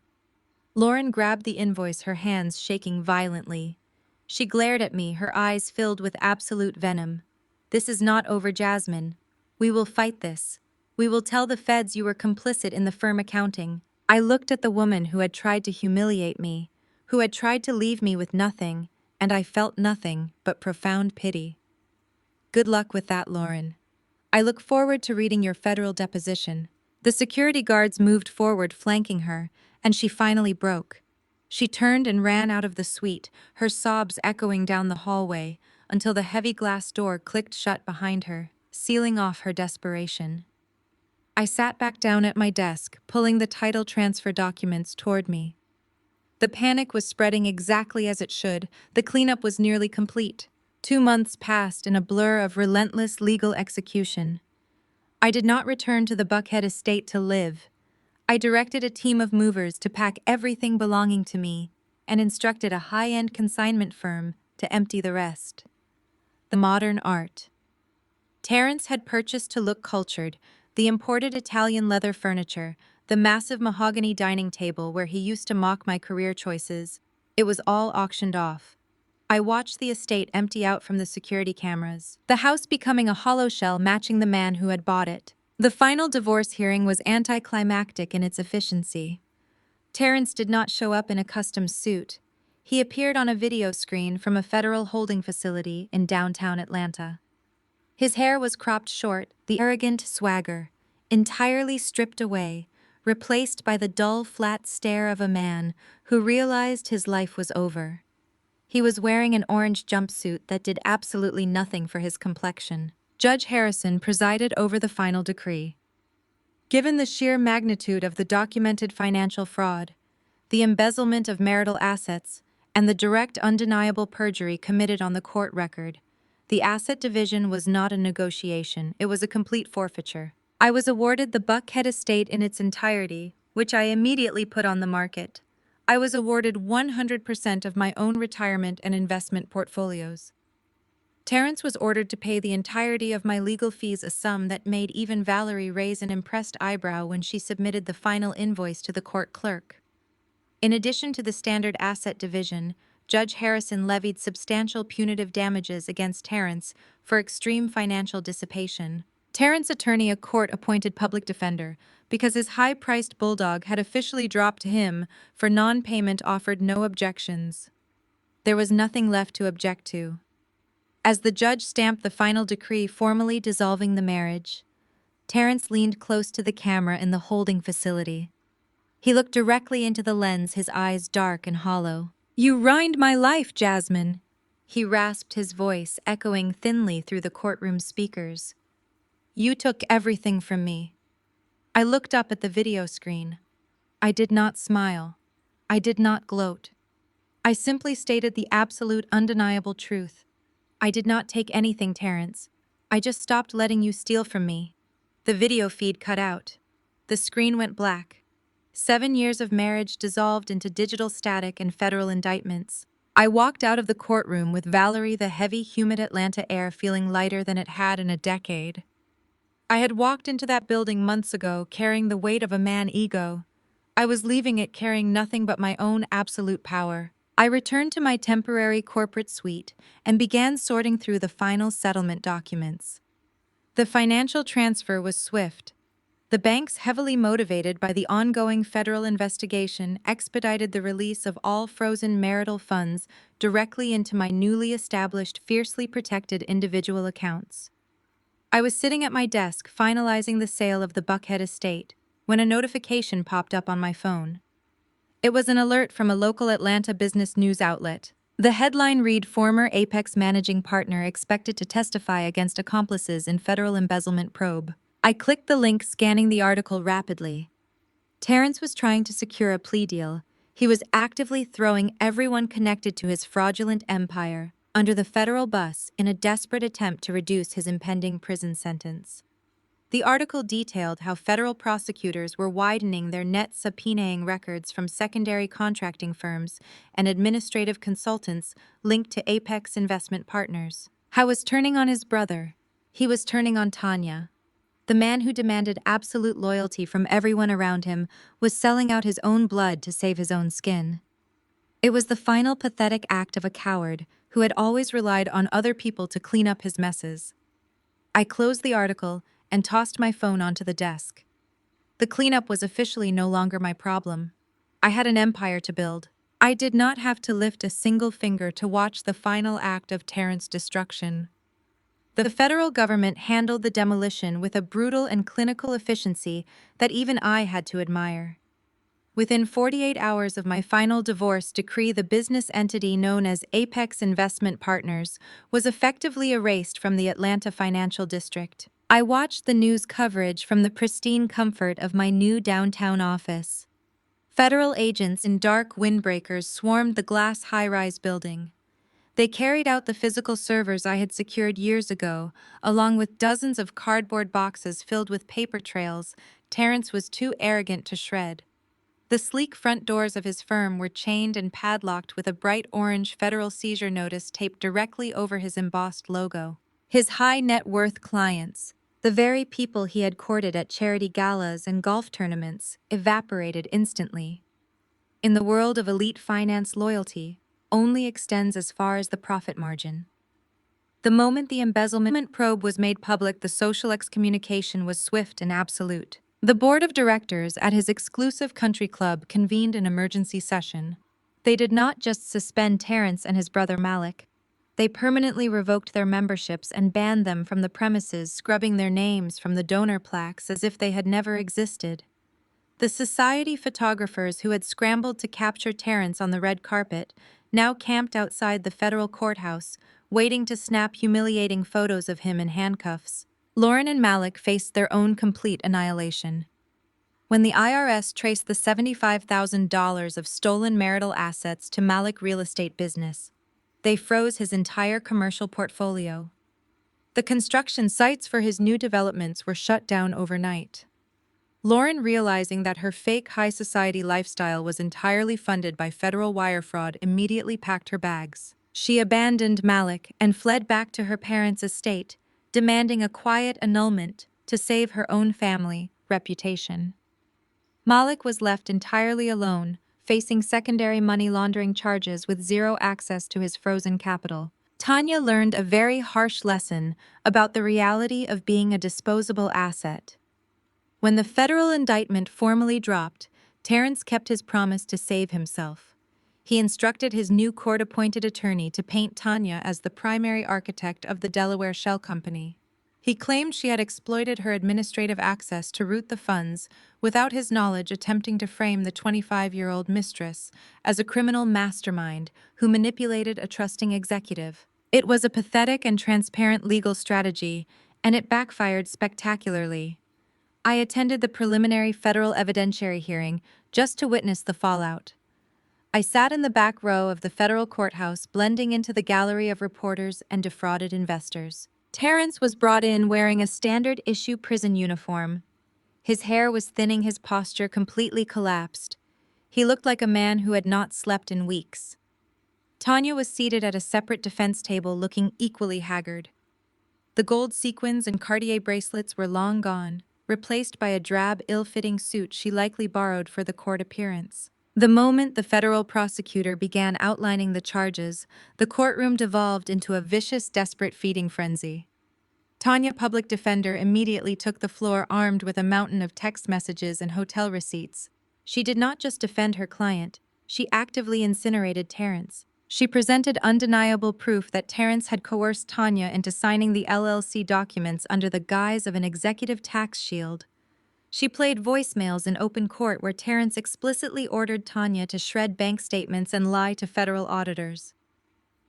Lauren grabbed the invoice, her hands shaking violently. She glared at me, her eyes filled with absolute venom. This is not over, Jasmine. We will fight this. We will tell the feds you were complicit in the firm accounting. I looked at the woman who had tried to humiliate me, who had tried to leave me with nothing, and I felt nothing but profound pity. Good luck with that, Lauren. I look forward to reading your federal deposition. The security guards moved forward, flanking her, and she finally broke. She turned and ran out of the suite, her sobs echoing down the hallway, until the heavy glass door clicked shut behind her, sealing off her desperation. I sat back down at my desk, pulling the title transfer documents toward me. The panic was spreading exactly as it should. The cleanup was nearly complete. 2 months passed in a blur of relentless legal execution. I did not return to the Buckhead estate to live. I directed a team of movers to pack everything belonging to me and instructed a high-end consignment firm to empty the rest. The modern art. Terence had purchased to look cultured the imported Italian leather furniture, the massive mahogany dining table where he used to mock my career choices. It was all auctioned off. I watched the estate empty out from the security cameras, the house becoming a hollow shell matching the man who had bought it. The final divorce hearing was anticlimactic in its efficiency. Terence did not show up in a custom suit. He appeared on a video screen from a federal holding facility in downtown Atlanta. His hair was cropped short, the arrogant swagger, entirely stripped away, replaced by the dull, flat stare of a man who realized his life was over. He was wearing an orange jumpsuit that did absolutely nothing for his complexion. Judge Harrison presided over the final decree. Given the sheer magnitude of the documented financial fraud, the embezzlement of marital assets, and the direct undeniable perjury committed on the court record, the asset division was not a negotiation, it was a complete forfeiture. I was awarded the Buckhead estate in its entirety, which I immediately put on the market. I was awarded 100% of my own retirement and investment portfolios. Terence was ordered to pay the entirety of my legal fees, a sum that made even Valerie raise an impressed eyebrow when she submitted the final invoice to the court clerk. In addition to the standard asset division, Judge Harrison levied substantial punitive damages against Terence for extreme financial dissipation. Terrence's attorney, a court-appointed public defender, because his high-priced bulldog had officially dropped him for non-payment, offered no objections. There was nothing left to object to. As the judge stamped the final decree formally dissolving the marriage, Terence leaned close to the camera in the holding facility. He looked directly into the lens, his eyes dark and hollow. "You ruined my life, Jasmine," he rasped, his voice echoing thinly through the courtroom speakers. "You took everything from me." I looked up at the video screen. I did not smile. I did not gloat. I simply stated the absolute, undeniable truth. I did not take anything, Terence. I just stopped letting you steal from me. The video feed cut out. The screen went black. 7 years of marriage dissolved into digital static and federal indictments. I walked out of the courtroom with Valerie, the heavy, humid Atlanta air feeling lighter than it had in a decade. I had walked into that building months ago carrying the weight of a man's ego. I was leaving it carrying nothing but my own absolute power. I returned to my temporary corporate suite and began sorting through the final settlement documents. The financial transfer was swift. The banks, heavily motivated by the ongoing federal investigation, expedited the release of all frozen marital funds directly into my newly established, fiercely protected individual accounts. I was sitting at my desk finalizing the sale of the Buckhead estate when a notification popped up on my phone. It was an alert from a local Atlanta business news outlet. The headline read, "Former Apex managing partner expected to testify against accomplices in federal embezzlement probe." I clicked the link, scanning the article rapidly. Terence was trying to secure a plea deal. He was actively throwing everyone connected to his fraudulent empire under the federal bus in a desperate attempt to reduce his impending prison sentence. The article detailed how federal prosecutors were widening their net, subpoenaing records from secondary contracting firms and administrative consultants linked to Apex investment partners. How was turning on his brother. He was turning on Tanya. The man who demanded absolute loyalty from everyone around him was selling out his own blood to save his own skin. It was the final pathetic act of a coward who had always relied on other people to clean up his messes. I closed the article and tossed my phone onto the desk. The cleanup was officially no longer my problem. I had an empire to build. I did not have to lift a single finger to watch the final act of Terrence's destruction. The federal government handled the demolition with a brutal and clinical efficiency that even I had to admire. Within 48 hours of my final divorce decree, the business entity known as Apex Investment Partners was effectively erased from the Atlanta financial district. I watched the news coverage from the pristine comfort of my new downtown office. Federal agents in dark windbreakers swarmed the glass high-rise building. They carried out the physical servers I had secured years ago, along with dozens of cardboard boxes filled with paper trails Terrence was too arrogant to shred. The sleek front doors of his firm were chained and padlocked with a bright orange federal seizure notice taped directly over his embossed logo. His high net worth clients, the very people he had courted at charity galas and golf tournaments, evaporated instantly. In the world of elite finance, loyalty only extends as far as the profit margin. The moment the embezzlement probe was made public, the social excommunication was swift and absolute. The board of directors at his exclusive country club convened an emergency session. They did not just suspend Terrence and his brother Malik. They permanently revoked their memberships and banned them from the premises, scrubbing their names from the donor plaques as if they had never existed. The society photographers who had scrambled to capture Terrence on the red carpet now camped outside the federal courthouse, waiting to snap humiliating photos of him in handcuffs. Lauren and Malik faced their own complete annihilation. When the IRS traced the $75,000 of stolen marital assets to Malik real estate business, they froze his entire commercial portfolio. The construction sites for his new developments were shut down overnight. Lauren, realizing that her fake high society lifestyle was entirely funded by federal wire fraud, immediately packed her bags. She abandoned Malik and fled back to her parents' estate, demanding a quiet annulment to save her own family reputation. Malik was left entirely alone, facing secondary money laundering charges with zero access to his frozen capital. Tanya learned a very harsh lesson about the reality of being a disposable asset. When the federal indictment formally dropped, Terrence kept his promise to save himself. He instructed his new court-appointed attorney to paint Tanya as the primary architect of the Delaware Shell Company. He claimed she had exploited her administrative access to route the funds without his knowledge, attempting to frame the 25-year-old mistress as a criminal mastermind who manipulated a trusting executive. It was a pathetic and transparent legal strategy, and it backfired spectacularly. I attended the preliminary federal evidentiary hearing just to witness the fallout. I sat in the back row of the federal courthouse, blending into the gallery of reporters and defrauded investors. Terrence was brought in wearing a standard-issue prison uniform. His hair was thinning, his posture completely collapsed. He looked like a man who had not slept in weeks. Tanya was seated at a separate defense table, looking equally haggard. The gold sequins and Cartier bracelets were long gone, replaced by a drab, ill-fitting suit she likely borrowed for the court appearance. The moment the federal prosecutor began outlining the charges, the courtroom devolved into a vicious, desperate feeding frenzy. Tanya, public defender, immediately took the floor, armed with a mountain of text messages and hotel receipts. She did not just defend her client, she actively incinerated Terrence. She presented undeniable proof that Terrence had coerced Tanya into signing the LLC documents under the guise of an executive tax shield. She played voicemails in open court where Terrence explicitly ordered Tanya to shred bank statements and lie to federal auditors.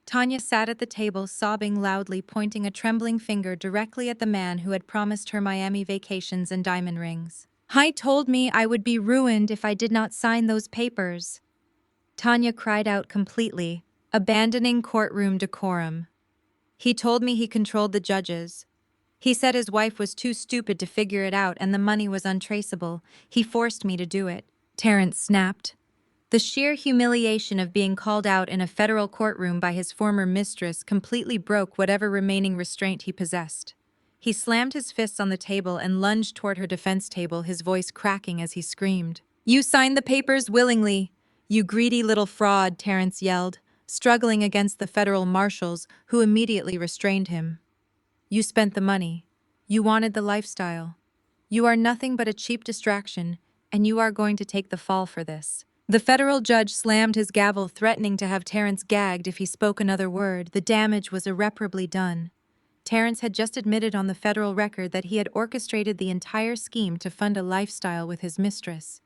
Tanya sat at the table, sobbing loudly, pointing a trembling finger directly at the man who had promised her Miami vacations and diamond rings. "He told me I would be ruined if I did not sign those papers," Tanya cried out, completely abandoning courtroom decorum. "He told me he controlled the judges. He said his wife was too stupid to figure it out and the money was untraceable. He forced me to do it," Terrence snapped. The sheer humiliation of being called out in a federal courtroom by his former mistress completely broke whatever remaining restraint he possessed. He slammed his fists on the table and lunged toward her defense table, his voice cracking as he screamed. "You signed the papers willingly, you greedy little fraud," Terrence yelled, struggling against the federal marshals who immediately restrained him. "You spent the money. You wanted the lifestyle. You are nothing but a cheap distraction, and you are going to take the fall for this." The federal judge slammed his gavel, threatening to have Terrence gagged if he spoke another word. The damage was irreparably done. Terrence had just admitted on the federal record that he had orchestrated the entire scheme to fund a lifestyle with his mistress.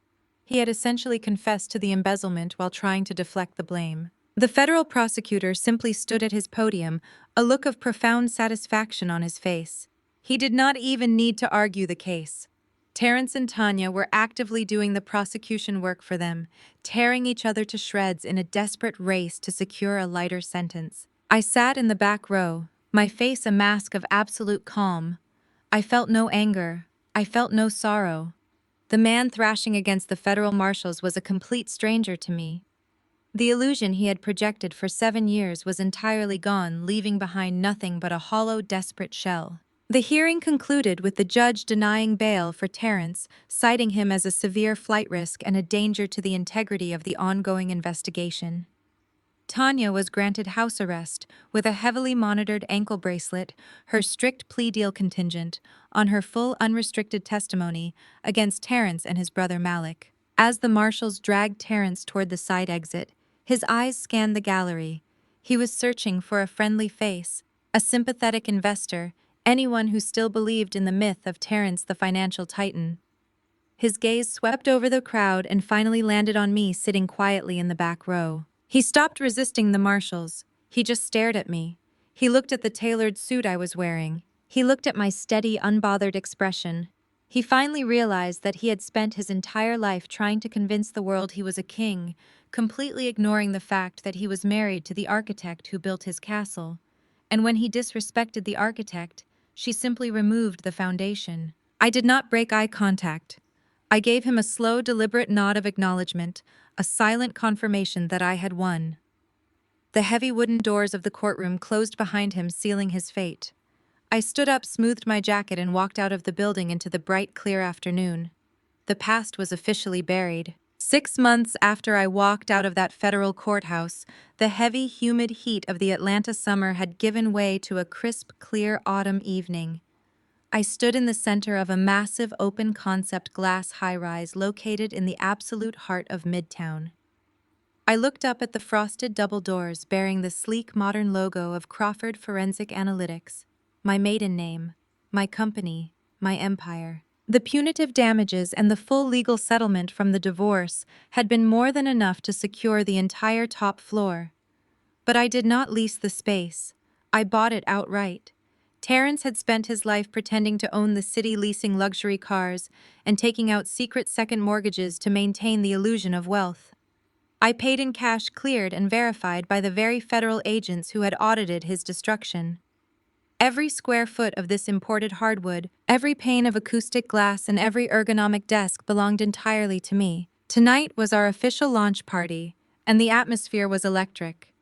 He had essentially confessed to the embezzlement while trying to deflect the blame. The federal prosecutor simply stood at his podium, a look of profound satisfaction on his face. He did not even need to argue the case. Terrence and Tanya were actively doing the prosecution work for them, tearing each other to shreds in a desperate race to secure a lighter sentence. I sat in the back row, my face a mask of absolute calm. I felt no anger. I felt no sorrow. The man thrashing against the federal marshals was a complete stranger to me. The illusion he had projected for 7 years was entirely gone, leaving behind nothing but a hollow, desperate shell. The hearing concluded with the judge denying bail for Terrence, citing him as a severe flight risk and a danger to the integrity of the ongoing investigation. Tanya was granted house arrest, with a heavily monitored ankle bracelet, her strict plea deal contingent on her full unrestricted testimony against Terrence and his brother Malik. As the marshals dragged Terrence toward the side exit, his eyes scanned the gallery. He was searching for a friendly face, a sympathetic investor, anyone who still believed in the myth of Terrence the financial titan. His gaze swept over the crowd and finally landed on me sitting quietly in the back row. He stopped resisting the marshals. He just stared at me. He looked at the tailored suit I was wearing. He looked at my steady, unbothered expression. He finally realized that he had spent his entire life trying to convince the world he was a king, completely ignoring the fact that he was married to the architect who built his castle. And when he disrespected the architect, she simply removed the foundation. I did not break eye contact. I gave him a slow, deliberate nod of acknowledgement, a silent confirmation that I had won. The heavy wooden doors of the courtroom closed behind him, sealing his fate. I stood up, smoothed my jacket, and walked out of the building into the bright, clear afternoon. The past was officially buried. 6 months after I walked out of that federal courthouse, the heavy, humid heat of the Atlanta summer had given way to a crisp, clear autumn evening. I stood in the center of a massive open-concept glass high-rise located in the absolute heart of Midtown. I looked up at the frosted double doors bearing the sleek modern logo of Crawford Forensic Analytics, my maiden name, my company, my empire. The punitive damages and the full legal settlement from the divorce had been more than enough to secure the entire top floor. But I did not lease the space. I bought it outright. Terrence had spent his life pretending to own the city, leasing luxury cars and taking out secret second mortgages to maintain the illusion of wealth. I paid in cash, cleared and verified by the very federal agents who had audited his destruction. Every square foot of this imported hardwood, every pane of acoustic glass, and every ergonomic desk belonged entirely to me. Tonight was our official launch party, and the atmosphere was electric.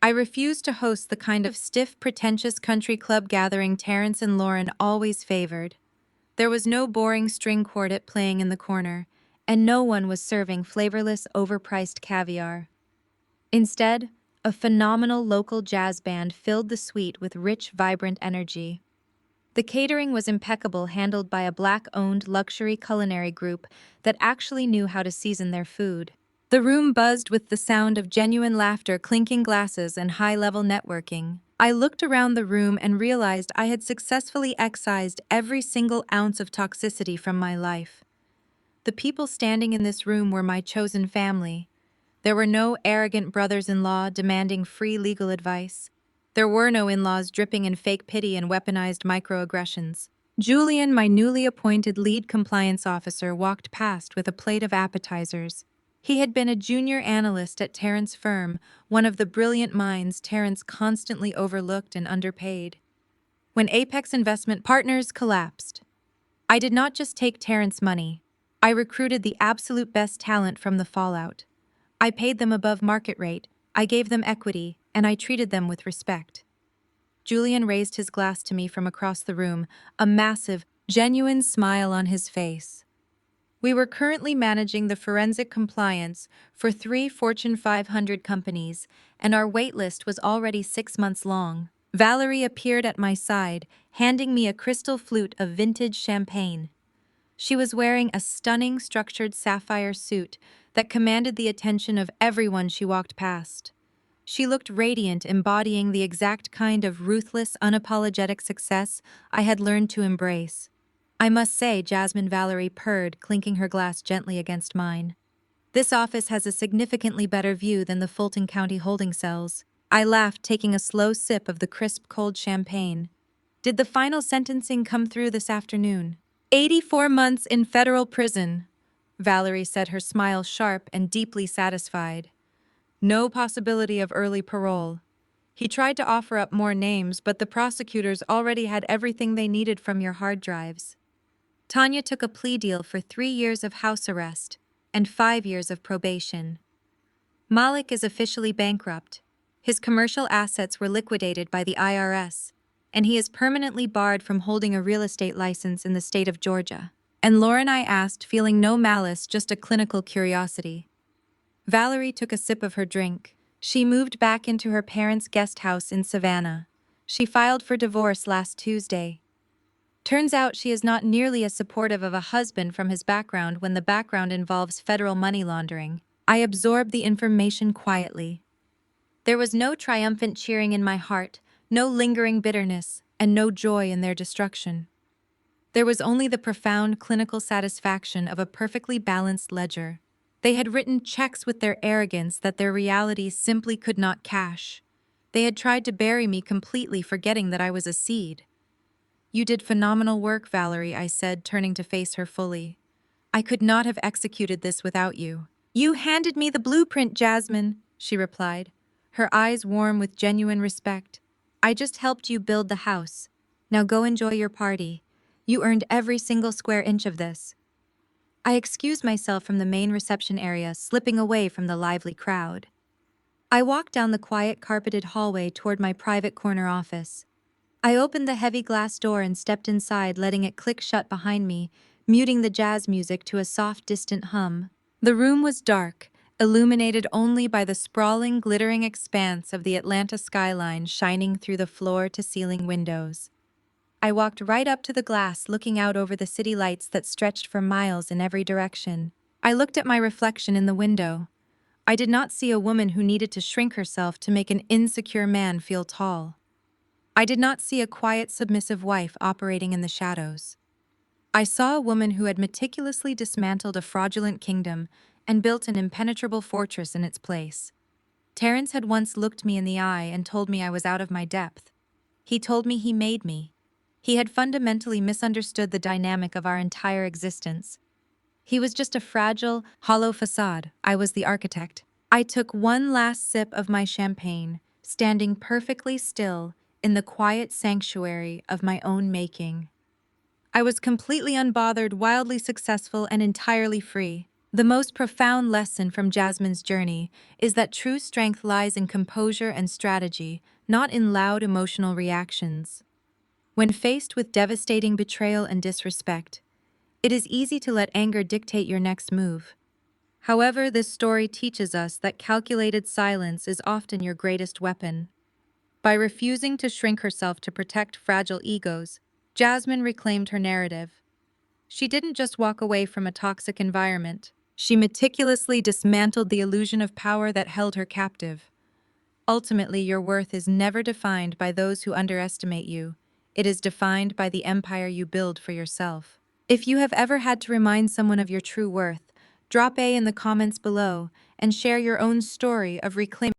I refused to host the kind of stiff, pretentious country club gathering Terrence and Lauren always favored. There was no boring string quartet playing in the corner, and no one was serving flavorless, overpriced caviar. Instead, a phenomenal local jazz band filled the suite with rich, vibrant energy. The catering was impeccable, handled by a Black-owned luxury culinary group that actually knew how to season their food. The room buzzed with the sound of genuine laughter, clinking glasses, and high-level networking. I looked around the room and realized I had successfully excised every single ounce of toxicity from my life. The people standing in this room were my chosen family. There were no arrogant brothers-in-law demanding free legal advice. There were no in-laws dripping in fake pity and weaponized microaggressions. Julian, my newly appointed lead compliance officer, walked past with a plate of appetizers. He had been a junior analyst at Terrence's firm, one of the brilliant minds Terrence constantly overlooked and underpaid. When Apex Investment Partners collapsed, I did not just take Terrence's money. I recruited the absolute best talent from the fallout. I paid them above market rate, I gave them equity, and I treated them with respect. Julian raised his glass to me from across the room, a massive, genuine smile on his face. We were currently managing the forensic compliance for 3 Fortune 500 companies, and our waitlist was already 6 months long. Valerie appeared at my side, handing me a crystal flute of vintage champagne. She was wearing a stunning, structured sapphire suit that commanded the attention of everyone she walked past. She looked radiant, embodying the exact kind of ruthless, unapologetic success I had learned to embrace. I must say, Jasmine, Valerie purred, clinking her glass gently against mine. This office has a significantly better view than the Fulton County holding cells. I laughed, taking a slow sip of the crisp, cold champagne. Did the final sentencing come through this afternoon? 84 months in federal prison, Valerie said, her smile sharp and deeply satisfied. No possibility of early parole. He tried to offer up more names, but the prosecutors already had everything they needed from your hard drives. Tanya took a plea deal for 3 years of house arrest and 5 years of probation. Malik is officially bankrupt. His commercial assets were liquidated by the IRS, and he is permanently barred from holding a real estate license in the state of Georgia. And Lauren, I asked, feeling no malice, just a clinical curiosity. Valerie took a sip of her drink. She moved back into her parents' guest house in Savannah. She filed for divorce last Tuesday. Turns out she is not nearly as supportive of a husband from his background when the background involves federal money laundering. I absorbed the information quietly. There was no triumphant cheering in my heart, no lingering bitterness, and no joy in their destruction. There was only the profound clinical satisfaction of a perfectly balanced ledger. They had written checks with their arrogance that their reality simply could not cash. They had tried to bury me completely, forgetting that I was a seed. You did phenomenal work, Valerie, I said, turning to face her fully. I could not have executed this without you. You handed me the blueprint, Jasmine, she replied, her eyes warm with genuine respect. I just helped you build the house. Now go enjoy your party. You earned every single square inch of this. I excused myself from the main reception area, slipping away from the lively crowd. I walked down the quiet carpeted hallway toward my private corner office. I opened the heavy glass door and stepped inside, letting it click shut behind me, muting the jazz music to a soft, distant hum. The room was dark, illuminated only by the sprawling, glittering expanse of the Atlanta skyline shining through the floor-to-ceiling windows. I walked right up to the glass, looking out over the city lights that stretched for miles in every direction. I looked at my reflection in the window. I did not see a woman who needed to shrink herself to make an insecure man feel tall. I did not see a quiet, submissive wife operating in the shadows. I saw a woman who had meticulously dismantled a fraudulent kingdom and built an impenetrable fortress in its place. Terrence had once looked me in the eye and told me I was out of my depth. He told me he made me. He had fundamentally misunderstood the dynamic of our entire existence. He was just a fragile, hollow facade. I was the architect. I took one last sip of my champagne, standing perfectly still in the quiet sanctuary of my own making. I was completely unbothered, wildly successful, and entirely free. The most profound lesson from Jasmine's journey is that true strength lies in composure and strategy, not in loud emotional reactions. When faced with devastating betrayal and disrespect, it is easy to let anger dictate your next move. However, this story teaches us that calculated silence is often your greatest weapon. By refusing to shrink herself to protect fragile egos, Jasmine reclaimed her narrative. She didn't just walk away from a toxic environment. She meticulously dismantled the illusion of power that held her captive. Ultimately, your worth is never defined by those who underestimate you. It is defined by the empire you build for yourself. If you have ever had to remind someone of your true worth, drop A in the comments below and share your own story of reclaiming